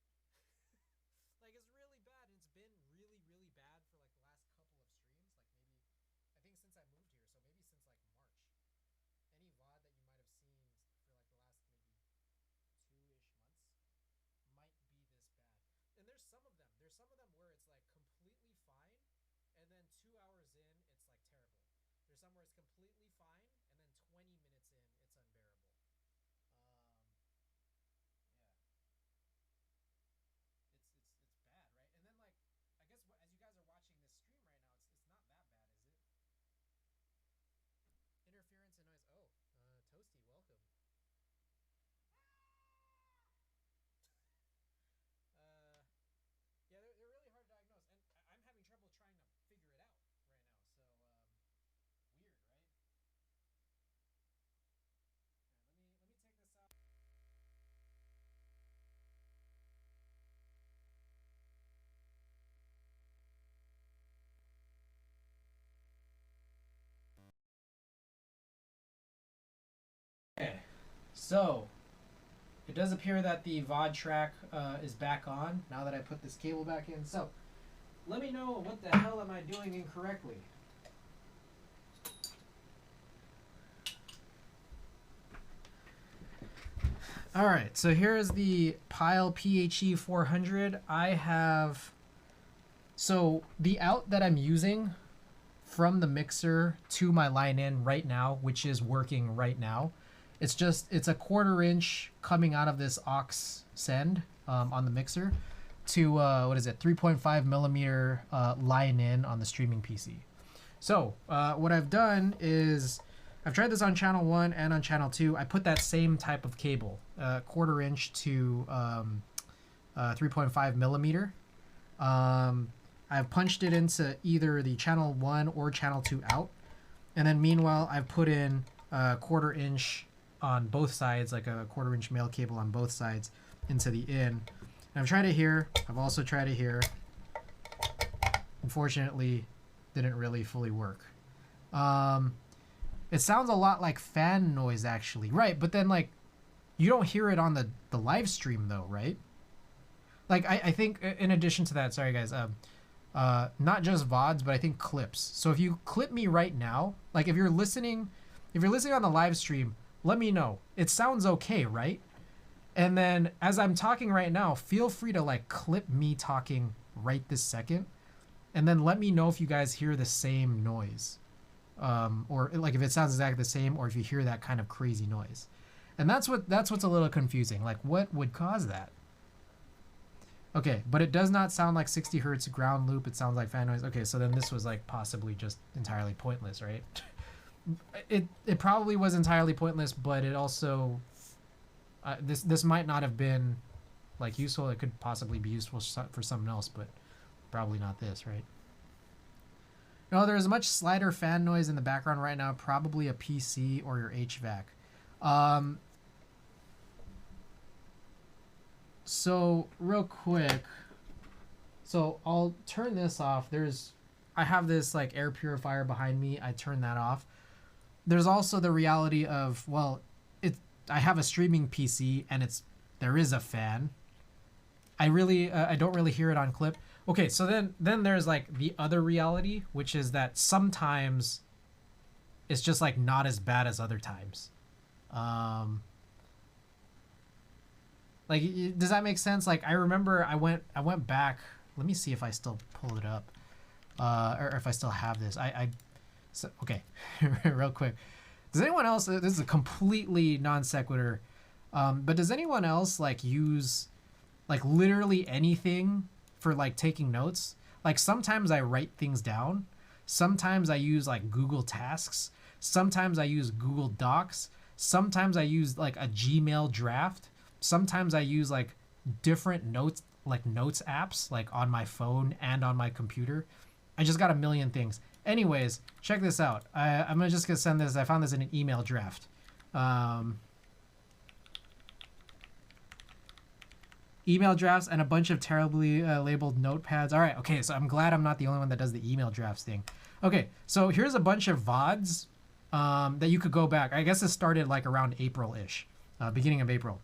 S2: Like, it's really bad, and it's been really, really bad for like the last couple of streams. Like maybe, I think since I moved here, so maybe since like March. Any VOD that you might have seen for like the last maybe 2-ish months might be this bad. And there's some of them. There's some of them where it's like completely fine, and then 2 hours in, it's like terrible. There's some where it's completely fine, and then 20 minutes in, it's unbearable. Yeah. It's bad, right? And then like, I guess as you guys are watching this stream right now, it's not that bad, is it? Interference and noise. Oh, Toasty, welcome. Yeah, they're really hard to diagnose, and I'm having trouble trying to figure it out right now. So weird, right? All right, let me take this out. Okay, so it does appear that the VOD track is back on now that I put this cable back in. So let me know what the hell am I doing incorrectly. All right, so here is the Pile PHE 400. I have, so the out that I'm using from the mixer to my line in right now, which is working right now, it's a 1/4 inch coming out of this aux send on the mixer to, 3.5 millimeter line in on the streaming PC. So what I've done is, I've tried this on channel 1 and on channel 2. I put that same type of cable, 1/4 inch to 3.5 millimeter. I've punched it into either the channel 1 or channel 2 out. And then meanwhile, I've put in a 1/4 inch on both sides, like a 1/4 inch male cable on both sides into the in. And I've tried it here. I've also tried it here. Unfortunately, didn't really fully work. It sounds a lot like fan noise, actually. Right, but then, like, you don't hear it on the live stream, though, right? Like, I think, in addition to that, sorry, guys, not just VODs, but I think clips. So if you clip me right now, like, if you're listening on the live stream, let me know. It sounds okay, right? And then, as I'm talking right now, feel free to, like, clip me talking right this second. And then let me know if you guys hear the same noise. Or like if it sounds exactly the same, or if you hear that kind of crazy noise. And that's what's a little confusing. Like, what would cause that? Okay, but it does not sound like 60 hertz ground loop. It sounds like fan noise. Okay, so then this was like possibly just entirely pointless, right? It probably was entirely pointless, but it also this might not have been like useful. It could possibly be useful for something else, but probably not this, right? No, there's much slider fan noise in the background right now. Probably a PC or your HVAC. So real quick, so I'll turn this off. I have this like air purifier behind me. I turn that off. There's also the reality of, well, I have a streaming PC and there is a fan. I don't really hear it on clip. Okay, so then there's like the other reality, which is that sometimes it's just like not as bad as other times. Like, does that make sense? Like, I remember I went back. Let me see if I still pull it up, or if I still have this. So, okay, real quick. Does anyone else? This is a completely non sequitur, but does anyone else like use like literally anything for like taking notes? Like sometimes I write things down. Sometimes I use like Google Tasks. Sometimes I use Google Docs. Sometimes I use like a Gmail draft. Sometimes I use like different notes apps like on my phone and on my computer. I just got a million things. Anyways, check this out. I'm just gonna send this. I found this in an email draft. Email drafts and a bunch of terribly labeled notepads. All right, okay, so I'm glad I'm not the only one that does the email drafts thing. Okay, so here's a bunch of VODs that you could go back. I guess it started like around April-ish, beginning of April.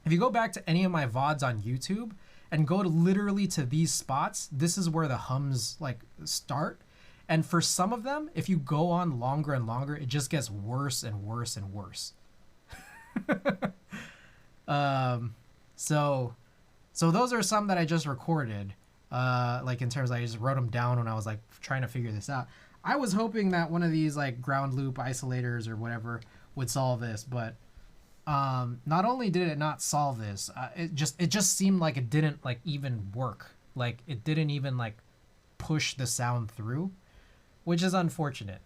S2: If you go back to any of my VODs on YouTube and go literally to these spots, this is where the hums like start. And for some of them, if you go on longer and longer, it just gets worse and worse and worse. So those are some that I just recorded, like in terms of, I just wrote them down when I was like trying to figure this out. I was hoping that one of these like ground loop isolators or whatever would solve this, but not only did it not solve this, it just seemed like it didn't like even work. Like it didn't even like push the sound through, which is unfortunate.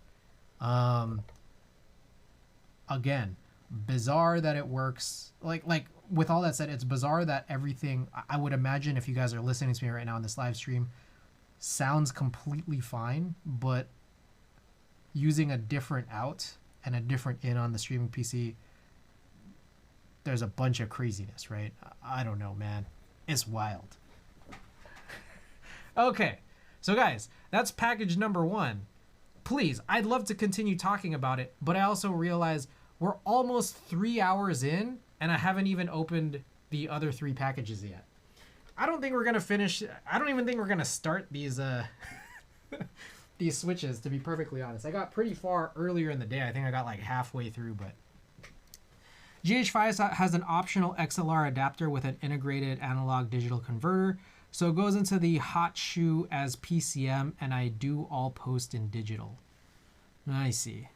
S2: Again, bizarre that it works. Like with all that said, it's bizarre that everything, I would imagine if you guys are listening to me right now on this live stream, sounds completely fine, but using a different out and a different in on the streaming PC, there's a bunch of craziness, right? I don't know, man. It's wild. Okay, so guys, that's package number 1. Please, I'd love to continue talking about it, but I also realize we're almost 3 hours in, and I haven't even opened the other 3 packages yet. I don't think we're gonna finish. I don't even think we're gonna start these these switches, to be perfectly honest. I got pretty far earlier in the day. I think I got like halfway through, but GH5 has an optional XLR adapter with an integrated analog digital converter. So it goes into the hot shoe as PCM, and I do all post in digital. I see.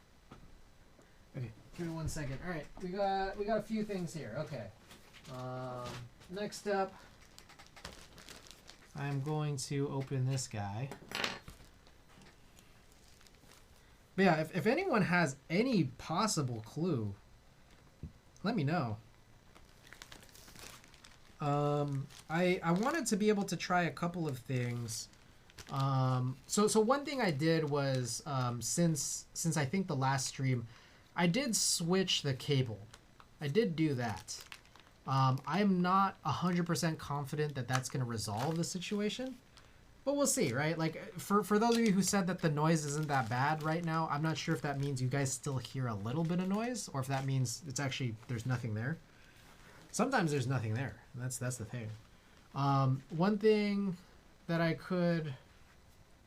S2: Okay, give me 1 second. All right, we got a few things here. Okay. Next up, I'm going to open this guy. But yeah, if anyone has any possible clue, let me know. I wanted to be able to try a couple of things. So one thing I did was, since I think the last stream, I did switch the cable. I did do that. I'm not 100% confident that that's going to resolve the situation, but we'll see, right? Like, for those of you who said that the noise isn't that bad right now, I'm not sure if that means you guys still hear a little bit of noise, or if that means it's actually, there's nothing there. Sometimes there's nothing there. That's the thing. One thing that I could,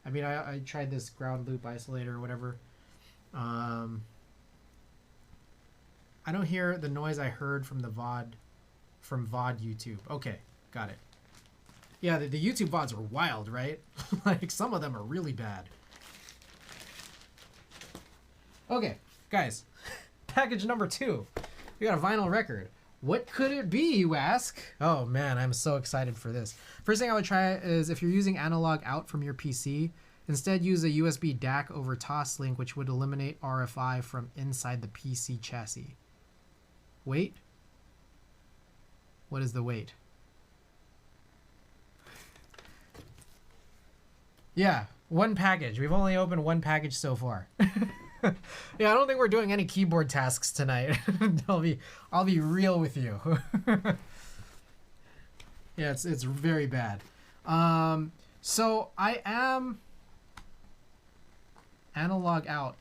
S2: I mean, I tried this ground loop isolator or whatever. I don't hear the noise I heard from the VOD, from VOD YouTube. Okay, got it. Yeah, the YouTube VODs are wild, right? Like, some of them are really bad. Okay, guys, package number 2. We got a vinyl record. What could it be, you ask? Oh man, I'm so excited for this. First thing I would try is, if you're using analog out from your PC, instead use a USB DAC over Toslink, which would eliminate RFI from inside the PC chassis. Wait? What is the wait? Yeah, one package. We've only opened one package so far. Yeah, I don't think we're doing any keyboard tasks tonight. I'll be real with you. Yeah, it's very bad. So I am analog out.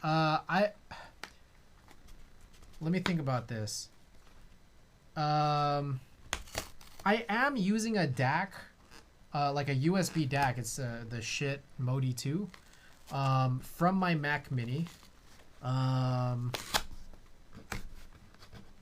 S2: Let me think about this. I am using a DAC, like a USB DAC. It's the shit MoDo 2, from my Mac Mini. Let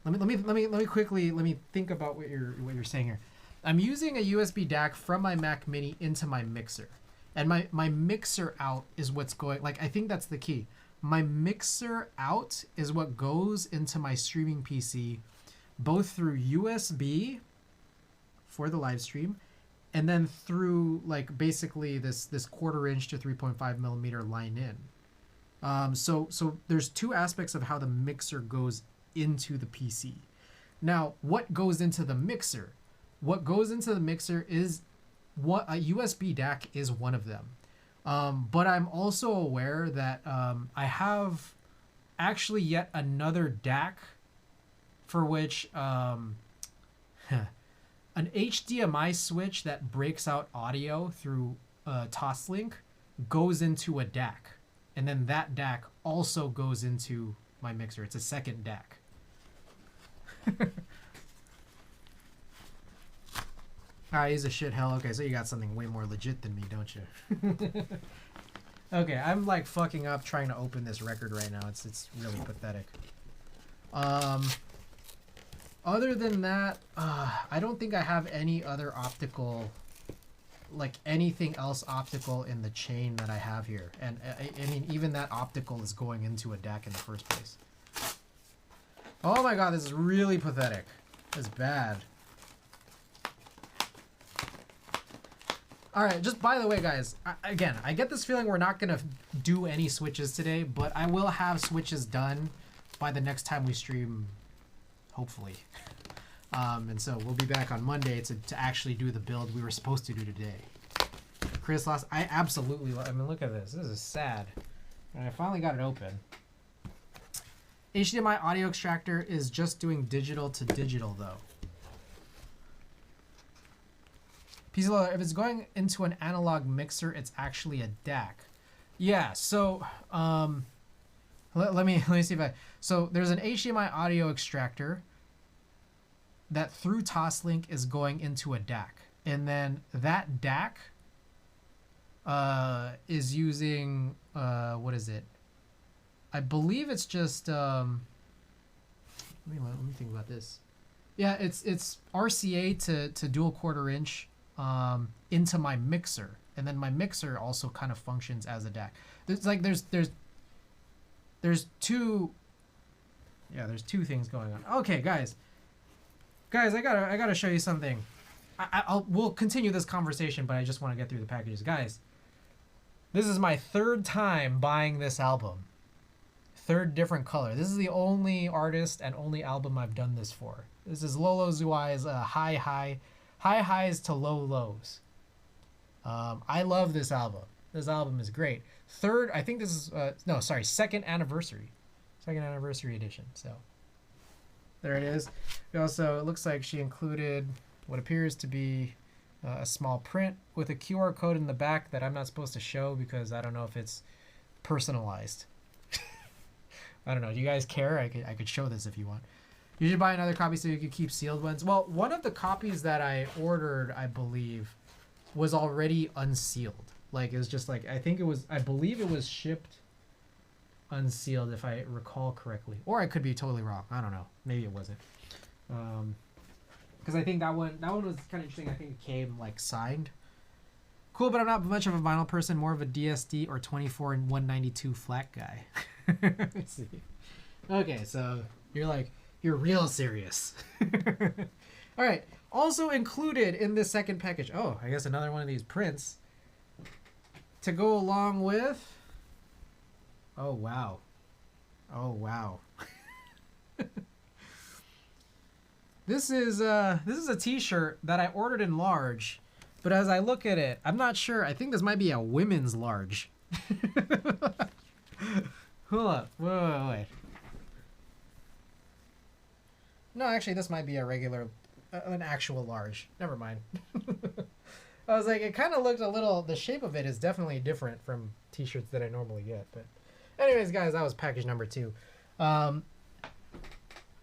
S2: me quickly think about what you're saying here. I'm using a USB DAC from my Mac Mini into my mixer, and my mixer out is what's going. Like, I think that's the key. My mixer out is what goes into my streaming PC, both through USB for the live stream, and then through, like, basically this 1/4 inch to 3.5 millimeter line in. So there's two aspects of how the mixer goes into the PC. Now, what goes into the mixer? What goes into the mixer is what a USB DAC is one of them. But I'm also aware that I have actually yet another DAC for which an HDMI switch that breaks out audio through Toslink goes into a DAC. And then that DAC also goes into my mixer. It's a second DAC. Alright, he's a shit hell. Okay, so you got something way more legit than me, don't you? Okay, I'm like fucking up trying to open this record right now. It's really pathetic. Other than that, I don't think I have any other optical, like anything else optical in the chain that I have here. And I mean, even that optical is going into a DAC in the first place. Oh my god, this is really pathetic. This is bad. Alright, just by the way, guys, again, I get this feeling we're not going to do any switches today, but I will have switches done by the next time we stream, hopefully. And so we'll be back on Monday to actually do the build we were supposed to do today. Chris lost. I absolutely, I mean, look at this. This is sad. And I finally got it open. HDMI audio extractor is just doing digital to digital, though. PCLO, if it's going into an analog mixer, it's actually a DAC. Yeah, so let me see if I. So there's an HDMI audio extractor that through Toslink is going into a DAC, and then that DAC is using what is it? I believe it's just Let me think about this. Yeah, it's RCA to dual 1/4 inch into my mixer, and then my mixer also kind of functions as a DAC. It's like there's two. Yeah, there's two things going on. Okay, guys, I gotta show you something. We'll continue this conversation, but I just want to get through the packages, guys. This is my 3rd time buying this album. 3rd different color. This is the only artist and only album I've done this for. This is Lolo Zuai's high highs to low lows. I love this album. This album is great. I think this is second anniversary edition. So there it is. It looks like she included what appears to be a small print with a QR code in the back that I'm not supposed to show because I don't know if it's personalized. I don't know. Do you guys care? I could show this if you want. You should buy another copy so you could keep sealed ones. Well, one of the copies that I ordered, I believe, was already unsealed. Like, it was just like, I believe it was shipped unsealed, if I recall correctly. Or I could be totally wrong. I don't know. Maybe it wasn't. Because I think that one was kind of interesting. I think it came, like, signed. Cool, but I'm not much of a vinyl person. More of a DSD or 24 and 192 flat guy. Let's see. Okay, so you're real serious. All right. Also included in this second package. Oh, I guess another one of these prints to go along with. Oh, wow. Oh, wow. This is a t-shirt that I ordered in large, but as I look at it, I'm not sure. I think this might be a women's large. Hold up. Wait. No, actually, this might be a regular, an actual large. Never mind. I was like, it kind of looked a little, the shape of it is definitely different from t-shirts that I normally get. But anyways, guys, that was package number 2.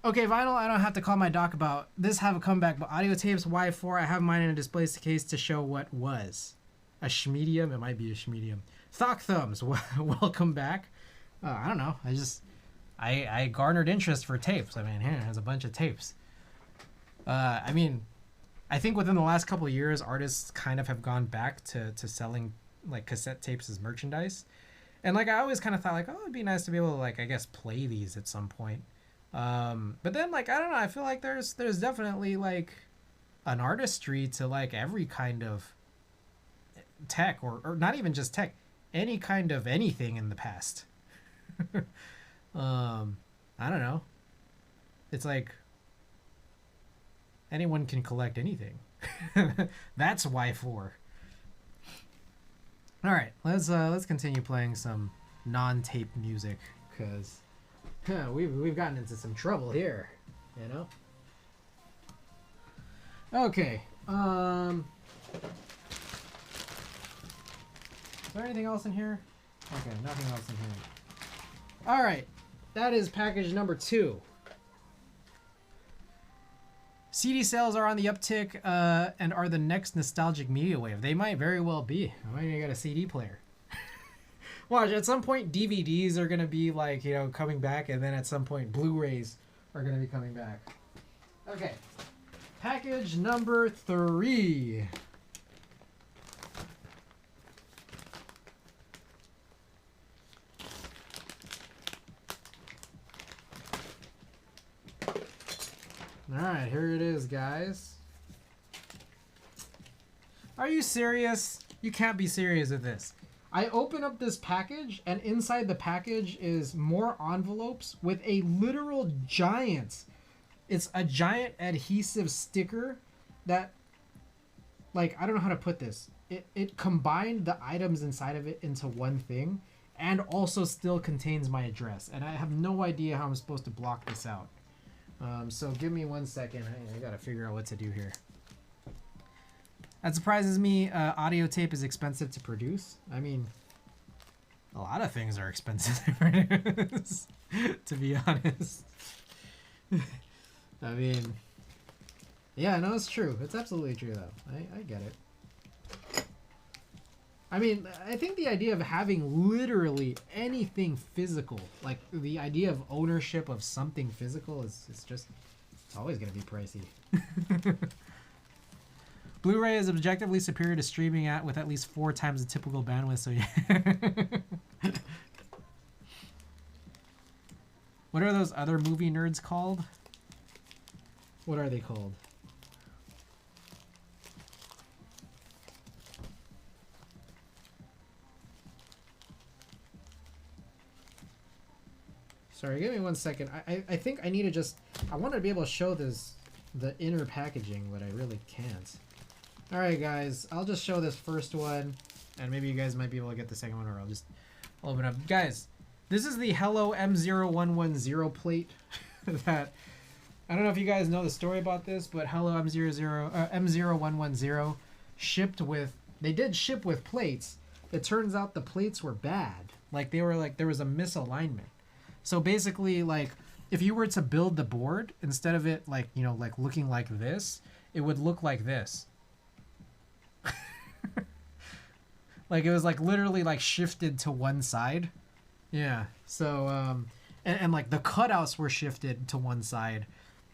S2: Okay, vinyl, I don't have to call my doc about this. Have a comeback, but audio tapes, Y4, I have mine in a display case to show what was. A schmedium? It might be a schmedium. Thock Thumbs, welcome back. I don't know. I garnered interest for tapes. I mean, here, there's a bunch of tapes. I mean, I think within the last couple of years, artists kind of have gone back to selling, like, cassette tapes as merchandise. And, like, I always kind of thought, like, oh, it'd be nice to be able to, like, I guess, play these at some point. But then, like, I don't know, I feel like there's definitely, like, an artistry to, like, every kind of tech, or not even just tech, any kind of anything in the past. I don't know. It's like anyone can collect anything. That's Y4. All right, let's continue playing some non-tape music, because we've gotten into some trouble here, you know. Okay. Is there anything else in here? Okay, nothing else in here. All right, that is package number 2. CD sales are on the uptick and are the next nostalgic media wave. They might very well be. I might even get a CD player. Watch, at some point DVDs are going to be, like, you know, coming back, and then at some point Blu-rays are going to be coming back. Okay, package number 3. Alright, here it is, guys. Are you serious? You can't be serious with this. I open up this package, and inside the package is more envelopes with a literal giant. It's a giant adhesive sticker that, like, I don't know how to put this. It combined the items inside of it into one thing, and also still contains my address. And I have no idea how I'm supposed to block this out. So give me 1 second. I gotta figure out what to do here. That surprises me. Audio tape is expensive to produce. I mean, a lot of things are expensive to produce, to be honest. I mean, yeah, no, it's true. It's absolutely true, though. I get it. I mean, I think the idea of having literally anything physical, like the idea of ownership of something physical is just, it's always going to be pricey. Blu-ray is objectively superior to streaming with at least 4 times the typical bandwidth, so yeah. What are those other movie nerds called? What are they called? Sorry, give me 1 second. I think I need to just... I want to be able to show this, the inner packaging, but I really can't. Alright, guys. I'll just show this first one, and maybe you guys might be able to get the second one, or I'll open it up. Guys, this is the Hello M0110 plate that... I don't know if you guys know the story about this, but Hello M0110 shipped with... They did ship with plates. It turns out the plates were bad. Like, they were like... There was a misalignment. So basically, like, if you were to build the board, instead of it, like, you know, like looking like this, it would look like this. Like, it was, like, literally, like, shifted to one side. Yeah. So, and like, the cutouts were shifted to one side,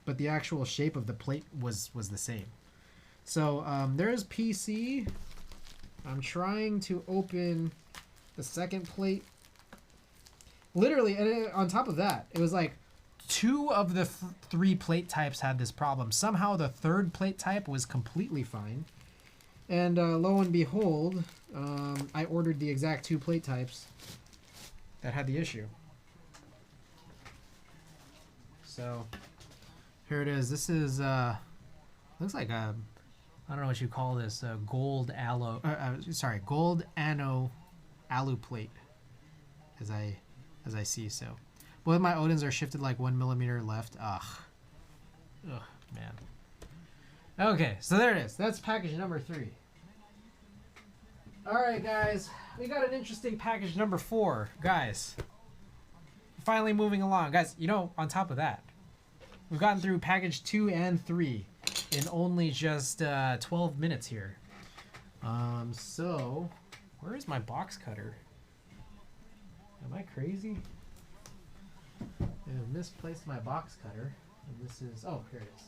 S2: but the actual shape of the plate was the same. So, there's PC. I'm trying to open the second plate. Literally, and on top of that, it was like 2 of the 3 plate types had this problem. Somehow the 3rd plate type was completely fine. And lo and behold, I ordered the exact 2 plate types that had the issue. So here it is. This is, looks like a, I don't know what you call this, gold aloe, gold anno alu plate, as I see. So both of my Odins are shifted like 1 millimeter left. Ugh, man. Okay, so there it is. That's package number 3. All right, guys, we got an interesting package number 4, guys. Finally moving along, guys. You know, on top of that, we've gotten through package 2 and 3 in only just 12 minutes here. So where is my box cutter? Am I crazy? I have misplaced my box cutter. And this is... Oh, here it is.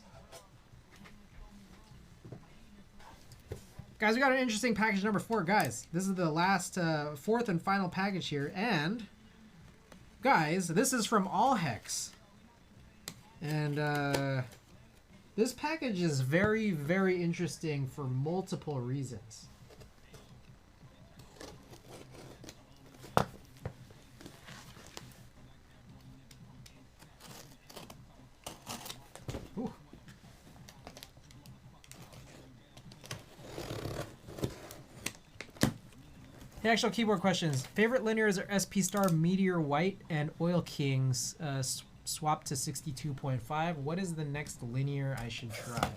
S2: Guys, we got an interesting package number 4. Guys, this is the last, 4th and final package here. And, guys, this is from All Hex. And, this package is very, very interesting for multiple reasons. Ooh. The actual keyboard questions. Favorite linears are SP Star, Meteor White, and Oil Kings swapped to 62.5. What is the next linear I should try?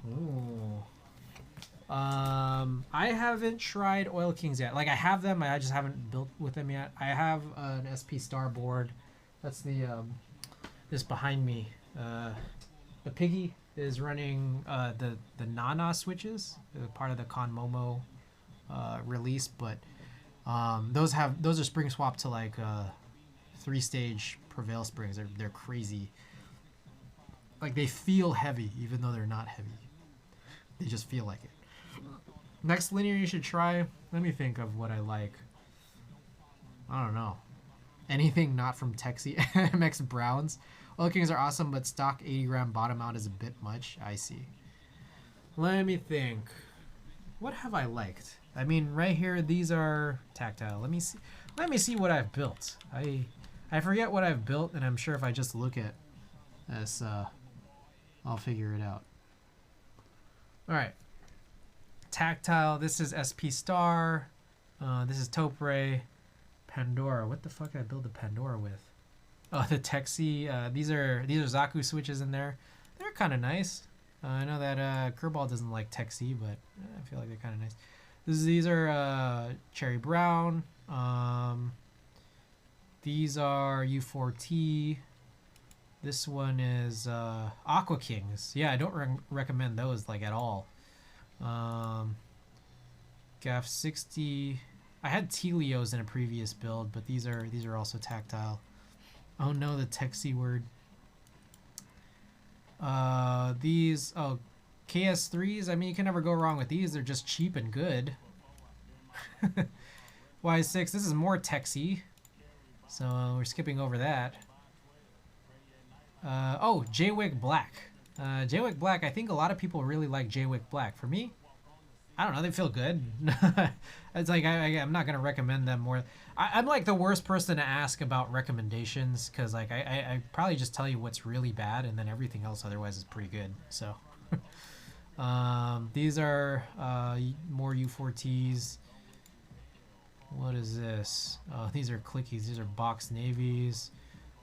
S2: Ooh. I haven't tried Oil Kings yet. Like, I have them, I just haven't built with them yet. I have an SP Star board. That's the this behind me. The Piggy is running the Nana switches, part of the Momo release, but those are spring swapped to like 3-stage Prevail springs. They're crazy. Like, they feel heavy even though they're not heavy. They just feel like it. Next linear you should try. Let me think of what I like. I don't know. Anything not from Texie MX Browns. Oil Kings are awesome, but stock 80-gram bottom mount is a bit much. I see. Let me think. What have I liked? I mean, right here, these are tactile. Let me see. Let me see what I've built. I forget what I've built, and I'm sure if I just look at this, I'll figure it out. All right. Tactile. This is SP Star. This is Topre. Pandora. What the fuck did I build the Pandora with? Oh, the Texie. These are Zaku switches in there. They're kind of nice. I know that Kerbal doesn't like Texie, but I feel like they're kind of nice. These are Cherry Brown. These are U4T. This one is Aqua Kings. Yeah, I don't recommend those like at all. GAF 60. I had Telios in a previous build, but these are also tactile. Oh no, the Texi word. These, oh, KS3s. I mean, you can never go wrong with these. They're just cheap and good. Y6. This is more Texi, so we're skipping over that. Oh, Jwick Black. Jwick Black. I think a lot of people really like Jwick Black. For me, I don't know, they feel good. It's like I'm not gonna recommend them more. I'm like the worst person to ask about recommendations, because like I probably just tell you what's really bad, and then everything else otherwise is pretty good. So these are more U4Ts. What is this? Oh, these are clickies. These are box navies.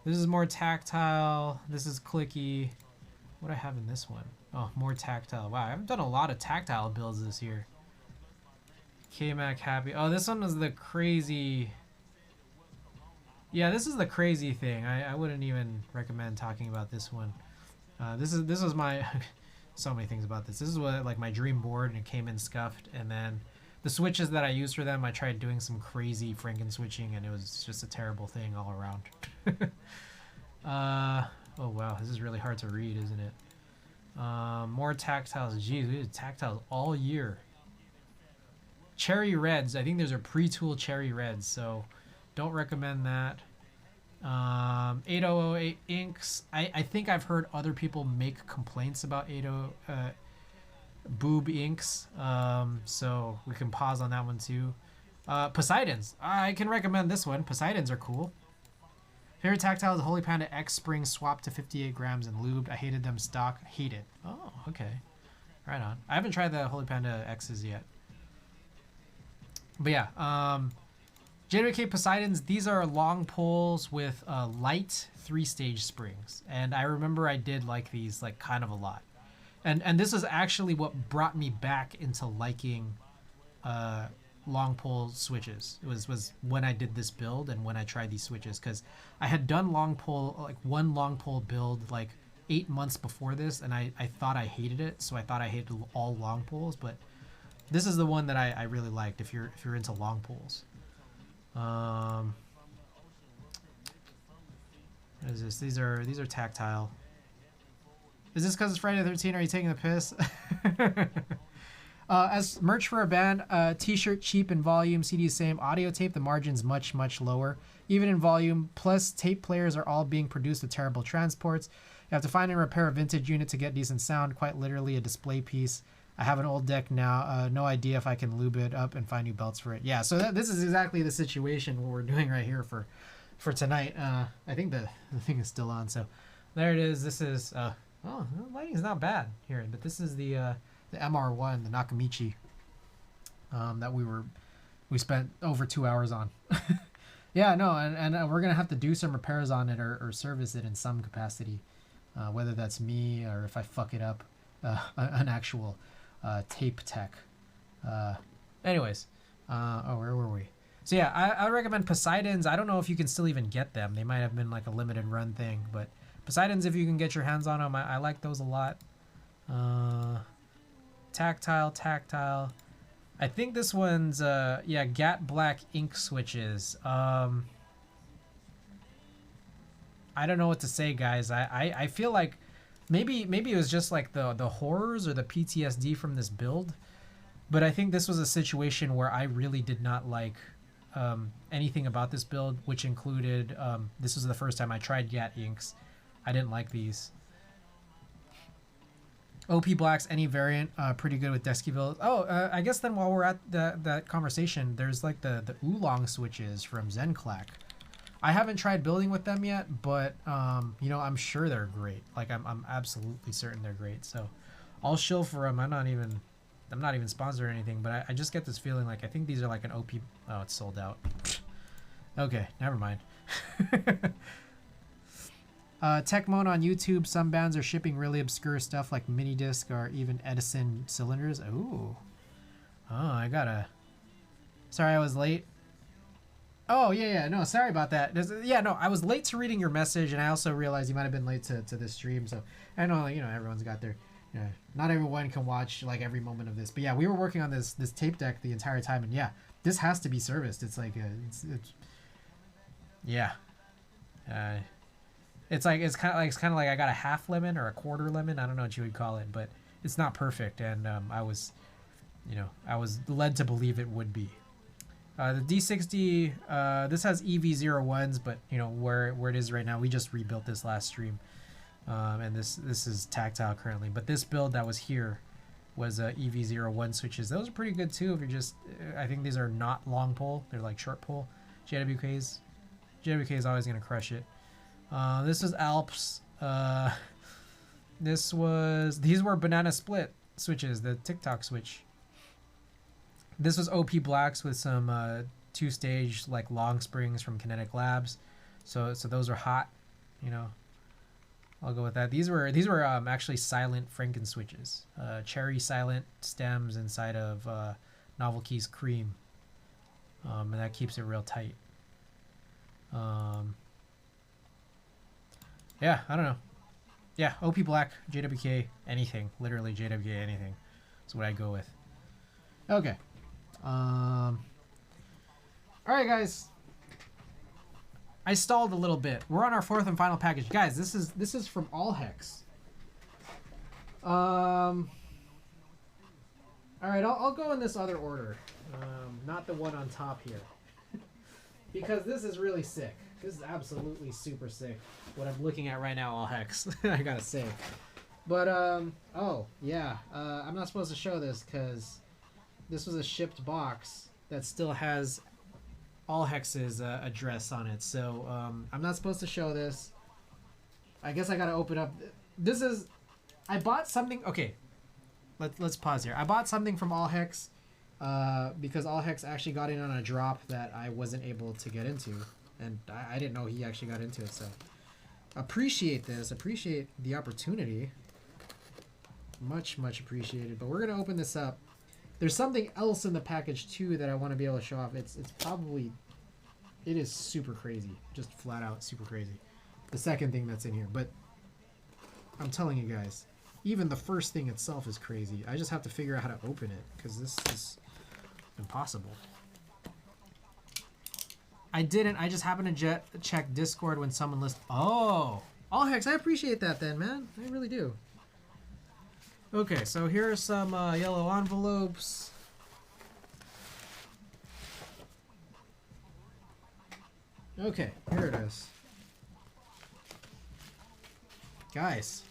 S2: This is more tactile. This is clicky. What do I have in this one? Oh, more tactile. Wow, I haven't done a lot of tactile builds this year. K-Mac Happy. Oh, this one was the crazy... Yeah, this is the crazy thing. I wouldn't even recommend talking about this one. This was my... so many things about this. This is what, like, my dream board, and it came in scuffed, and then the switches that I used for them, I tried doing some crazy Franken switching, and it was just a terrible thing all around. Oh wow, this is really hard to read, isn't it? More tactiles. Jeez, we did tactiles all year. Cherry Reds. I think those are pre-tool Cherry Reds, so don't recommend that. 8008 inks. I think I've heard other people make complaints about 80 boob inks, so we can pause on that one too. Poseidons. I can recommend this one. Poseidons are cool. Favorite tactile is Holy Panda X Spring swapped to 58 grams and lubed. I hated them stock. Hate it. Oh, okay. Right on. I haven't tried the Holy Panda X's yet. But yeah, JWK Poseidons, these are long poles with light 3-stage springs. And I remember I did like these like kind of a lot. And this is actually what brought me back into liking long pole switches. It was when I did this build and when I tried these switches, because I had done long pole, like one long pole build like 8 months before this, and I thought I hated it, so I thought I hated all long poles, but this is the one that I really liked if you're into long poles. What is this? These are tactile. Is this because it's Friday the 13th? Are you taking the piss? As merch for a band, t-shirt cheap in volume, CD same, audio tape, the margin's much lower, even in volume, plus tape players are all being produced with terrible transports. You have to find and repair a vintage unit to get decent sound, quite literally a display piece. I have an old deck now, no idea if I can lube it up and find new belts for it. Yeah, so this is exactly the situation what we're doing right here for tonight. I think the thing is still on, so there it is. This is, oh, the lighting's not bad here, but this is the MR-1, the Nakamichi, that we spent over 2 hours on. Yeah, no, and we're gonna have to do some repairs on it or service it in some capacity, whether that's me or if I fuck it up, an actual tape tech. Anyways, oh, where were we? So yeah, I recommend Poseidons. I don't know if you can still even get them. They might have been like a limited run thing, but Poseidons, if you can get your hands on them, I like those a lot. Tactile. I think this one's yeah, Gat Black ink switches. I don't know what to say, guys. I feel like maybe it was just like the horrors or the PTSD from this build, but I think this was a situation where I really did not like anything about this build, which included this was the first time I tried Gat inks. I didn't like these. OP Blacks, any variant, pretty good with Desky builds. Oh, I guess then while we're at that conversation, there's like the Oolong switches from Zenclack. I haven't tried building with them yet, but you know, I'm sure they're great. Like I'm absolutely certain they're great. So I'll shill for them. I'm not even sponsored or anything, but I just get this feeling like I think these are like an OP. Oh, it's sold out. Okay, never mind. Tech Mode on YouTube. Some bands are shipping really obscure stuff like mini disc or even Edison cylinders. Ooh. Oh, I gotta. Sorry, I was late. Oh, yeah. No, sorry about that. Yeah, no, I was late to reading your message, and I also realized you might have been late to this stream. So I know, you know, everyone's got their Yeah, not everyone can watch like every moment of this, but yeah, we were working on this tape deck the entire time, and yeah, this has to be serviced. It's like yeah, it's kind of like I got a half lemon or a quarter lemon. I don't know what you would call it, but it's not perfect, and I was led to believe it would be. The D60, this has EV01s, but you know where it is right now. We just rebuilt this last stream. And this is tactile currently, but this build that was here was EV01 switches. Those are pretty good too if you're just, I think these are not long pole, they're like short pole JWKs. JWK is always going to crush it. This was Alps. These were banana split switches, the TikTok switch. This was OP Blacks with some 2-stage like long springs from Kinetic Labs. So those are hot, you know. I'll go with that. These were actually silent Franken switches. Cherry silent stems inside of Novel Keys cream. And that keeps it real tight. Yeah, I don't know. Yeah, OP Black, JWK, anything. Literally JWK, anything. That's what I go with. Okay. Alright, guys. I stalled a little bit. We're on our 4th and final package. Guys, this is from All Hex. Alright, I'll go in this other order. Not the one on top here. Because this is really sick. This is absolutely super sick. What I'm looking at right now, All Hex. I gotta say. But, oh, yeah. I'm not supposed to show this because this was a shipped box that still has All Hex's address on it. So, I'm not supposed to show this. I guess I gotta open up. This is... I bought something... Okay. Let's pause here. I bought something from All Hex because All Hex actually got in on a drop that I wasn't able to get into. And I didn't know he actually got into it, so... Appreciate this. Appreciate the opportunity. Much, much appreciated. But we're gonna open this up. There's something else in the package too that I want to be able to show off. It's probably... It is super crazy. Just flat out super crazy. The second thing that's in here. But I'm telling you guys, even the first thing itself is crazy. I just have to figure out how to open it because this is impossible. I didn't. I just happened to check Discord when someone listed... Oh! All Hex, I appreciate that then, man. I really do. Okay, so here are some yellow envelopes. Okay, here it is. Guys.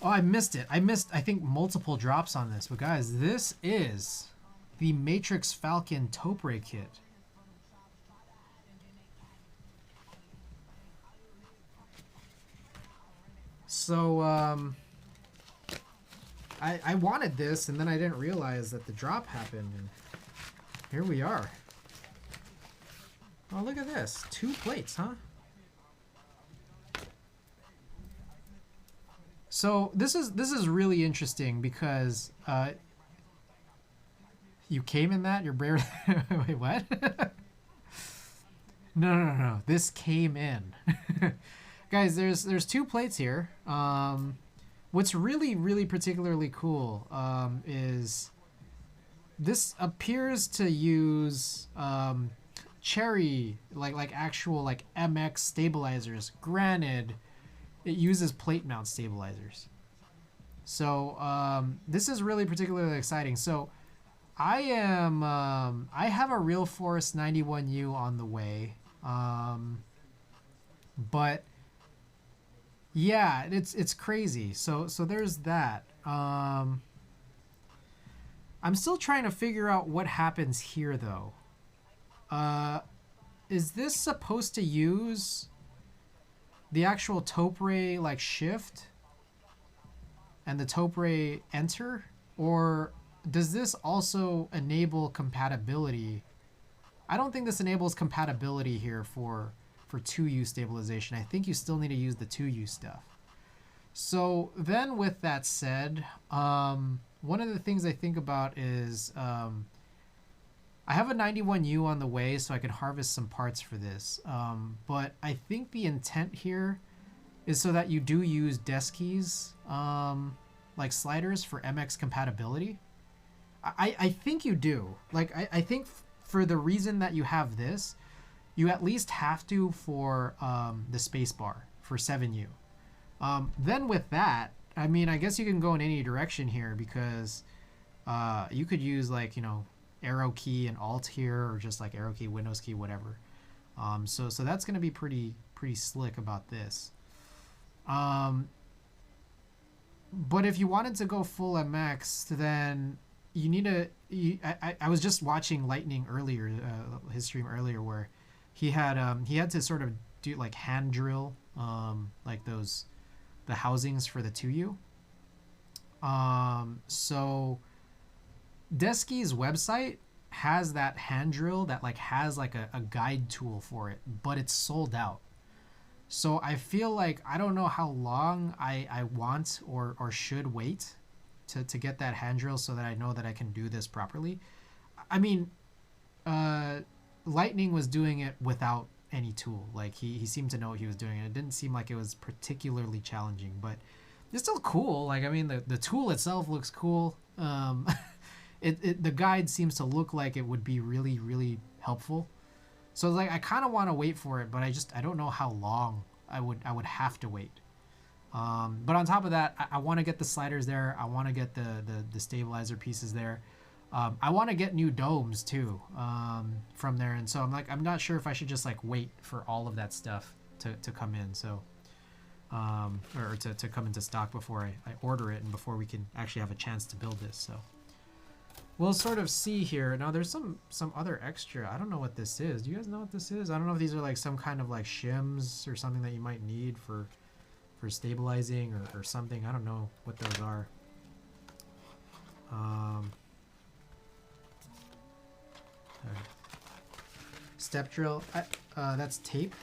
S2: Oh, I missed it. I missed, I think, multiple drops on this. But guys, this is the Matrix Falcon Topre kit. So, I wanted this, and then I didn't realize that the drop happened, and here we are. Oh, look at this. 2 plates, huh? So, this is really interesting because, you came in that? You're brave. Wait, what? No. This came in. Guys, there's 2 plates here. What's really particularly cool is this appears to use cherry like actual like MX stabilizers. Granted, it uses plate mount stabilizers. So this is really particularly exciting. So I have a Real Force 91U on the way, but yeah, it's crazy. So there's that. I'm still trying to figure out what happens here though. Is this supposed to use the actual Topre like shift and the Topre enter, or does this also enable compatibility? I don't think this enables compatibility here for 2U stabilization. I think you still need to use the 2U stuff. So then with that said, one of the things I think about is I have a 91U on the way, so I can harvest some parts for this. But I think the intent here is so that you do use desk keys, like sliders for MX compatibility. I think you do. Like, I think for the reason that you have this, you at least have to for the spacebar for 7U. Then with that, I mean, I guess you can go in any direction here because you could use like, you know, arrow key and alt here, or just like arrow key, Windows key, whatever. So that's going to be pretty slick about this. But if you wanted to go full MX, then you need to. I was just watching Lightning earlier, his stream earlier, where he had to sort of do like hand drill, like the housings for the 2U. So Desky's website has that hand drill that like has like a guide tool for it, but it's sold out. So I feel like I don't know how long I want or should wait to get that hand drill so that I know that I can do this properly. I mean, Lightning was doing it without any tool. Like he seemed to know what he was doing, and it didn't seem like it was particularly challenging, but it's still cool. Like, I mean, the tool itself looks cool. The guide seems to look like it would be really, really helpful. So like I kind of want to wait for it, but I don't know how long I would have to wait. But on top of that, I want to get the sliders there. I want to get the stabilizer pieces there. I want to get new domes too from there, and so I'm not sure if I should just like wait for all of that stuff to come in. So or to come into stock before I order it and before we can actually have a chance to build this. So we'll sort of see here. Now there's some other extra. I don't know what this is. Do you guys know what this is? I don't know if these are like some kind of like shims or something that you might need for stabilizing or something. I don't know what those are. Step drill. That's tape.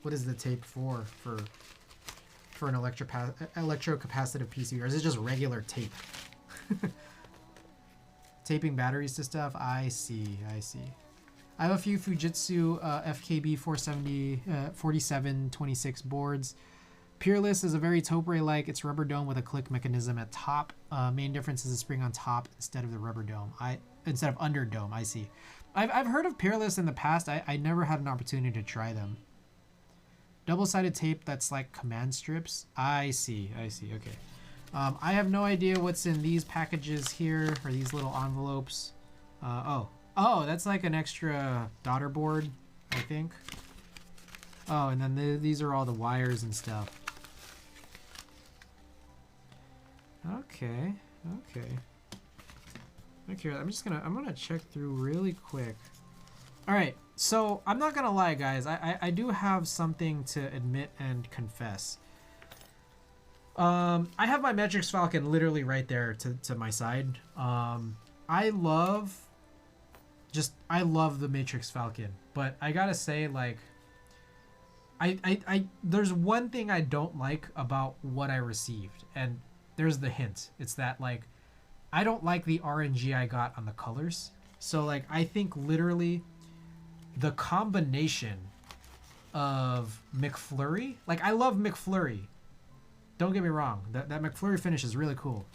S2: What is the tape for an electrocapacitive PC, or is it just regular tape? Taping batteries to stuff. I see. I have a few Fujitsu FKB 470 4726 boards. Peerless is a very Topre-like. It's rubber dome with a click mechanism at top. Main difference is a spring on top instead of the rubber dome. Instead of under dome. I see. I've heard of Peerless in the past. I never had an opportunity to try them. Double-sided tape that's like command strips. I see. Okay. I have no idea what's in these packages here, or these little envelopes. Oh, that's like an extra daughter board, I think. Oh, and then these are all the wires and stuff. Okay. I'm gonna check through really quick. All right, so I'm not gonna lie, guys. I do have something to admit and confess. I have my Metrix Falcon literally right there to my side. I love the Matrix Falcon, but I gotta say, like, there's one thing I don't like about what I received, and there's the hint. It's that, like, I don't like the RNG I got on the colors. So, like, I think literally the combination of McFlurry, like, I love McFlurry. Don't get me wrong. That McFlurry finish is really cool.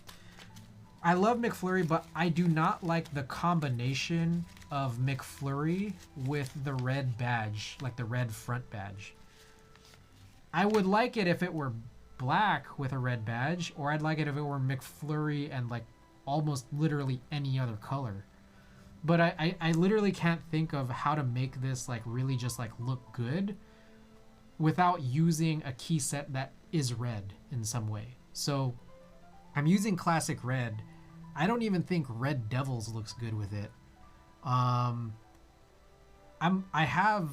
S2: I love McFlurry, but I do not like the combination of McFlurry with the red badge, like the red front badge. I would like it if it were black with a red badge, or I'd like it if it were McFlurry and like almost literally any other color. But I literally can't think of how to make this like really just like look good without using a key set that is red in some way. So I'm using classic red. I don't even think Red Devils looks good with it. I have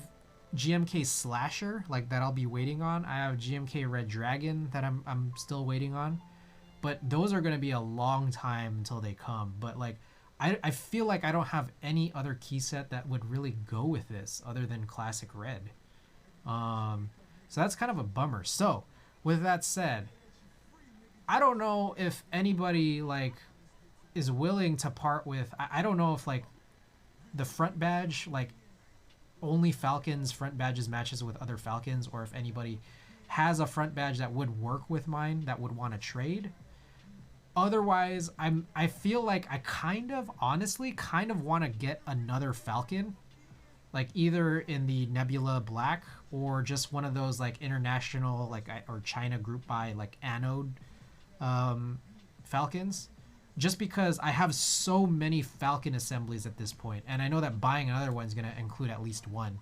S2: GMK Slasher, like, that I'll be waiting on. I have GMK Red Dragon that I'm still waiting on. But those are going to be a long time until they come. But, like, I feel like I don't have any other key set that would really go with this other than classic red. So that's kind of a bummer. So, with that said, I don't know if anybody, like, is willing to part with... I don't know if, like, the front badge, like, only Falcons front badges matches with other Falcons, or if anybody has a front badge that would work with mine that would want to trade. Otherwise, I feel like I honestly kind of want to get another Falcon, like either in the Nebula Black or just one of those like international or China group buy like anode Falcons, just because I have so many Falcon assemblies at this point, and I know that buying another one is going to include at least one.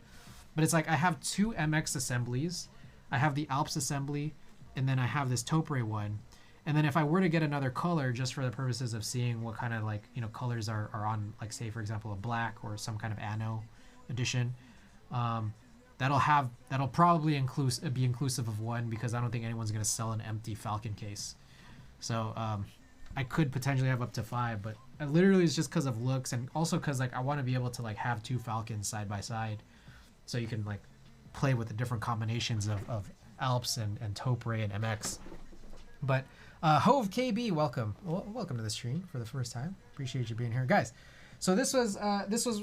S2: But it's like I have 2 MX assemblies, I have the Alps assembly, and then I have this Topre one. And then if I were to get another color, just for the purposes of seeing what kind of colors are on, like say for example a black or some kind of anno edition, that'll probably be inclusive of one, because I don't think anyone's gonna sell an empty Falcon case. So I could potentially have up to 5, but literally it's just because of looks, and also because I want to be able to have 2 Falcons side by side, so you can play with the different combinations of Alps and Topre and MX. But Hove KB, welcome to the stream for the first time. Appreciate you being here, guys. So this was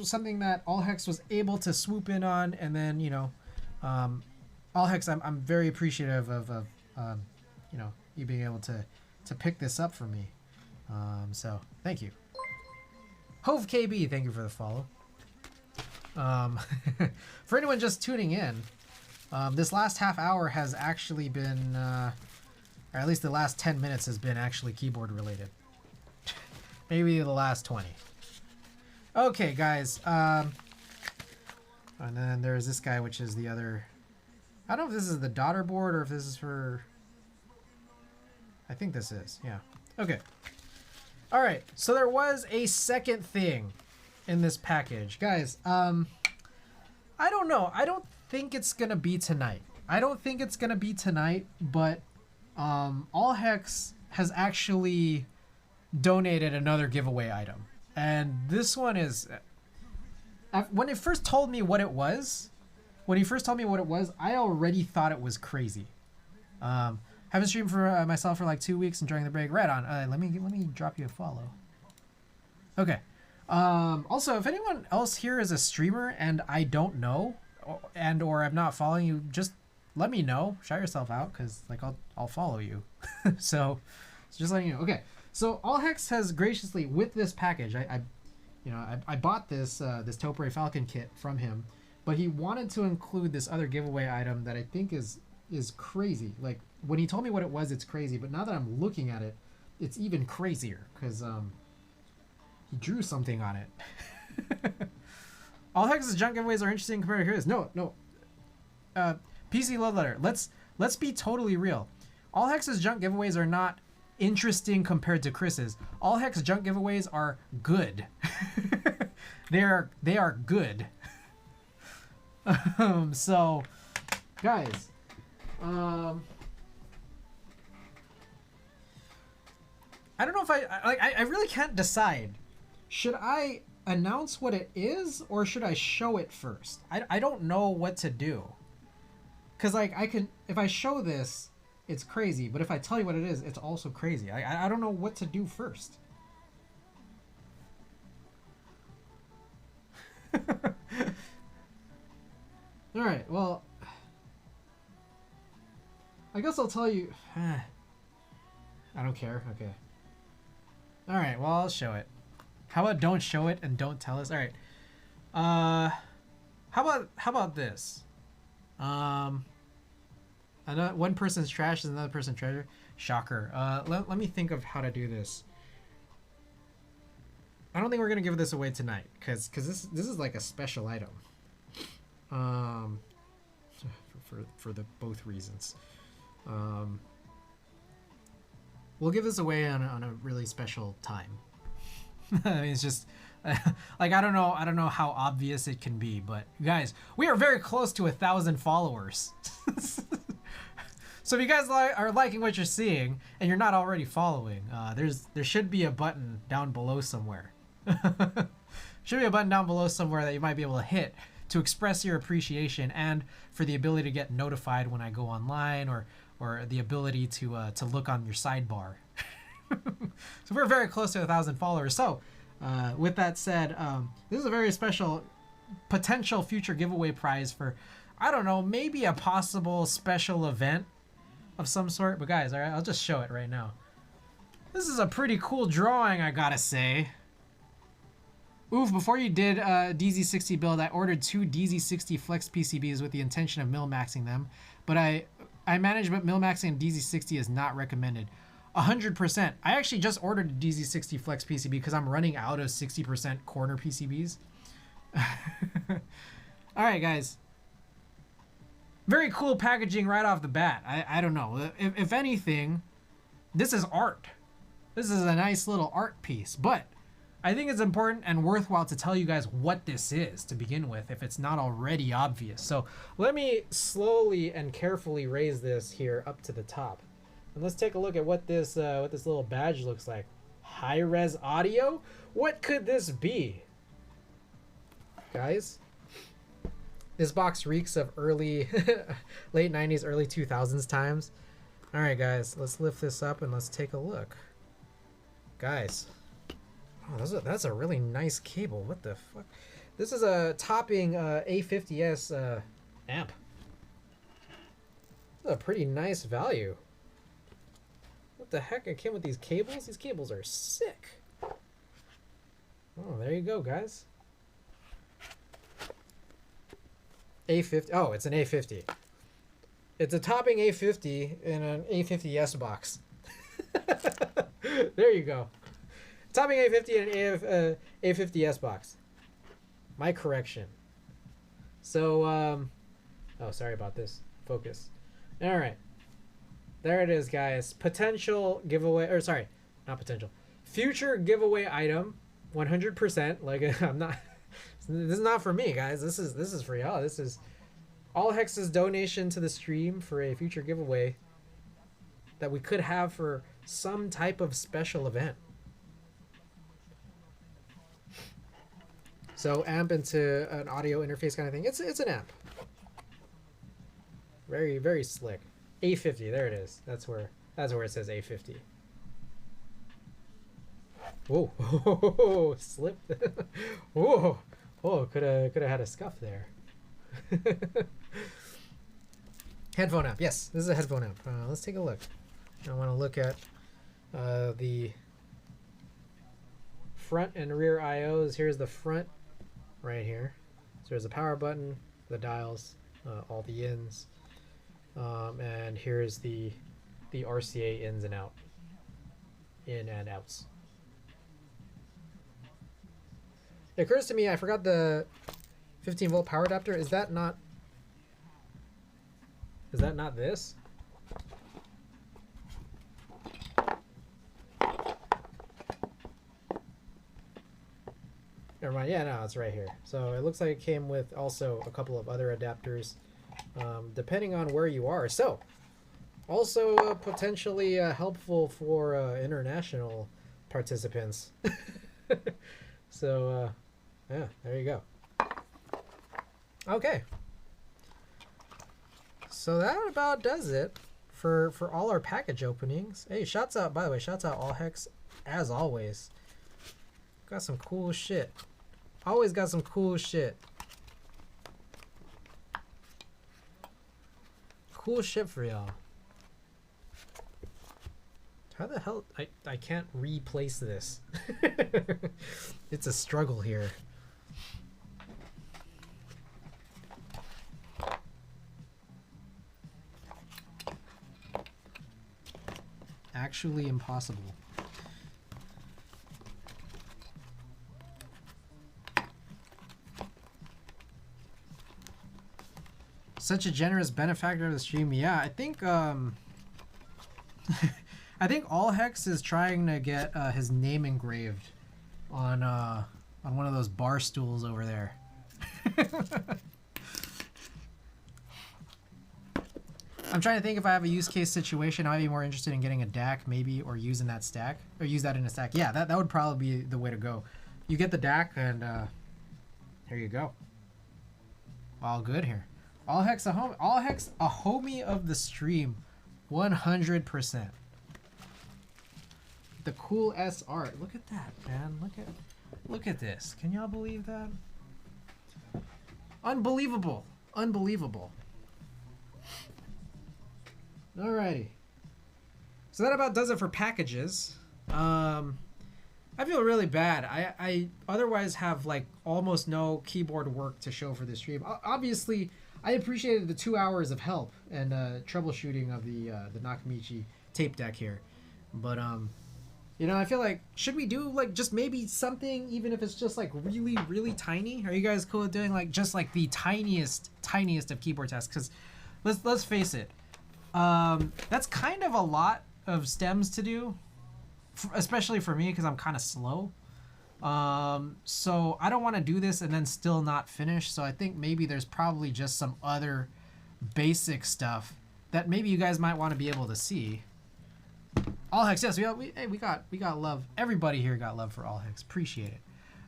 S2: something that Allhex was able to swoop in on, and then Allhex, I'm very appreciative of you being able to pick this up for me. So thank you, Hove KB. Thank you for the follow. For anyone just tuning in, this last half hour has actually been. Or at least the last 10 minutes has been actually keyboard related. Maybe the last 20. Okay, guys. And then there's this guy, which is the other... I don't know if this is the daughter board or if this is for... I think this is, yeah. Okay. All right, so there was a second thing in this package. Guys, I don't know. I don't think it's going to be tonight. But... Allhex has actually donated another giveaway item, and this one is when he first told me what it was, I already thought it was crazy. Haven't streamed for myself for like 2 weeks, enjoying the break. Right on. Let me drop you a follow. Okay. Also, if anyone else here is a streamer and I don't know, or I'm not following you, just let me know. Shout yourself out, because I'll follow you. So just letting you know. Okay, so Allhex has graciously, with this package, I bought this this Topre Falcon kit from him, but he wanted to include this other giveaway item that I think is crazy. Like when he told me what it was, it's crazy, but now that I'm looking at it, it's even crazier, because he drew something on it. Allhex's junk giveaways are interesting compared to his. No. PC Love Letter, let's be totally real. Allhex's junk giveaways are not interesting compared to Chris's. Allhex junk giveaways are good. they are good. So, guys, I don't know if I really can't decide. Should I announce what it is, or should I show it first? I don't know what to do. Because if I show this, it's crazy, but if I tell you what it is, it's also crazy. I don't know what to do first. Alright, well, I guess I'll tell you. I don't care. Okay. Alright, well, I'll show it. How about don't show it and don't tell us? Alright. How about this? One person's trash is another person's treasure. Shocker. Let me think of how to do this. I don't think we're gonna give this away tonight, because this is like a special item. For the both reasons. We'll give this away on a really special time. I mean, it's just like I don't know how obvious it can be, but guys, we are very close to 1,000 followers. So if you guys are liking what you're seeing and you're not already following, there should be a button down below somewhere. Should be a button down below somewhere that you might be able to hit to express your appreciation, and for the ability to get notified when I go online, or the ability to look on your sidebar. So we're very close to 1,000 followers. So with that said, this is a very special potential future giveaway prize for I don't know, maybe a possible special event of some sort. But guys, all right, I'll just show it right now. This is a pretty cool drawing, I gotta say. Oof, before you did DZ60 build, I ordered 2 DZ60 Flex PCBs with the intention of mil-maxing them, but I managed, but mil-maxing DZ60 is not recommended. 100%. I actually just ordered a DZ60 Flex PCB because I'm running out of 60% corner PCBs. Alright guys. Very cool packaging right off the bat. I don't know. If anything, this is art. This is a nice little art piece, but I think it's important and worthwhile to tell you guys what this is to begin with, if it's not already obvious. So let me slowly and carefully raise this here up to the top. And let's take a look at what this little badge looks like. High-res audio? What could this be? Guys, this box reeks of early, late 90s, early 2000s times. All right, guys, let's lift this up and let's take a look. Guys, oh, that's a really nice cable. What the fuck? This is a topping A50S amp. That's a pretty nice value. What the heck? It came with these cables? These cables are sick. Oh, there you go, guys. A50. Oh, it's an A50. It's a topping A50 in an A50S box. There you go. Topping A50 in an A50S box. My correction. So, oh, sorry about this. Focus. All right. There it is, guys. Potential giveaway, or sorry, not potential. Future giveaway item, 100%. Like, I'm not. This is not for me, guys. This is for y'all. This is All Hex's donation to the stream for a future giveaway that we could have for some type of special event. So amp into an audio interface kind of thing. It's an amp. Very, very slick. A50, there it is. That's where it says A50. Whoa, slipped. Whoa. Oh, could have had a scuff there. Headphone amp. Yes, this is a headphone amp. Let's take a look. I want to look at the front and rear IOs. Here's the front right here. So there's a power button, the dials, all the ins, and here's the RCA ins and out, in and outs. It occurs to me I forgot the 15 volt power adapter. Is that not this? Never mind. Yeah, no, it's right here. So it looks like it came with also a couple of other adapters, depending on where you are. So also potentially helpful for international participants. So yeah, there you go. Okay. So that about does it for all our package openings. Hey, shouts out, by the way, shouts out All Hex as always. Got some cool shit. Always got some cool shit. Cool shit for y'all. How the hell I can't replace this. It's a struggle here. Actually impossible. Such a generous benefactor of the stream. Yeah, I think I think All Hex is trying to get his name engraved on one of those bar stools over there. I'm trying to think if I have a use case situation. I might be more interested in getting a DAC maybe, or using that stack, or use that in a stack. Yeah, that would probably be the way to go. You get the DAC and here you go. All good here. All Hex a homie. All Hex a homie of the stream, 100%. The cool S art. Look at that, man. Look at this. Can y'all believe that? Unbelievable. Unbelievable. Alrighty. So that about does it for packages. I feel really bad. I otherwise have like almost no keyboard work to show for this stream. Obviously, I appreciated the 2 hours of help and troubleshooting of the Nakamichi tape deck here, but you know, I feel like should we do like just maybe something, even if it's just like really tiny? Are you guys cool with doing like just like the tiniest of keyboard tasks? Because let's face it, that's kind of a lot of stems to do, especially for me because I'm kind of slow. So I don't want to do this and then still not finish. So I think maybe there's probably just some other basic stuff that maybe you guys might want to be able to see. All Hex, yes, we got love. Everybody here got love for All Hex. Appreciate it.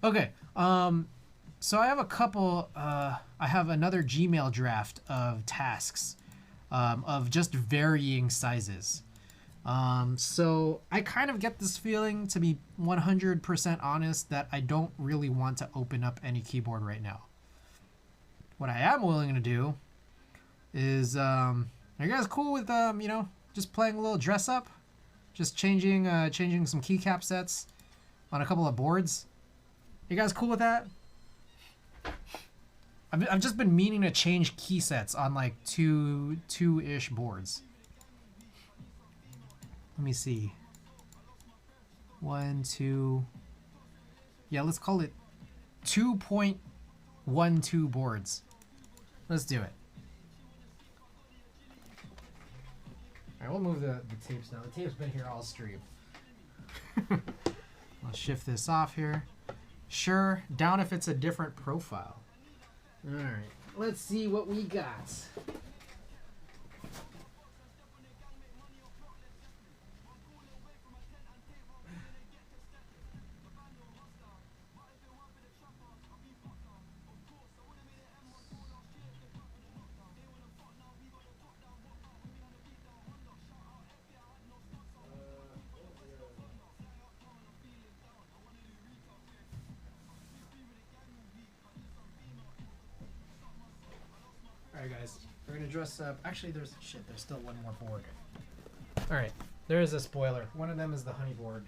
S2: Okay, so I have a couple. I have another Gmail draft of tasks, of just varying sizes. So I kind of get this feeling, to be 100% honest, that I don't really want to open up any keyboard right now. What I am willing to do is, are you guys cool with you know, just playing a little dress up? Just changing some keycap sets on a couple of boards. You guys cool with that? I've just been meaning to change key sets on like two-ish boards. Let me see. 1, 2. Yeah, let's call it 2.12 boards. Let's do it. Alright, we'll move the tapes now. The tape's been here all stream. I'll shift this off here. Sure, down if it's a different profile. Alright, let's see what we got. Alright guys, we're gonna dress up. Actually, there's still one more board. Alright, there is a spoiler. One of them is the Honeyboard.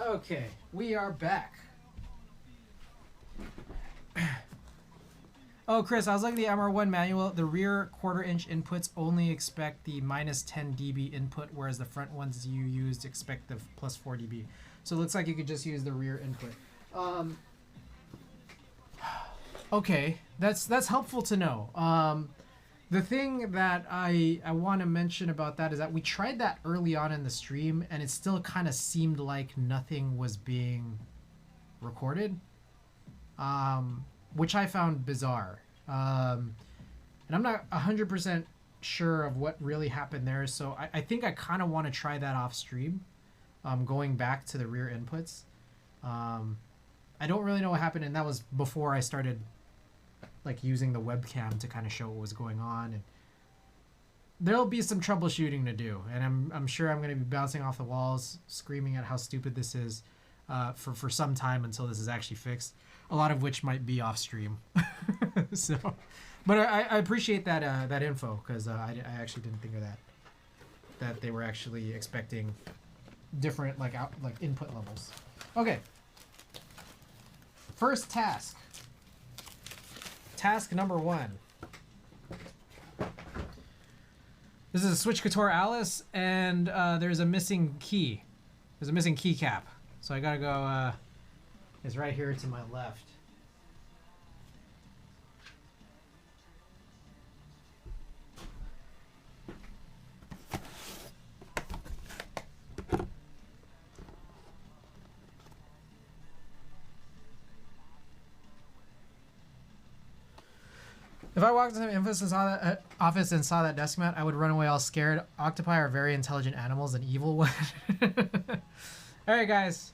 S2: Okay, we are back. Oh, Chris, I was looking at the MR-1 manual. The rear quarter-inch inputs only expect the minus 10 dB input, whereas the front ones you used expect the plus 4 dB. So it looks like you could just use the rear input. Okay, that's helpful to know. The thing that I want to mention about that is that we tried that early on in the stream, and it still kind of seemed like nothing was being recorded, which I found bizarre. And I'm not 100% sure of what really happened there, so I think I kind of want to try that off stream, going back to the rear inputs. I don't really know what happened, and that was before I started like using the webcam to kind of show what was going on, and there'll be some troubleshooting to do, and I'm sure I'm going to be bouncing off the walls screaming at how stupid this is for some time until this is actually fixed, a lot of which might be off stream. So but I appreciate that info, because I actually didn't think of that they were actually expecting different like input levels. Okay, first task. Task number 1. This is a Switch Couture Alice, and there's a missing key. There's a missing keycap. So I gotta go, it's right here to my left. If I walked into the office and saw that desk mount, I would run away all scared. Octopi are very intelligent animals, an evil one. Alright guys,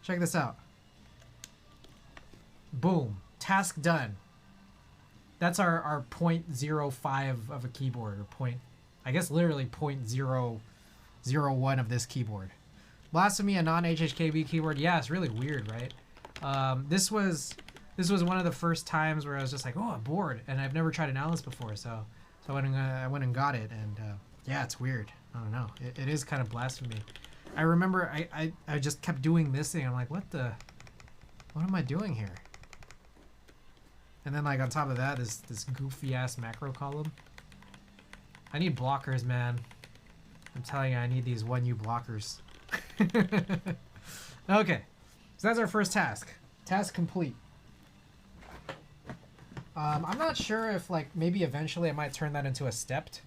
S2: check this out. Boom. Task done. That's our 0.05 of a keyboard, or I guess literally 0.001 of this keyboard. Blasphemy, a non-HHKB keyboard. Yeah, it's really weird, right? This was one of the first times where I was just like, oh, I'm bored, and I've never tried an Alice before, so I went and got it, and yeah, it's weird. I don't know. It is kind of blasphemy. I remember I just kept doing this thing. I'm like, what am I doing here? And then like on top of that, this goofy ass macro column. I need blockers, man. I'm telling you, I need these 1U blockers. Okay, so that's our first task. Task complete. I'm not sure if like maybe eventually I might turn that into a stepped.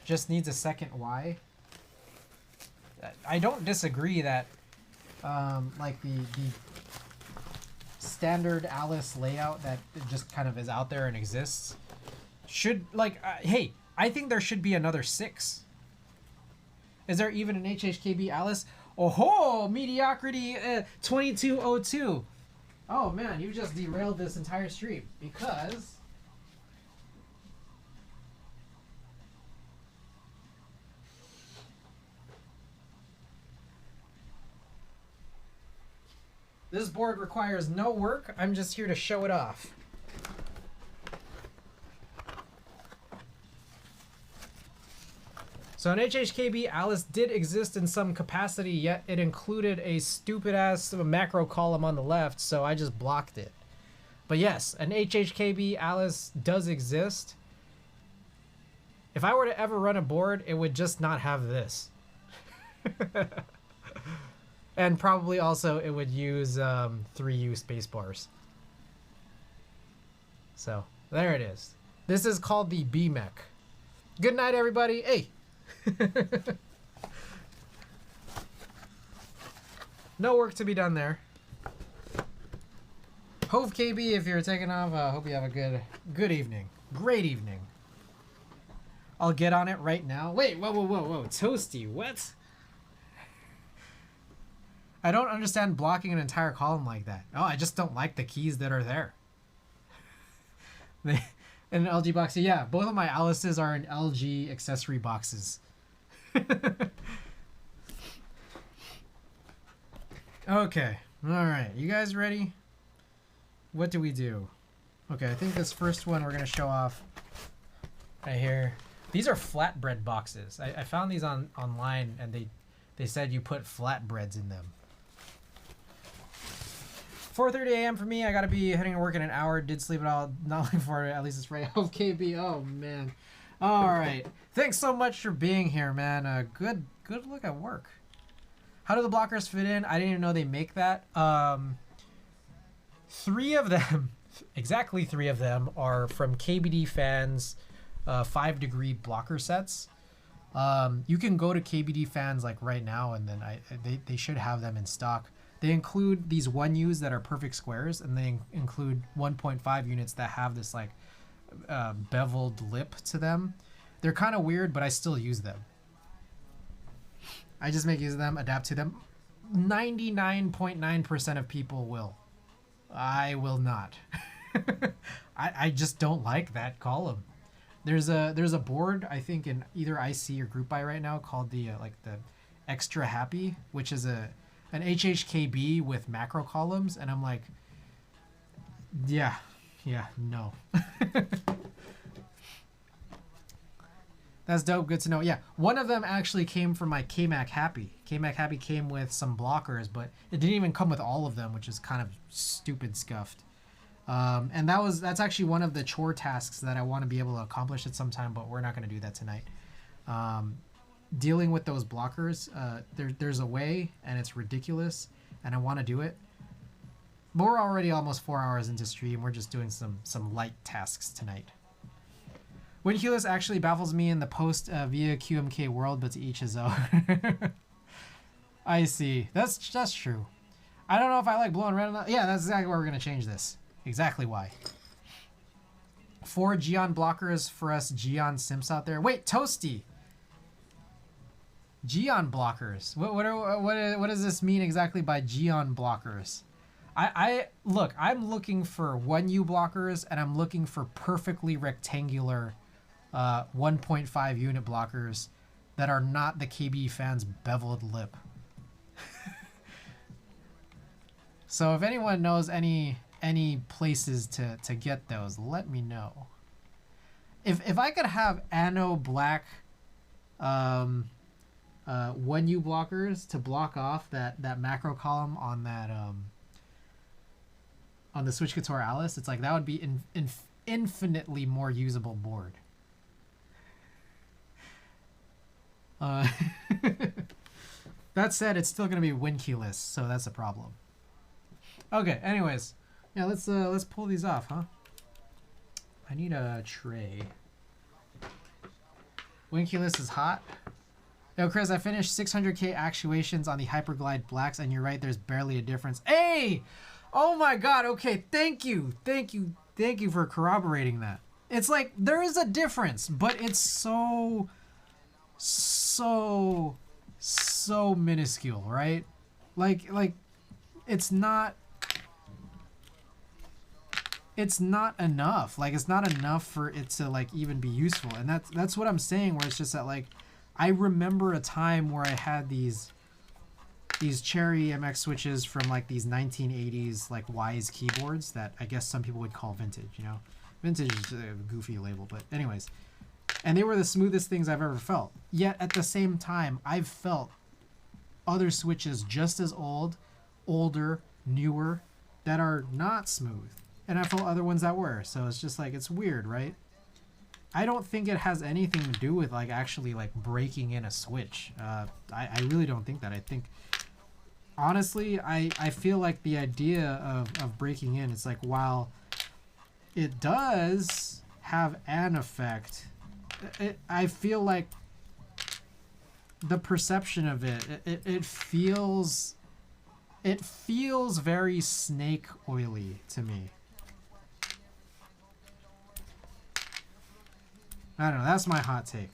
S2: Just needs a second Y. I don't disagree that like the standard Alice layout that just kind of is out there and exists should like hey, I think there should be another 6. Is there even an HHKB Alice? Oh ho, mediocrity 2202. Oh man, you just derailed this entire stream because this board requires no work. I'm just here to show it off. So an HHKB Alice did exist in some capacity, yet it included a stupid ass macro column on the left, so I just blocked it. But yes, an HHKB Alice does exist. If I were to ever run a board, it would just not have this. And probably also it would use 3U spacebars. So there it is. This is called the BMEC. Good night, everybody. Hey. No work to be done there. Hove KB, if you're taking off, hope you have a good evening. Great evening. I'll get on it right now. Wait, whoa. Toasty, what? I don't understand blocking an entire column like that. Oh, I just don't like the keys that are there. In an LG box, yeah, both of my Alices are in LG accessory boxes. Okay, all right, you guys ready? What do we do? Okay, I think this first one we're gonna show off right here. These are flatbread boxes. I found these online, and they said you put flatbreads in them. 4:30 a.m. for me. I gotta be heading to work in an hour. Did sleep at all. Not looking forward to it. At least it's right off KB. Oh man. All right. Thanks so much for being here, man. Good look at work. How do the blockers fit in? I didn't even know they make that. 3 of them, exactly 3 of them, are from KBD Fans 5-degree blocker sets. You can go to KBD Fans like right now, and then they should have them in stock. They include these 1Us that are perfect squares, and they include 1.5 units that have this like beveled lip to them. They're kind of weird, but I still use them. I just make use of them, adapt to them. 99.9% of people will. I will not. I just don't like that column. There's a board, I think in either IC or Group Buy right now, called the the Extra Happy, which is an HHKB with macro columns, and I'm like, yeah, no. That's dope. Good to know. Yeah, one of them actually came from my KMac Happy. KMac Happy came with some blockers, but it didn't even come with all of them, which is kind of stupid scuffed. And that's actually one of the chore tasks that I want to be able to accomplish at some time, but we're not going to do that tonight. Dealing with those blockers, there's a way, and it's ridiculous, and I want to do it. But we're already almost 4 hours into stream. We're just doing some light tasks tonight. Winculus actually baffles me in the post via QMK world, but to each his own. I see. That's true. I don't know if I like blowing red or not. Yeah, that's exactly why we're going to change this. Exactly why. 4 Geon blockers for us Geon simps out there. Wait, Toasty. Geon blockers. What does this mean exactly by Geon blockers? Look, I'm looking for 1U blockers, and I'm looking for perfectly rectangular 1.5 unit blockers that are not the KB fan's beveled lip. So if anyone knows any places to get those, let me know. If I could have Anno Black 1U blockers to block off that macro column on that on the Switch Couture Alice, it's like that would be infinitely more usable board. That said, it's still gonna be win keyless, so that's a problem. Okay, anyways, yeah, let's pull these off, huh? I need a tray. Win keyless is hot. Yo, Chris, I finished 600k actuations on the Hyperglide Blacks, and you're right, there's barely a difference. Hey! Oh my god, okay, thank you for corroborating that. It's like, there is a difference, but it's so minuscule, right? Like, it's not enough. Like, it's not enough for it to, like, even be useful. And that's what I'm saying, where it's just that, like, I remember a time where I had these Cherry MX switches from like these 1980s like Wise keyboards that I guess some people would call vintage, you know. Vintage is a goofy label, but anyways. And they were the smoothest things I've ever felt. Yet at the same time, I've felt other switches just as old, older, newer, that are not smooth. And I felt other ones that were. So it's just like, it's weird, right? I don't think it has anything to do with like actually like breaking in a switch. I really don't think that. I think, honestly, I feel like the idea of breaking in, it's like, while it does have an effect, I feel like the perception of it feels very snake oily to me. I don't know, that's my hot take.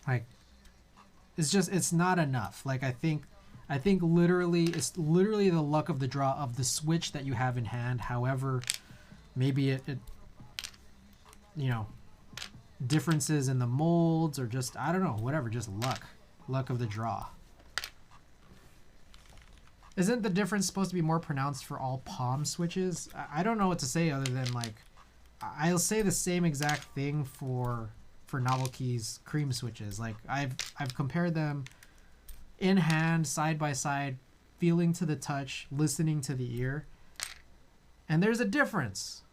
S2: Like, it's not enough. Like, I think literally, it's literally the luck of the draw of the switch that you have in hand. However, maybe it you know, differences in the molds, or just, I don't know, whatever, just luck of the draw. Isn't the difference supposed to be more pronounced for all palm switches? I don't know what to say other than, like, I'll say the same exact thing for Novel Keys cream switches. Like, I've compared them in hand, side by side, feeling to the touch, listening to the ear, and there's a difference,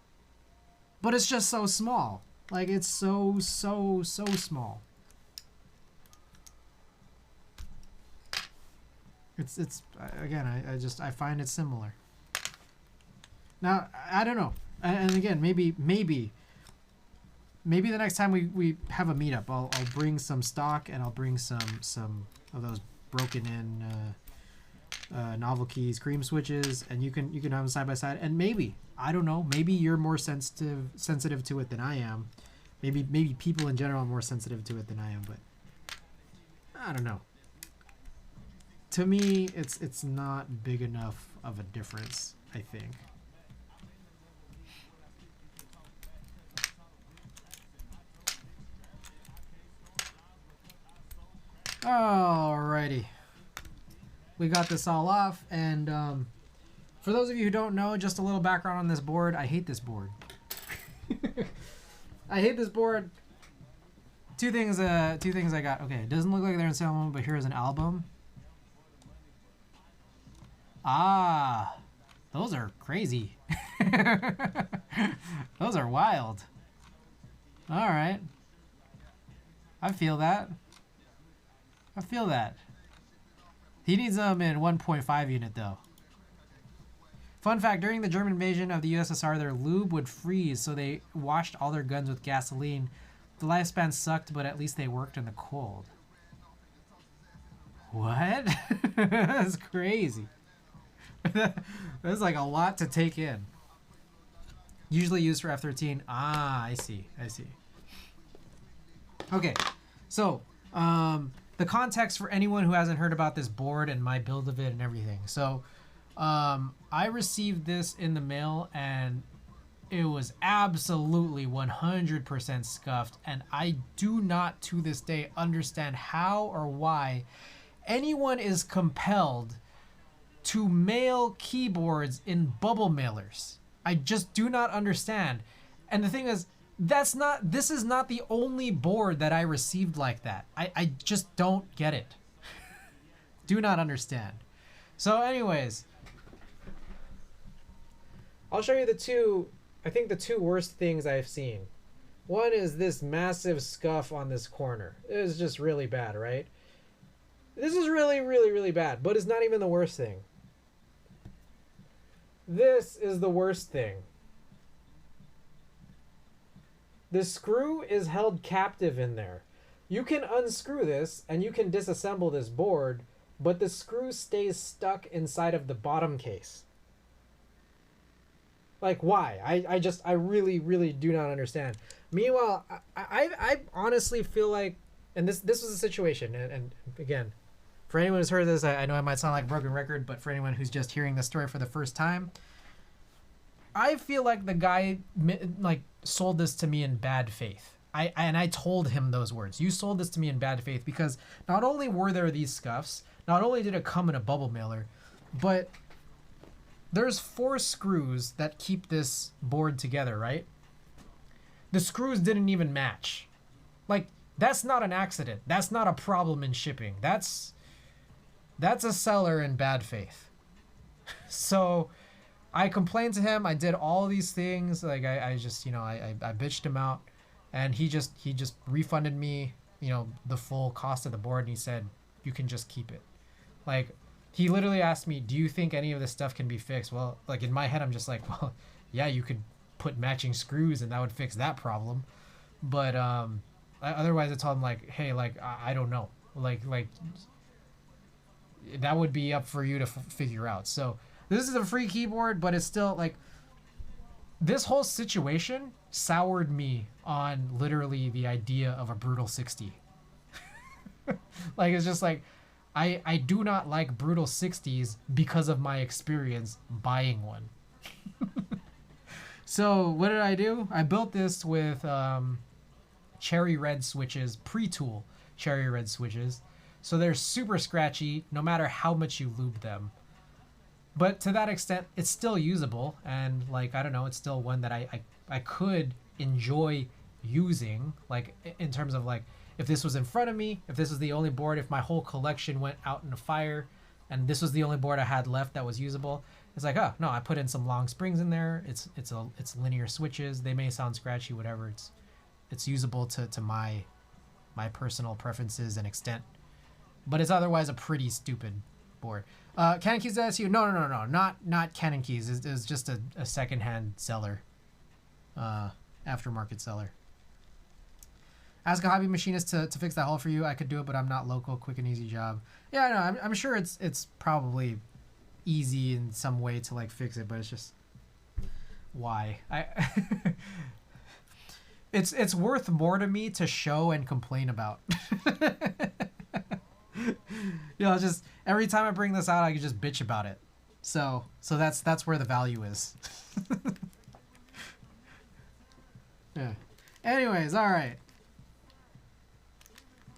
S2: but it's just so small. Like, it's so small. It's again, I find it similar. Now, I don't know. And again, maybe the next time we have a meetup, I'll bring some stock, and I'll bring some of those broken in Novel Keys cream switches, and you can have them side by side. And maybe, I don't know, maybe you're more sensitive to it than I am. Maybe people in general are more sensitive to it than I am, but I don't know. To me, it's not big enough of a difference, I think. Alrighty, we got this all off, and for those of you who don't know, just a little background on this board. I hate this board. I hate this board. Two things I got. Okay, it doesn't look like they're in sale, but here's an album. Ah, those are crazy. Those are wild. All right, I feel that. He needs them in 1.5 unit though. Fun fact, during the German invasion of the USSR, their lube would freeze, so they washed all their guns with gasoline. The lifespan sucked, but at least they worked in the cold. What? That's crazy. That's like a lot to take in. Usually used for F13. Ah, I see. Okay, so the context for anyone who hasn't heard about this board and my build of it and everything. So I received this in the mail and it was absolutely 100% scuffed, and I do not to this day understand how or why anyone is compelled to mail keyboards in bubble mailers. I just do not understand. And the thing is, this is not the only board that I received like that. I just don't get it. Do not understand. So anyways, I'll show you the two worst things I've seen. One is this massive scuff on this corner. It is just really bad, right? This is really, really, really bad, but it's not even the worst thing. This is the worst thing. The screw is held captive in there. You can unscrew this and you can disassemble this board, but the screw stays stuck inside of the bottom case. Like, why? I really, really do not understand. Meanwhile, I honestly feel like, and this was a situation, and again, for anyone who's heard this, I know I might sound like a broken record, but for anyone who's just hearing this story for the first time, I feel like the guy sold this to me in bad faith. I told him those words. You sold this to me in bad faith because not only were there these scuffs, not only did it come in a bubble mailer, but there's 4 screws that keep this board together, right? The screws didn't even match. Like, that's not an accident. That's not a problem in shipping. That's a seller in bad faith. So I complained to him. I did all these things. Like I just, I bitched him out, and he just refunded me, the full cost of the board, and he said, you can just keep it. Like, he literally asked me, do you think any of this stuff can be fixed? Well, like, in my head, I'm just like, well, yeah, you could put matching screws and that would fix that problem. But otherwise I told him, like, hey, like, I don't know. Like that would be up for you to figure out. So this is a free keyboard, but it's still, like, this whole situation soured me on literally the idea of a Brutal 60. Like, it's just like, I do not like Brutal 60s because of my experience buying one. So what did I do? I built this with cherry red switches, pre-tool cherry red switches. So they're super scratchy no matter how much you lube them. But to that extent, it's still usable. And, like, I don't know, it's still one that I could enjoy using, like, in terms of, like, if this was in front of me, if this was the only board, if my whole collection went out in a fire and this was the only board I had left that was usable, it's like, oh no, I put in some long springs in there. It's linear switches. They may sound scratchy, whatever. It's usable to my personal preferences and extent, but it's otherwise a pretty stupid board. Canon Keys SU? No, not Canon Keys. It's just a secondhand seller, aftermarket seller. Ask a hobby machinist to fix that hole for you. I could do it, but I'm not local. Quick and easy job. Yeah, I know. I'm sure it's probably easy in some way to, like, fix it, but it's just, why? It's worth more to me to show and complain about. Just every time I bring this out, I can just bitch about it. So that's where the value is. Yeah. Anyways, all right.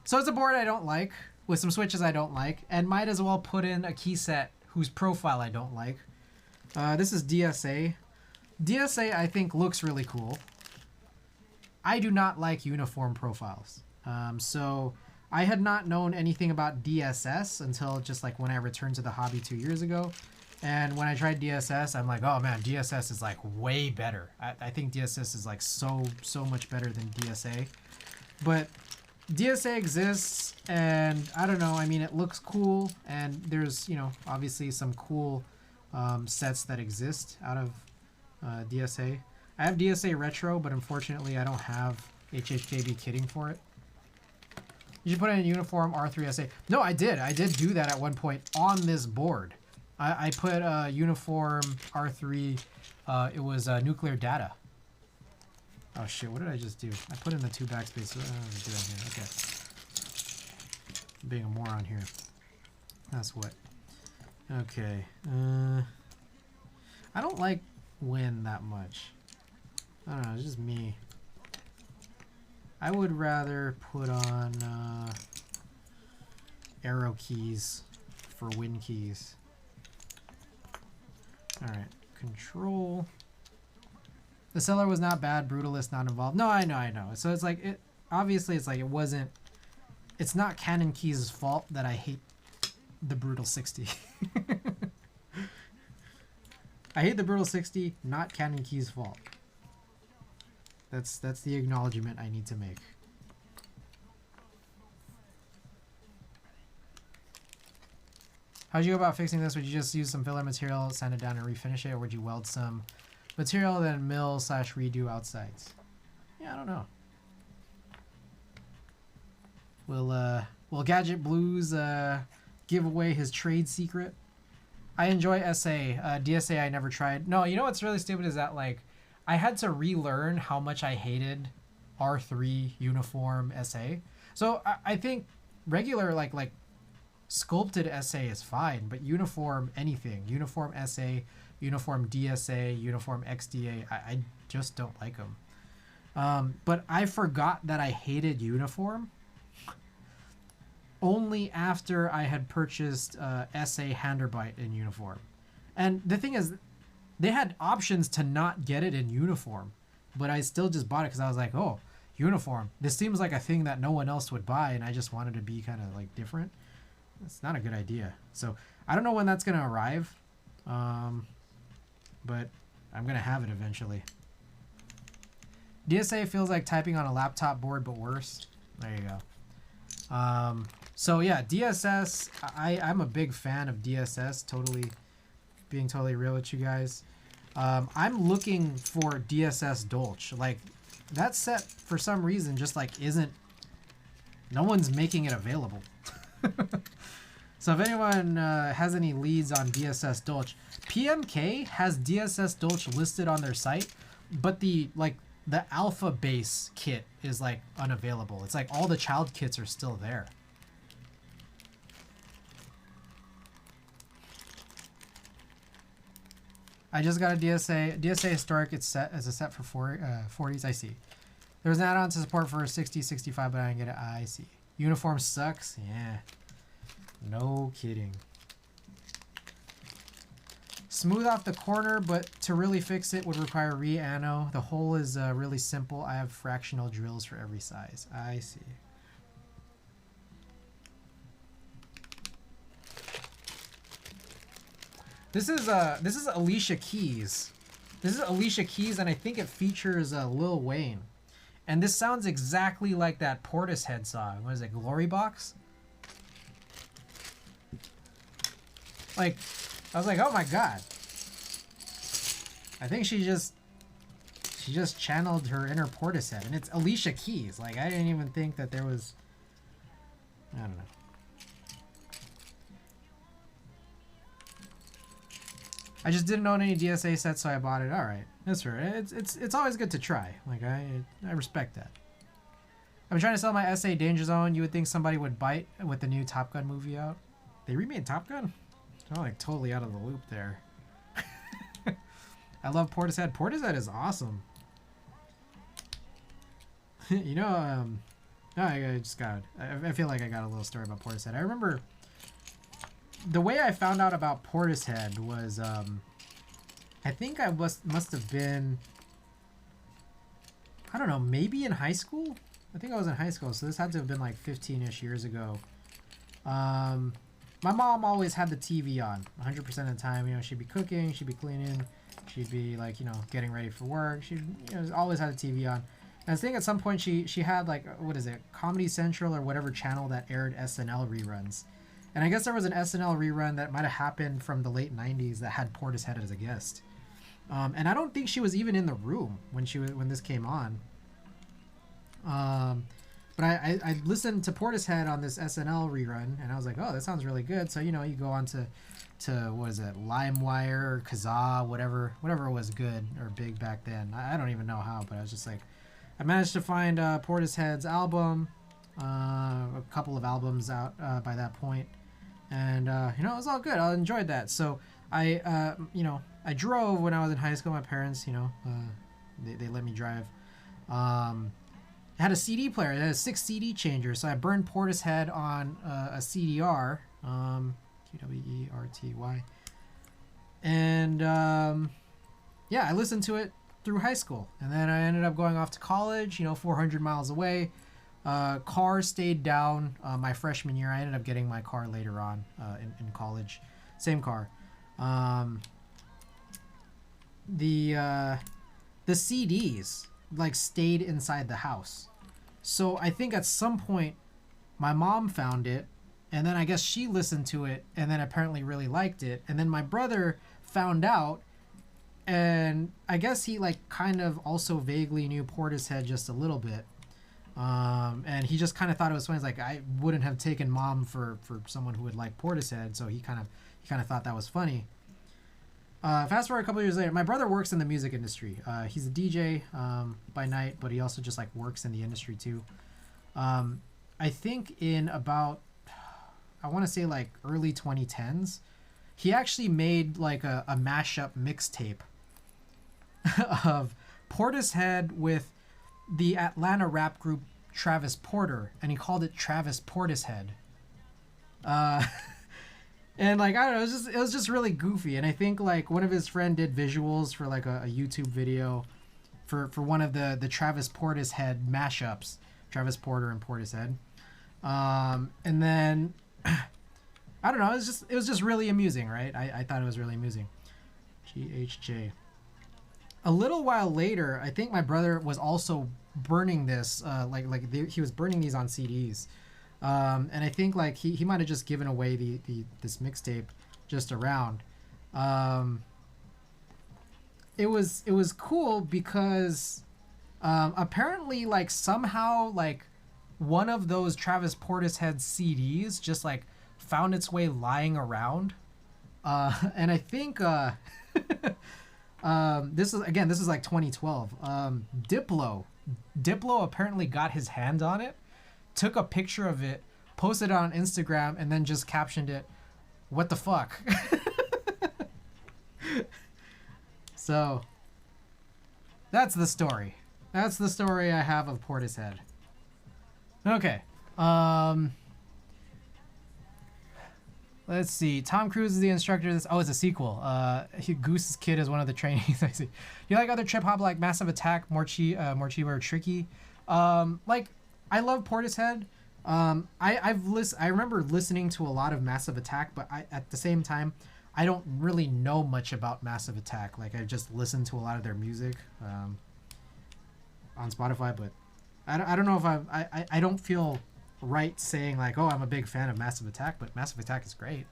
S2: So it's a board I don't like, with some switches I don't like, and might as well put in a key set whose profile I don't like. This is DSA. DSA, I think, looks really cool. I do not like uniform profiles. So I had not known anything about DSS until just, like, when I returned to the hobby 2 years ago. And when I tried DSS, I'm like, oh man, DSS is, like, way better. I think DSS is, like, so much better than DSA. But DSA exists, and I don't know, I mean, it looks cool, and there's, obviously some cool sets that exist out of DSA. I have DSA Retro, but unfortunately I don't have HHKB kitting for it. You should put in a uniform R3SA. No, I did do that at one point on this board. I put a uniform R3, it was Nuclear Data. Oh shit, what did I just do? I put in the 2 backspace. What am I doing here? Okay. I'm being a moron here. That's what. Okay. I don't like Win that much. I don't know, it's just me. I would rather put on arrow keys for Win keys. Alright, control. The seller was not bad, brutalist not involved. No, I know. So it's like, obviously it's like it wasn't, it's not Canon Keys' fault that I hate the Brutal 60. I hate the Brutal 60, not Canon Keys' fault. That's the acknowledgement I need to make. How'd you go about fixing this? Would you just use some filler material, sand it down, and refinish it, or would you weld some material, then mill/redo outsides? Yeah, I don't know. Will Gadget Blues give away his trade secret? I enjoy SA. DSA I never tried. No, you know what's really stupid is that, like, I had to relearn how much I hated R3 uniform SA. So I think regular like sculpted SA is fine, but uniform anything, uniform SA, uniform DSA, uniform XDA, I just don't like them. But I forgot that I hated uniform only after I had purchased SA Handerbite in uniform. And the thing is, they had options to not get it in uniform, but I still just bought it because I was like, oh, uniform. This seems like a thing that no one else would buy, and I just wanted to be kind of like different. It's not a good idea. So I don't know when that's going to arrive, but I'm going to have it eventually. DSA feels like typing on a laptop board, but worse. There you go. So yeah, DSS, I'm a big fan of DSS, being totally real with you guys. I'm looking for DSS Dolch. Like, that set, for some reason, just like no one's making it available. So if anyone has any leads on DSS Dolch, PMK has DSS Dolch listed on their site, but the alpha base kit is like unavailable. It's like all the child kits are still there. I just got a DSA Historic. It's set as a set for 40s. I see. There was an add-on to support for 60, 65, but I didn't get it. I see. Uniform sucks. Yeah. No kidding. Smooth off the corner, but to really fix it would require re-ano. The hole is really simple. I have fractional drills for every size. I see. This is Alicia Keys. This is Alicia Keys, and I think it features Lil Wayne. And this sounds exactly like that Portishead song. What is it, Glory Box? Like, I was like, oh my god. I think she just channeled her inner Portishead, and it's Alicia Keys. Like, I didn't even think that there was, I don't know. I just didn't own any DSA sets, so I bought it. All right, that's fair. It's always good to try. Like, I respect that. I'm trying to sell my SA Danger Zone. You would think somebody would bite with the new Top Gun movie out. They remade Top Gun? I'm like totally out of the loop there. I love Portishead. Portishead is awesome. You know, I just got. I feel like I got a little story about Portishead. I remember. The way I found out about Portishead was, I think I must have been, I don't know, maybe in high school? I think I was in high school, so this had to have been like 15-ish years ago. My mom always had the TV on 100% of the time. You know, she'd be cooking, she'd be cleaning, she'd be like, you know, getting ready for work. She always had the TV on. And I think at some point she had like, what is it, Comedy Central or whatever channel that aired SNL reruns. And I guess there was an SNL rerun that might have happened from the late 90s that had Portishead as a guest. And I don't think she was even in the room when this came on. But I listened to Portishead on this SNL rerun, and I was like, oh, that sounds really good. So, you know, you go on to what is it, LimeWire or Kazaa, whatever was good or big back then. I don't even know how, but I was just like, I managed to find Portishead's album, a couple of albums out by that point, and you know, it was all good. I enjoyed that. So I you know, I drove when I was in high school. My parents, you know, they let me drive. I had a CD player. It had a 6 CD changer, so I burned Portishead on a CDR, QWERTY, and yeah, I listened to it through high school, and then I ended up going off to college, you know, 400 miles away. Car stayed down my freshman year. I ended up getting my car later on in college, same car. The CDs like stayed inside the house, so I think at some point my mom found it, and then I guess she listened to it and then apparently really liked it, and then my brother found out, and I guess he like kind of also vaguely knew Portishead just a little bit, and he just kind of thought it was funny. It's like, I wouldn't have taken mom for someone who would like Portishead, so he kind of thought that was funny. Fast forward a couple years later, my brother works in the music industry. He's a DJ by night, but he also just like works in the industry too. I think in about, I want to say like early 2010s, he actually made like a mashup mixtape of Portishead with the Atlanta rap group Travis Porter, and he called it Travis Portishead. And like, I don't know, it was just really goofy. And I think like one of his friend did visuals for like a YouTube video for one of the Travis Portishead mashups, Travis Porter and Portishead. And then I don't know, it was just really amusing, right? I thought it was really amusing. GHJ. A little while later, I think my brother was also burning this, he was burning these on CDs. And I think like he might have just given away this mixtape just around. It was cool because apparently like somehow like one of those Travis Portishead CDs just like found its way lying around, and I think this is like 2012. Diplo apparently got his hand on it, took a picture of it, posted it on Instagram, and then just captioned it, "What the fuck?" So that's the story. That's the story I have of Portishead. Okay. Let's see. Tom Cruise is the instructor. Oh, it's a sequel. Goose's kid is one of the trainees. I see. You like other trip hop like Massive Attack, more cheap or tricky? Like, I love Portishead. I remember listening to a lot of Massive Attack, but at the same time, I don't really know much about Massive Attack. Like, I just listened to a lot of their music on Spotify, but I don't know if I don't feel right saying like, oh, I'm a big fan of Massive Attack, but Massive Attack is great.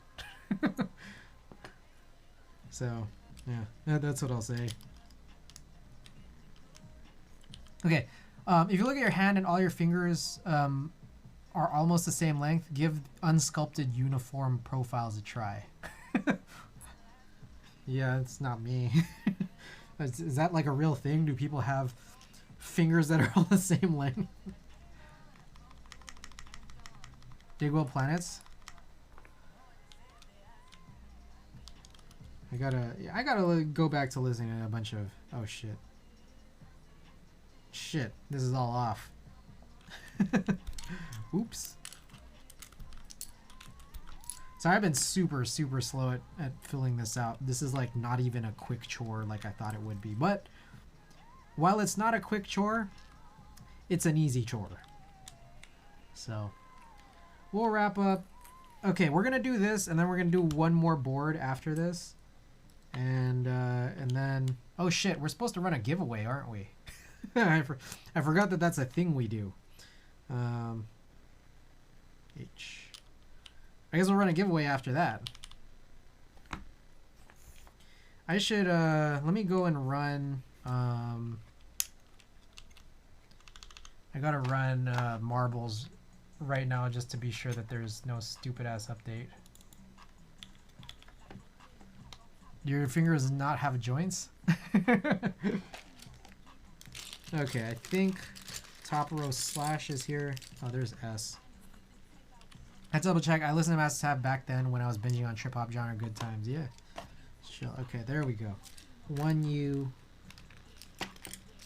S2: So yeah, that's what I'll say. Okay, if you look at your hand and all your fingers are almost the same length, give unsculpted uniform profiles a try. Yeah, it's not me. Is that like a real thing? Do people have fingers that are all the same length? Digwell Planets. I gotta go back to listening to a bunch of, oh shit. Shit, this is all off. Oops. Sorry, I've been super slow at filling this out. This is like not even a quick chore like I thought it would be. But while it's not a quick chore, it's an easy chore. So we'll wrap up. Okay, we're gonna do this, and then we're gonna do one more board after this, and then, oh shit, we're supposed to run a giveaway, aren't we? I forgot that that's a thing we do. I guess we'll run a giveaway after that. I should let me go and run. I gotta run marbles right now just to be sure that there's no stupid ass update. Your fingers not have joints? Okay, I think top row slash is here. Oh, there's S. I had to double check. I listened to Master Tab back then when I was binging on trip hop genre good times. Yeah. Chill. Okay, there we go. 1U.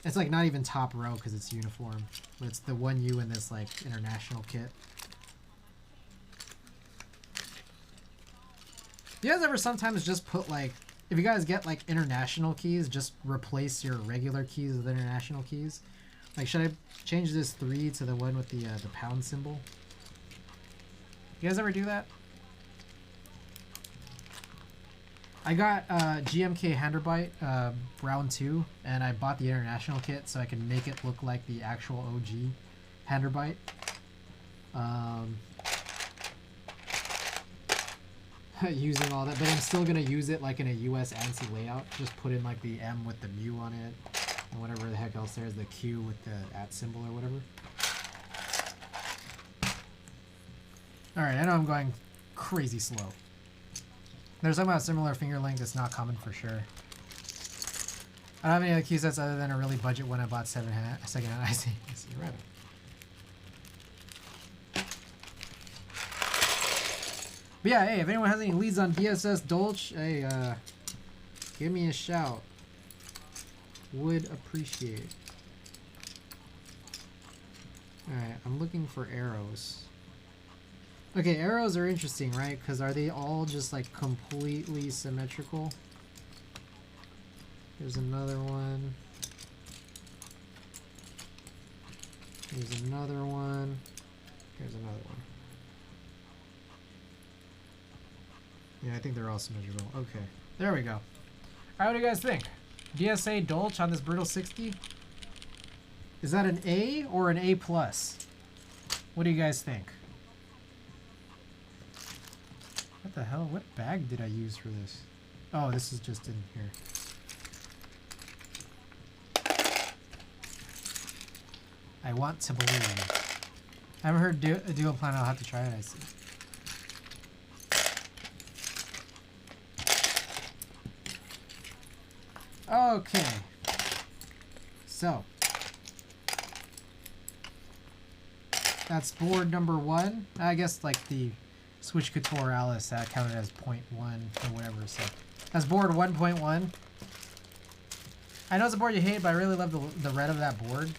S2: It's like not even top row because it's uniform. But it's the 1U in this like international kit. You guys ever sometimes just put like, if you guys get like international keys, just replace your regular keys with international keys? Like, should I change this 3 to the one with the pound symbol? You guys ever do that? I got GMK Handerbyte round 2, and I bought the international kit so I can make it look like the actual OG Handerbyte. Using all that, but I'm still gonna use it like in a US ANSI layout. Just put in like the M with the mu on it, and whatever the heck else there is, the Q with the @ symbol or whatever. Alright, I know I'm going crazy slow. There's talking about similar finger length, it's not common for sure. I don't have any other key sets other than a really budget one I bought secondhand. I see, right. But yeah, hey, if anyone has any leads on DSA Dolch, hey, give me a shout. Would appreciate. Alright, I'm looking for arrows. Okay, arrows are interesting, right? Because are they all just like completely symmetrical? There's another one. There's another one. There's another one. Yeah, I think they're all symmetrical. Okay, there we go. Alright, what do you guys think? DSA Dolch on this Brutal 60? Is that an A or an A+? What do you guys think? What the hell? What bag did I use for this? Oh, this is just in here. I want to believe. I haven't heard a dual plan. I'll have to try it, I see. Okay. So. That's board number 1. I guess like the Switch Couture Alice that counted as 0.1 or whatever. So that's board 1.1. I know it's a board you hate, but I really love the red of that board.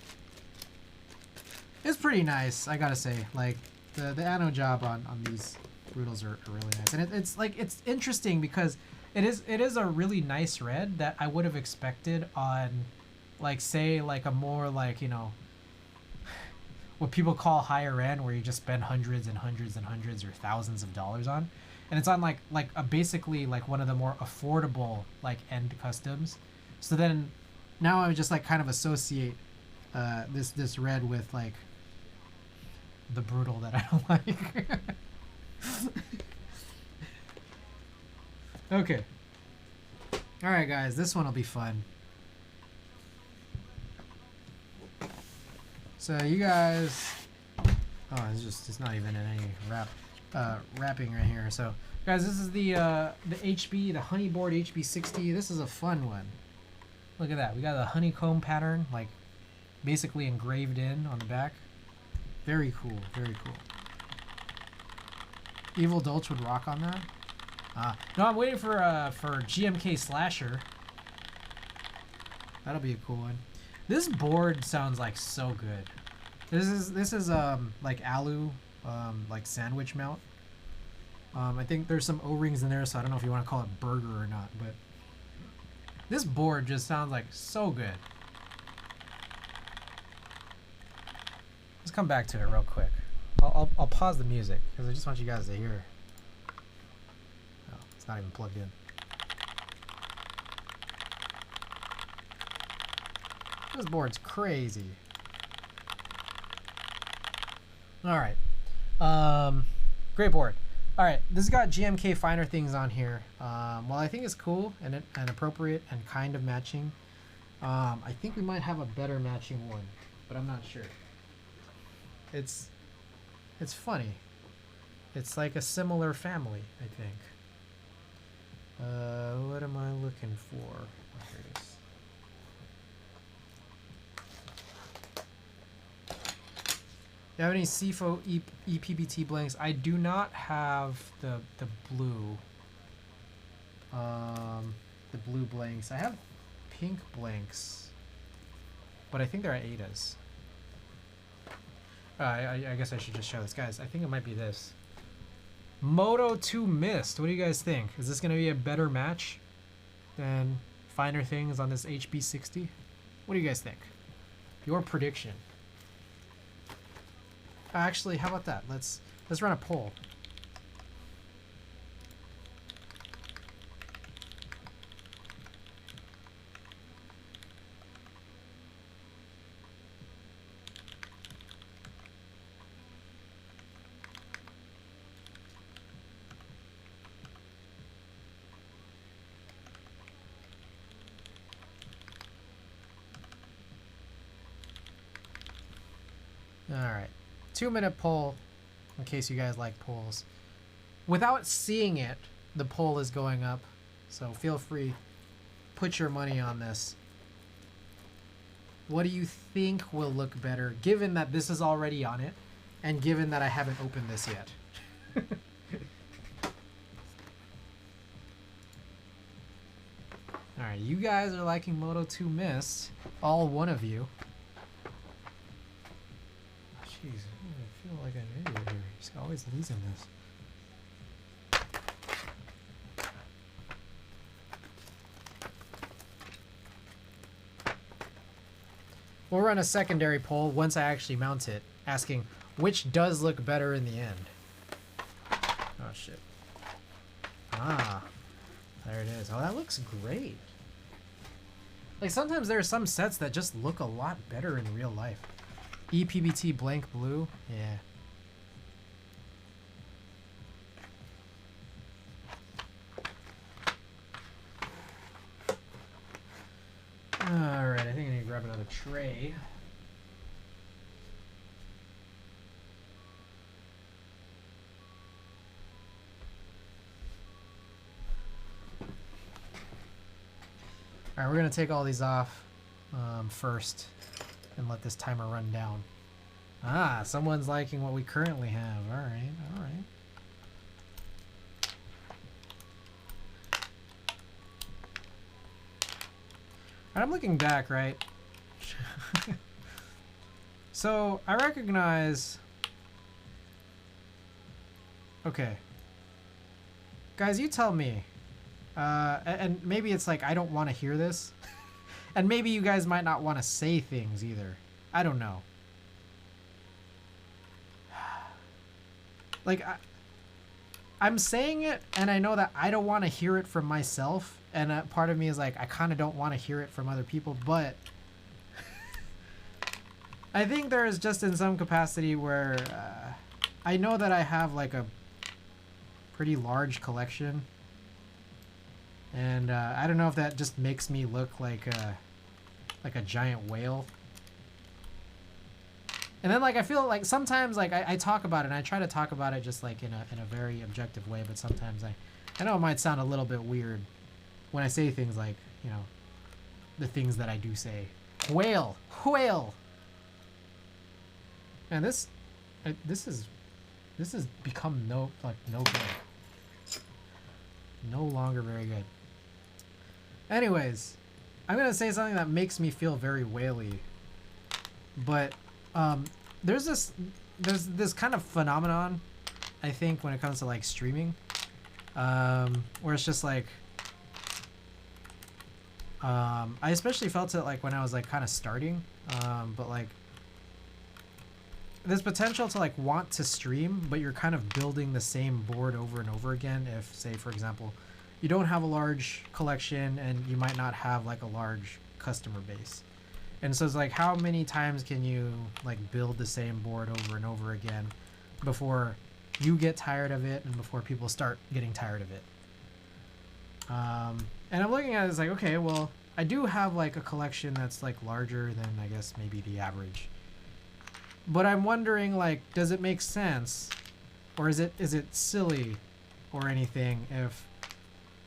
S2: It's pretty nice, I gotta say. Like the anno job on these Brutals are really nice, and it's like it's interesting because it is a really nice red that I would have expected on, like, say like a more like, you know, what people call higher end, where you just spend hundreds and hundreds and hundreds or thousands of dollars on, and it's on like a basically like one of the more affordable like end customs. So then now I would just like kind of associate this red with like the Brutal that I don't like. Okay. All right, guys, this one will be fun. So you guys, oh, it's not even in any wrapping right here. So guys, this is the Honeyboard HB60. This is a fun one. Look at that. We got a honeycomb pattern, like basically engraved in on the back. Very cool, very cool. Evil Dolch would rock on that. No, I'm waiting for GMK Slasher. That'll be a cool one. This board sounds like so good. This is like alu, like sandwich mount. I think there's some O-rings in there, so I don't know if you want to call it burger or not, but this board just sounds like so good. Let's come back to it real quick. I'll pause the music because I just want you guys to hear. Oh, it's not even plugged in. This board's crazy. All right. Great board. All right, this has got GMK finer things on here. Well, I think it's cool and appropriate and kind of matching. I think we might have a better matching one, but I'm not sure. It's funny. It's like a similar family, I think. What am I looking for? Oh, here it is. you have any CFO EPBT blanks? I do not have the blue. The blue blanks. I have pink blanks, but I think they're Adas. I guess I should just show this, guys. I think it might be this. MoDo 2 Mist. What do you guys think? Is this going to be a better match than Finer Things on this HB60? What do you guys think? Your prediction. Actually, how about that? Let's run a poll. Alright, 2-minute poll, in case you guys like polls. Without seeing it, the poll is going up, so feel free, put your money on this. What do you think will look better, given that this is already on it, and given that I haven't opened this yet? Alright, you guys are liking MoDo 2 Mist, all one of you. Jeez, I feel like an idiot here. He's always losing this. We'll run a secondary poll once I actually mount it, asking which does look better in the end. Oh shit. Ah, there it is. Oh, that looks great. Like sometimes there are some sets that just look a lot better in real life. EPBT blank blue, yeah. Alright, I think I need to grab another tray. Alright, we're going to take all these off first and let this timer run down. Ah, someone's liking what we currently have. Alright, alright. I'm looking back, right? So, I recognize... Okay. Guys, you tell me. And maybe it's like, I don't want to hear this. And maybe you guys might not want to say things either. I don't know. Like, I'm saying it, and I know that I don't want to hear it from myself. And part of me is like, I kind of don't want to hear it from other people, but I think there is just in some capacity where I know that I have like a pretty large collection. And I don't know if that just makes me look like a giant whale. And then like I feel like sometimes like I talk about it and I try to talk about it just like in a very objective way, but sometimes I know it might sound a little bit weird when I say things like, you know, the things that I do say. Whale, whale. And this has become no good. No longer very good. Anyways, I'm gonna say something that makes me feel very whaley, but there's this kind of phenomenon, I think, when it comes to like streaming, where it's just like I especially felt it like when I was like kind of starting, but like there's potential to like want to stream, but you're kind of building the same board over and over again. If, say, for example, you don't have a large collection and you might not have like a large customer base. And so it's like, how many times can you like build the same board over and over again before you get tired of it and before people start getting tired of it? And I'm looking at it as like, okay, well, I do have like a collection that's like larger than I guess maybe the average. But I'm wondering, like, does it make sense, or is it silly, or anything if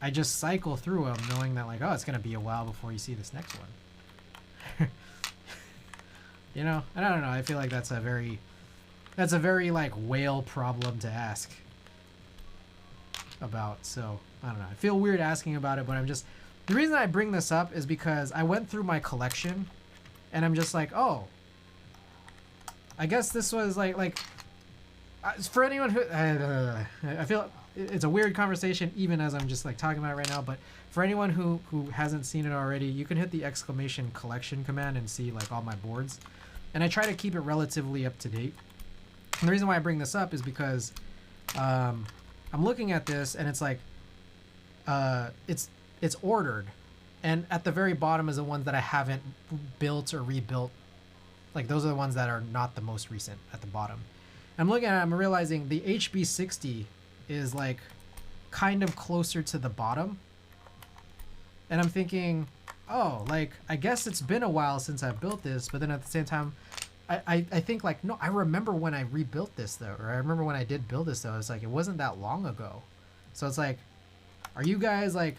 S2: I just cycle through them, knowing that like, oh, it's gonna be a while before you see this next one. You know, and I don't know. I feel like that's a very that's a very like whale problem to ask about. So I don't know. I feel weird asking about it, but I'm just, the reason I bring this up is because I went through my collection and I'm just like, oh, I guess this was like for anyone who, I feel it's a weird conversation even as I'm just like talking about it right now, but for anyone who hasn't seen it already, you can hit the exclamation collection command and see like all my boards. And I try to keep it relatively up to date. And the reason why I bring this up is because I'm looking at this and it's like it's ordered, and at the very bottom is the ones that I haven't built or rebuilt. Like those are the ones that are not the most recent at the bottom. I'm looking at it, I'm realizing the HB60 is like kind of closer to the bottom. And I'm thinking, oh, like I guess it's been a while since I built this, but then at the same time I think like, no, I remember when I rebuilt this though, or I remember when I did build this though. It's like it wasn't that long ago. So it's like, are you guys like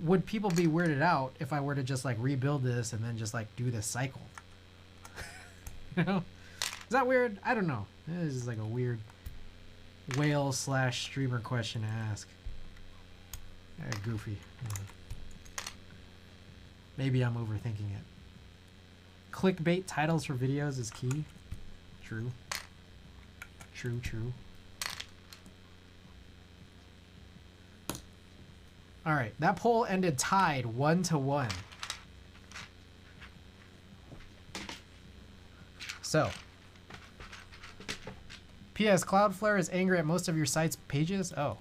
S2: would people be weirded out if I were to just like rebuild this and then just like do this cycle? You know? Is that weird? I don't know. This is like a weird whale / streamer question to ask. Goofy. Maybe I'm overthinking it. Clickbait titles for videos is key. True. True, true. Alright, that poll ended tied 1-1. So, P.S. Cloudflare is angry at most of your site's pages? Oh,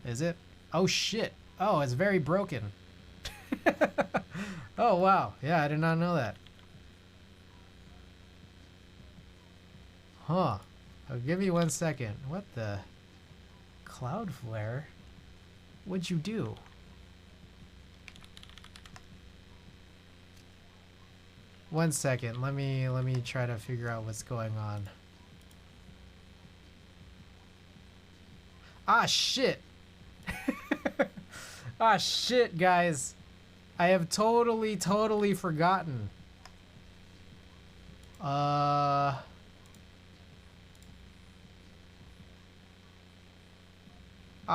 S2: is it? Oh shit. Oh, it's very broken. Oh wow. Yeah, I did not know that. Huh. I'll give you 1 second. What the? Cloudflare? What'd you do? One second. Let me try to figure out what's going on. Ah shit. Ah shit, guys. I have totally forgotten. Ah,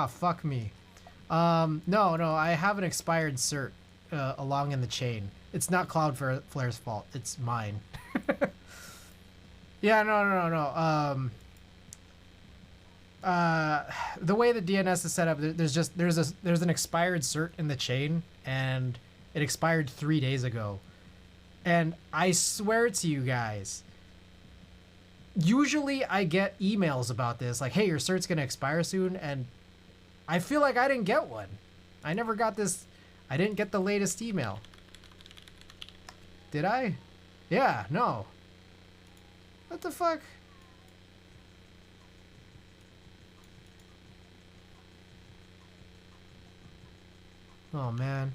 S2: fuck me. No, I have an expired cert along in the chain. It's not Cloudflare's fault. It's mine. Yeah, no. The way the DNS is set up, there's an expired cert in the chain, and it expired 3 days ago. And I swear to you guys, usually I get emails about this, like, hey, your cert's gonna expire soon, and I feel like I didn't get one. I never got this. I didn't get the latest email. Did I? Yeah, no. What the fuck? Oh man.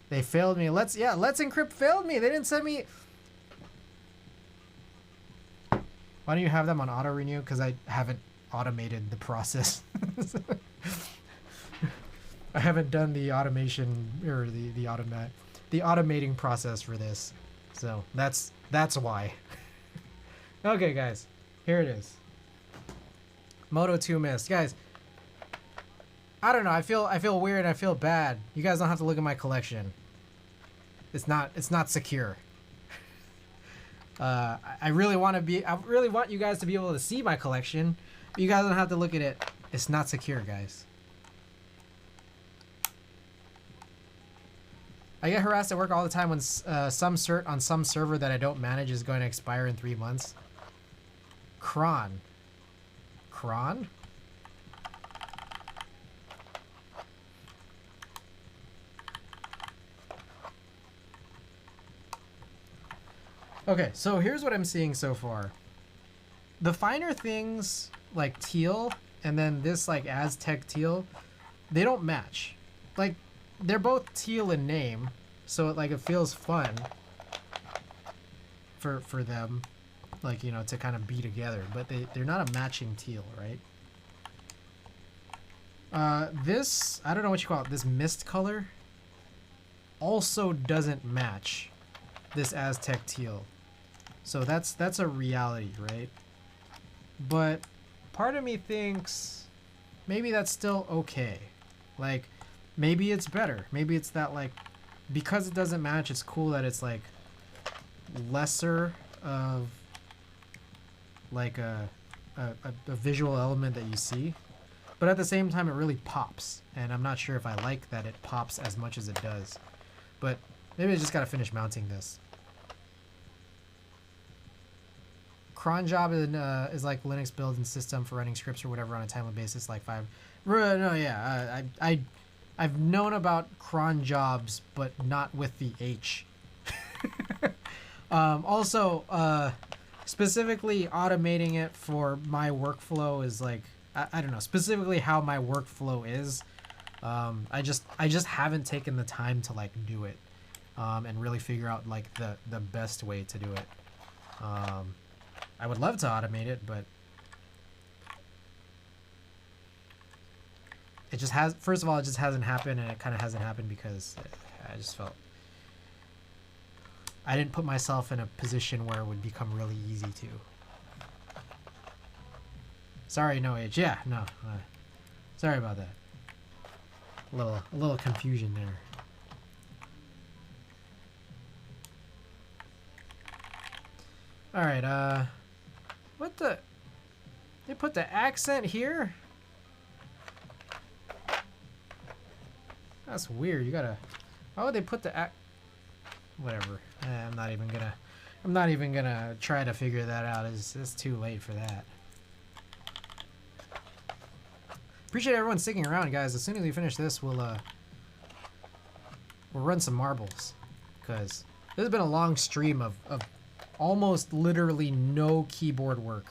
S2: They failed me. Let's Encrypt failed me. They didn't send me. Why don't you have them on auto renew? Because I haven't automated the process. I haven't done the automation or the automating process for this. So that's why. Okay guys, here it is. Moto 2 missed. Guys, I don't know, I feel weird and I feel bad. You guys don't have to look at my collection. It's not secure. I really want you guys to be able to see my collection, but you guys don't have to look at it. It's not secure, guys. I get harassed at work all the time when some cert on some server that I don't manage is going to expire in 3 months. Cron? Okay, so here's what I'm seeing so far. The finer things like teal and then this like Aztec teal, they don't match. Like, they're both teal in name, so it feels fun for them, like, you know, to kind of be together, but they're not a matching teal, right? This, I don't know what you call it, this mist color also doesn't match this Aztec teal. So that's a reality, right? But part of me thinks maybe that's still okay. Like, maybe it's better. Maybe it's that, like, because it doesn't match, it's cool that it's like lesser of like a visual element that you see, but at the same time it really pops, and I'm not sure if I like that it pops as much as it does. But maybe I just gotta finish mounting this. Cron job is like Linux build and system for running scripts or whatever on a timely basis, like 5. No, yeah, I've known about cron jobs, but not with the H. Also, specifically automating it for my workflow is like, I don't know, specifically how my workflow is. I just haven't taken the time to like do it, and really figure out like the best way to do it. I would love to automate it, but it just has, first of all, it just hasn't happened, and it kind of hasn't happened because I just felt I didn't put myself in a position where it would become really easy to. Sorry, no H. Yeah, no. Sorry about that. A little confusion there. All right. What the? They put the accent here? That's weird. You gotta. Why would they put the whatever. I'm not even gonna try to figure that out. It's too late for that. Appreciate everyone sticking around, guys. As soon as we finish this, we'll run some marbles, because this has been a long stream of almost literally no keyboard work.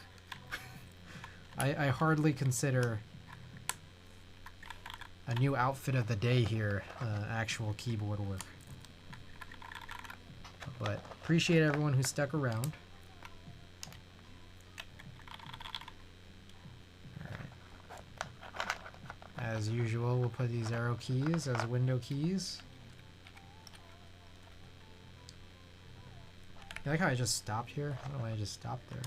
S2: I hardly consider a new outfit of the day here actual keyboard work. But appreciate everyone who stuck around. Alright. As usual, we'll put these arrow keys as window keys. You like how I just stopped here? I don't know why I just stopped there.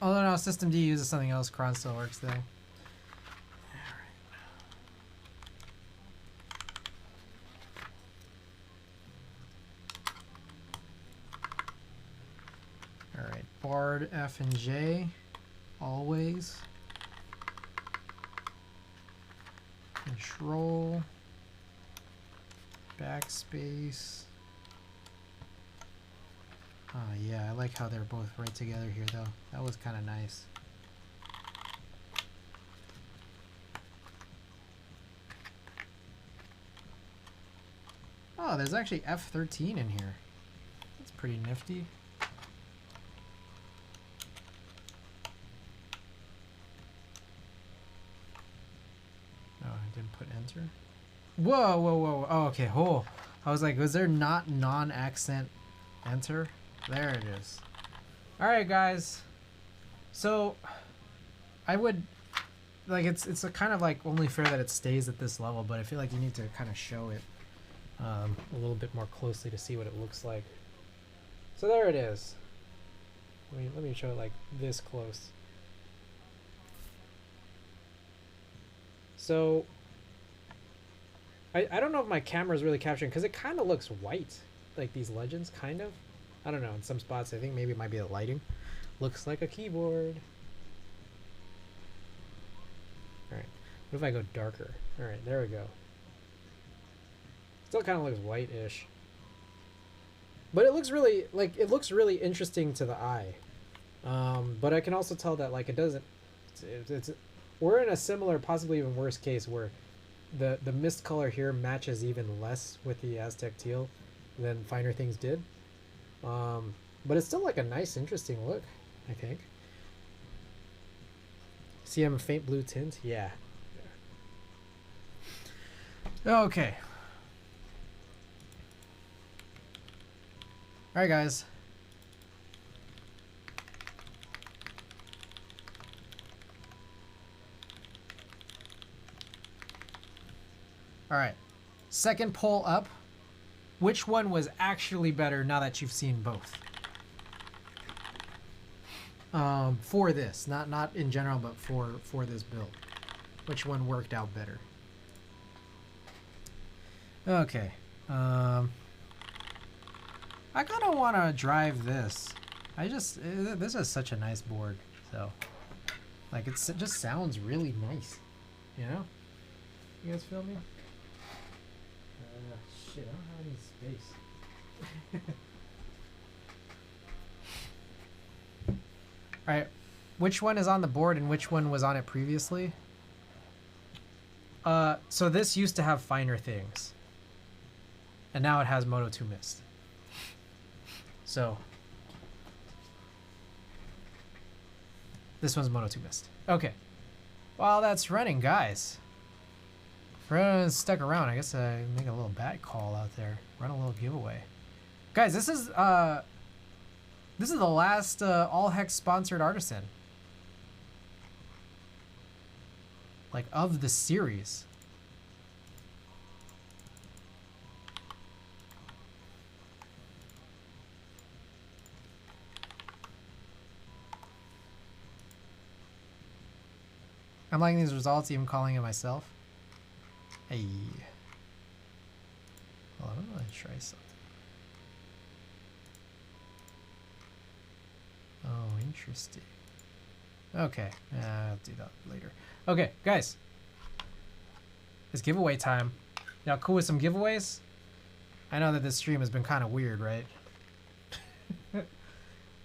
S2: Although now System D uses something else, cron still works though. Alright, Bard F and J, always. Control, backspace. Oh yeah, I like how they're both right together here though. That was kind of nice. Oh, there's actually F13 in here. That's pretty nifty. Oh, I didn't put enter. Whoa, whoa, whoa. Oh, okay. Oh, I was like, was there not non-accent enter? There it is. Alright, guys. So, I would, like, it's a kind of like only fair that it stays at this level, but I feel like you need to kind of show it a little bit more closely to see what it looks like. So there it is. Let me show it like this close. So, I don't know if my camera is really capturing, because it kind of looks white, like these legends, kind of. I don't know, in some spots I think maybe it might be the lighting. Looks like a keyboard. Alright, what if I go darker? Alright, there we go. Still kind of looks white-ish. But it looks really, like, it looks really interesting to the eye. But I can also tell that, like, it doesn't, we're in a similar, possibly even worse case where the mist color here matches even less with the Aztec teal than Finer Things did. But it's still like a nice, interesting look, I think. See him faint blue tint? Yeah. Okay. Alright, guys. Alright. Second poll up. Which one was actually better now that you've seen both? For this. Not in general, but for this build. Which one worked out better? Okay. I kind of want to drive this. This is such a nice board, so like it just sounds really nice, you know? You guys feel me? Shit, I don't have any space. All right, which one is on the board and which one was on it previously? So this used to have finer things, and now it has Moto 2 Mist. So this one's Moto 2 Mist. Okay. While that's running, guys. For anyone who's stuck around, I guess I make a little bat call out there. Run a little giveaway. Guys, this is the last all hex sponsored artisan. Like of the series. I'm liking these results, even calling it myself. Hey. Hold on, I'm gonna try something. Oh, interesting. Okay, I'll do that later. Okay, guys. It's giveaway time. Y'all cool with some giveaways? I know that this stream has been kind of weird, right?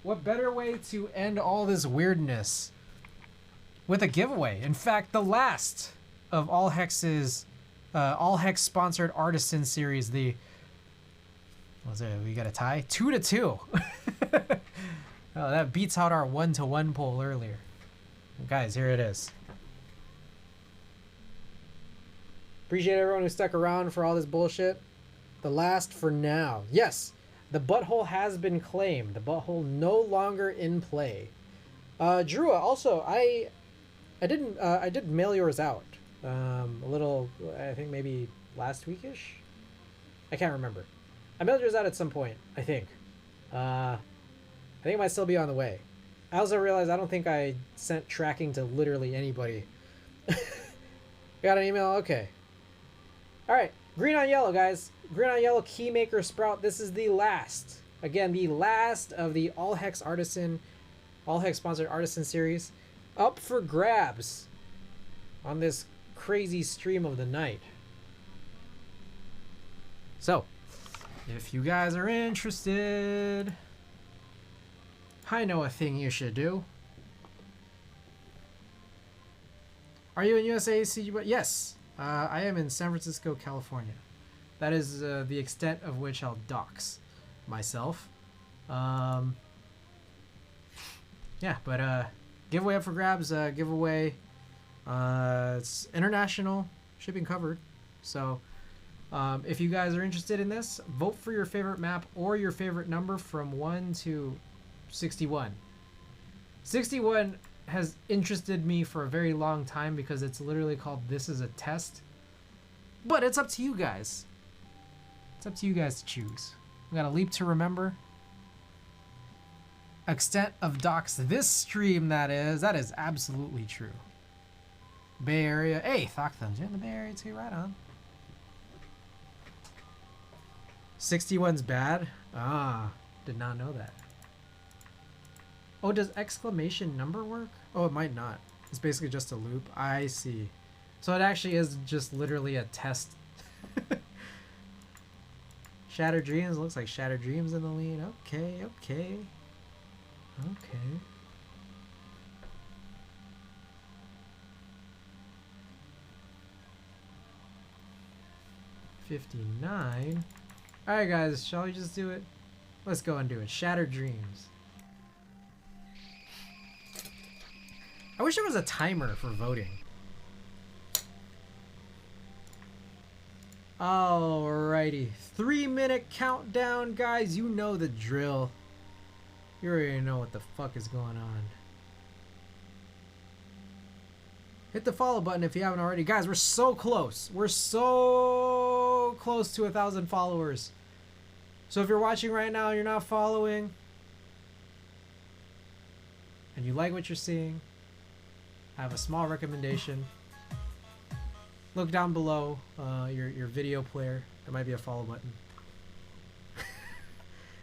S2: What better way to end all this weirdness with a giveaway? In fact, the last of all Hex's all Hex sponsored artisan series, the what's it? We got a tie? 2-2. Oh, that beats out our 1-1 poll earlier. Guys, here it is. Appreciate everyone who stuck around for all this bullshit. The last for now. Yes, the butthole has been claimed. The butthole no longer in play. Drew, also, I did mail yours out. A little, I think maybe last weekish? I can't remember. I mailed yours out at some point, I think. I think it might still be on the way. I also realized I don't think I sent tracking to literally anybody. Got an email? Okay. Alright, green on yellow, guys. Green on yellow Keymaker Sprout. This is the last. Again, the last of the All Hex Artisan, All Hex sponsored Artisan series. Up for grabs on this crazy stream of the night. So, if you guys are interested, I know a thing you should do. Are you in USA? Yes, I am in San Francisco, California. That is the extent of which I'll dox myself. Yeah, but giveaway up for grabs. Giveaway. It's international, shipping covered. So if you guys are interested in this, vote for your favorite map or your favorite number from 1 to 61. 61 has interested me for a very long time because it's literally called This Is a Test. But it's up to you guys. It's up to you guys to choose. We got a leap to remember. Extent of docs this stream, that is absolutely true. Bay Area. Hey, Thocthans, you're in the Bay Area too, right on. 61's bad? Ah, did not know that. Oh, does exclamation number work? Oh, it might not. It's basically just a loop. I see. So it actually is just literally a test. Shattered Dreams. Looks like Shattered Dreams in the lead. Okay, okay. Okay. $59. Alright guys, shall we just do it? Let's go and do it. Shattered Dreams. I wish there was a timer for voting. Alrighty. 3-minute countdown, guys. You know the drill. You already know what the fuck is going on. Hit the follow button if you haven't already. Guys, we're so close. We're so close to 1,000 followers. So if you're watching right now and you're not following, and you like what you're seeing, I have a small recommendation. Look down below your video player. There might be a follow button.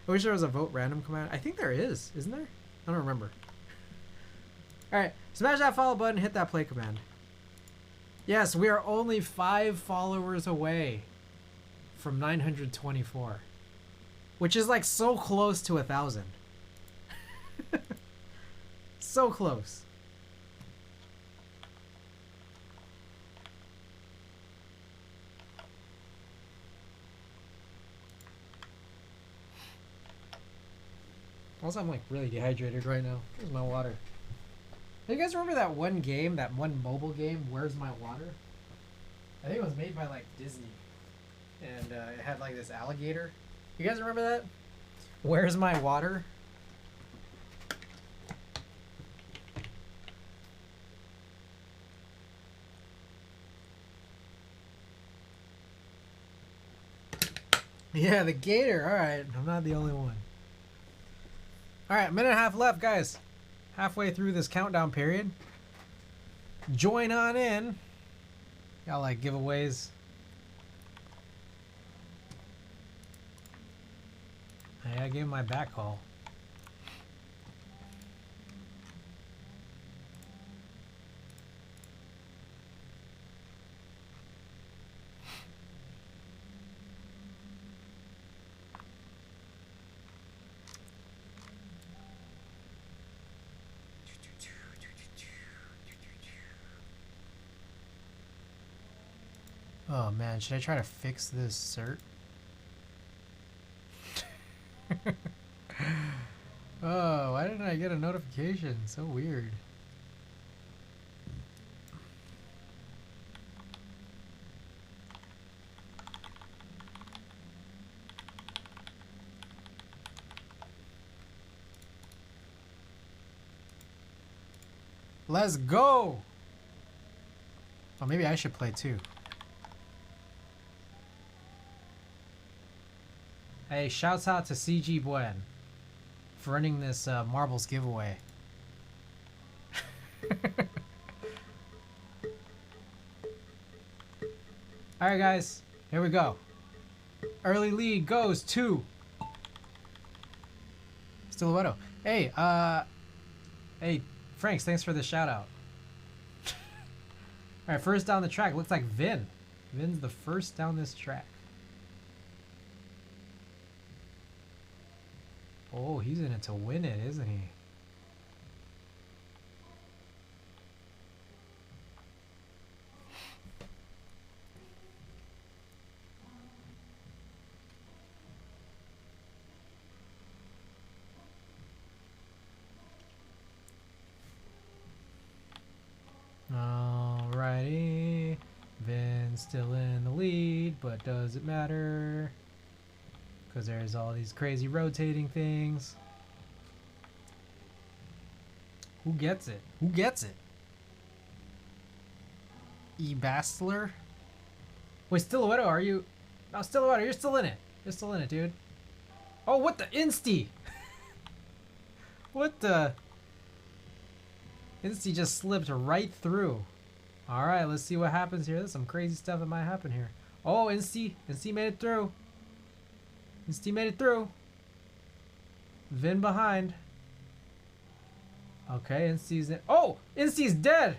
S2: I wish there was a vote random command. I think there is, isn't there? I don't remember. Alright, smash that follow button, hit that play command. Yes, we are only 5 followers away from 924. Which is like so close to 1,000. So close. Also, I'm like really dehydrated right now. Here's my water. Hey, you guys remember that one game, that one mobile game, Where's My Water? I think it was made by like Disney. And it had like this alligator. You guys remember that? Where's My Water? Yeah, the gator. Alright, I'm not the only one. Alright, minute and a half left, guys. Halfway through this countdown period. Join on in. Got like giveaways. I gotta give him my back call. Oh man, should I try to fix this cert? Oh, why didn't I get a notification? So weird. Let's go! Oh, maybe I should play too. Hey, shouts out to CG Buen for running this marbles giveaway. Alright guys, here we go. Early lead goes to Stiletto. Hey, hey, Franks, thanks for the shout out. Alright, first down the track, looks like Vin. Vin's the first down this track. Oh, he's in it to win it, isn't he? Alrighty. Vin's still in the lead, but does it matter? Because there's all these crazy rotating things. Who gets it? Who gets it? E-Bastler? Wait, Stiletto, are you... No, Stiletto, you're still in it. You're still in it, dude. Oh, what the... Insty! What the... Insty just slipped right through. Alright, let's see what happens here. There's some crazy stuff that might happen here. Oh, Insty made it through. Insty made it through. Vin behind. Okay, Insty's in. Oh! Insty's dead!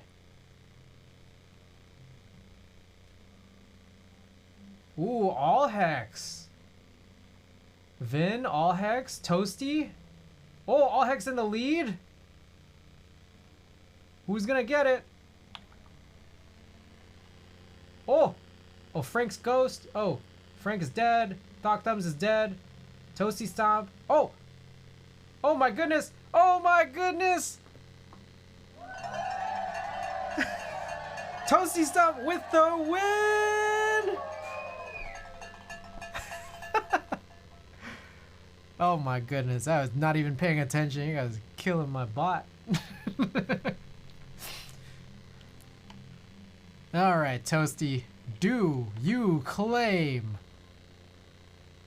S2: Ooh, all hex. Vin, all hex, Toasty. Oh, all hex in the lead? Who's gonna get it? Oh! Oh, Frank's ghost. Oh, Frank is dead. Doc Thumbs is dead. Toasty Stomp. Oh! Oh my goodness! Oh my goodness! Toasty Stump with the win! Oh my goodness, I was not even paying attention. You guys are killing my bot. Alright, Toasty. Do you claim?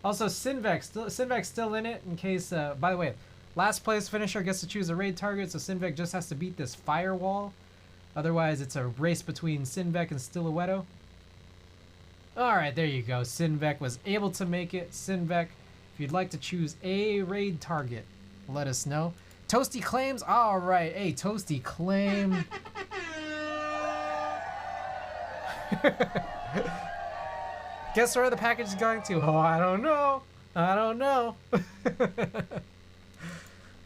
S2: Also, Sinvec's still in it in case, by the way, last place finisher gets to choose a raid target, so Sinvec just has to beat this firewall. Otherwise, it's a race between Sinvec and Stiletto. Alright, there you go. Sinvec was able to make it. Sinvec, if you'd like to choose a raid target, let us know. Toasty claims. Alright, hey, Toasty claim. Guess where the package is going to? Oh, I don't know. I don't know.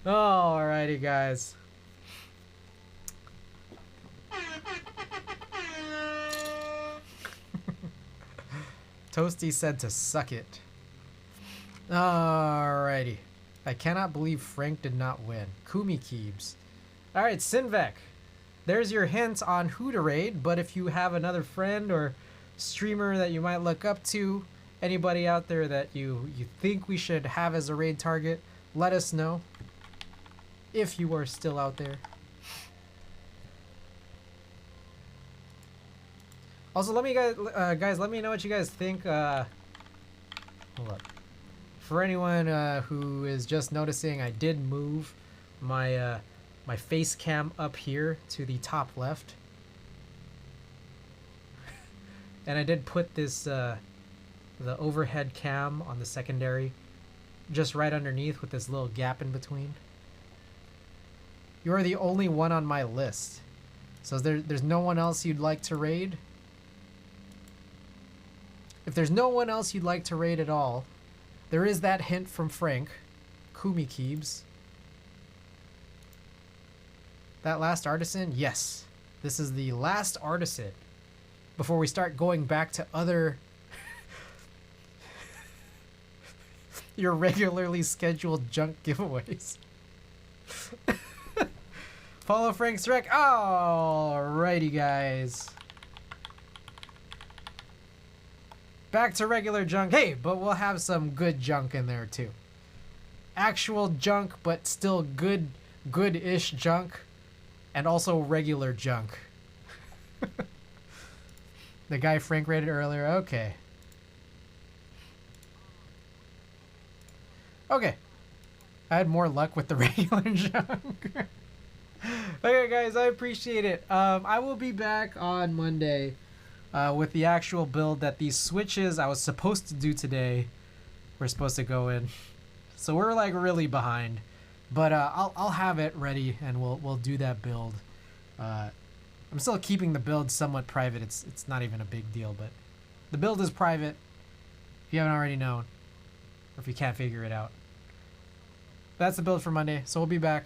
S2: Alrighty, guys. Toasty said to suck it. Alrighty. I cannot believe Frank did not win. Kumi Keebs. Alright, Sinvec. There's your hint on who to raid, but if you have another friend or streamer that you might look up to, anybody out there that you think we should have as a raid target, let us know. If you are still out there. Also, let me guys, let me know what you guys think. Hold up. For anyone who is just noticing, I did move my my face cam up here to the top left, and I did put this the overhead cam on the secondary, just right underneath with this little gap in between. You are the only one on my list, so there's no one else you'd like to raid. If there's no one else you'd like to raid at all, there is that hint from Frank, Kumi Keebs. That last artisan? Yes. This is the last artisan before we start going back to other your regularly scheduled junk giveaways. Follow Frank's rec. Alrighty, guys. Back to regular junk. Hey, but we'll have some good junk in there too. Actual junk, but still good-ish junk. And also regular junk. The guy Frank rated earlier. Okay. Okay. I had more luck with the regular junk. Okay, guys, I appreciate it. I will be back on Monday with the actual build that these switches I was supposed to do today were supposed to go in. So we're like really behind. But I'll have it ready and we'll do that build. I'm still keeping the build somewhat private. It's not even a big deal, but the build is private. If you haven't already known, or if you can't figure it out. That's the build for Monday. So we'll be back.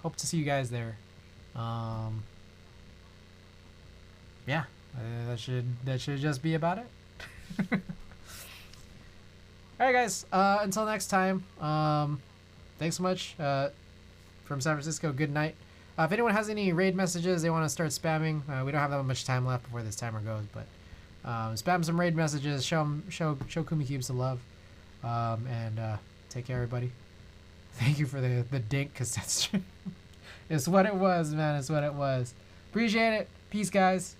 S2: Hope to see you guys there. Yeah, that should just be about it. All right, guys. Until next time. Thanks so much. From San Francisco. Good night. If anyone has any raid messages they want to start spamming, we don't have that much time left before this timer goes, but spam some raid messages. Show Kumi Keebs some love. And take care, everybody. Thank you for the dink cassette stream. It's what it was, man. It's what it was. Appreciate it. Peace, guys.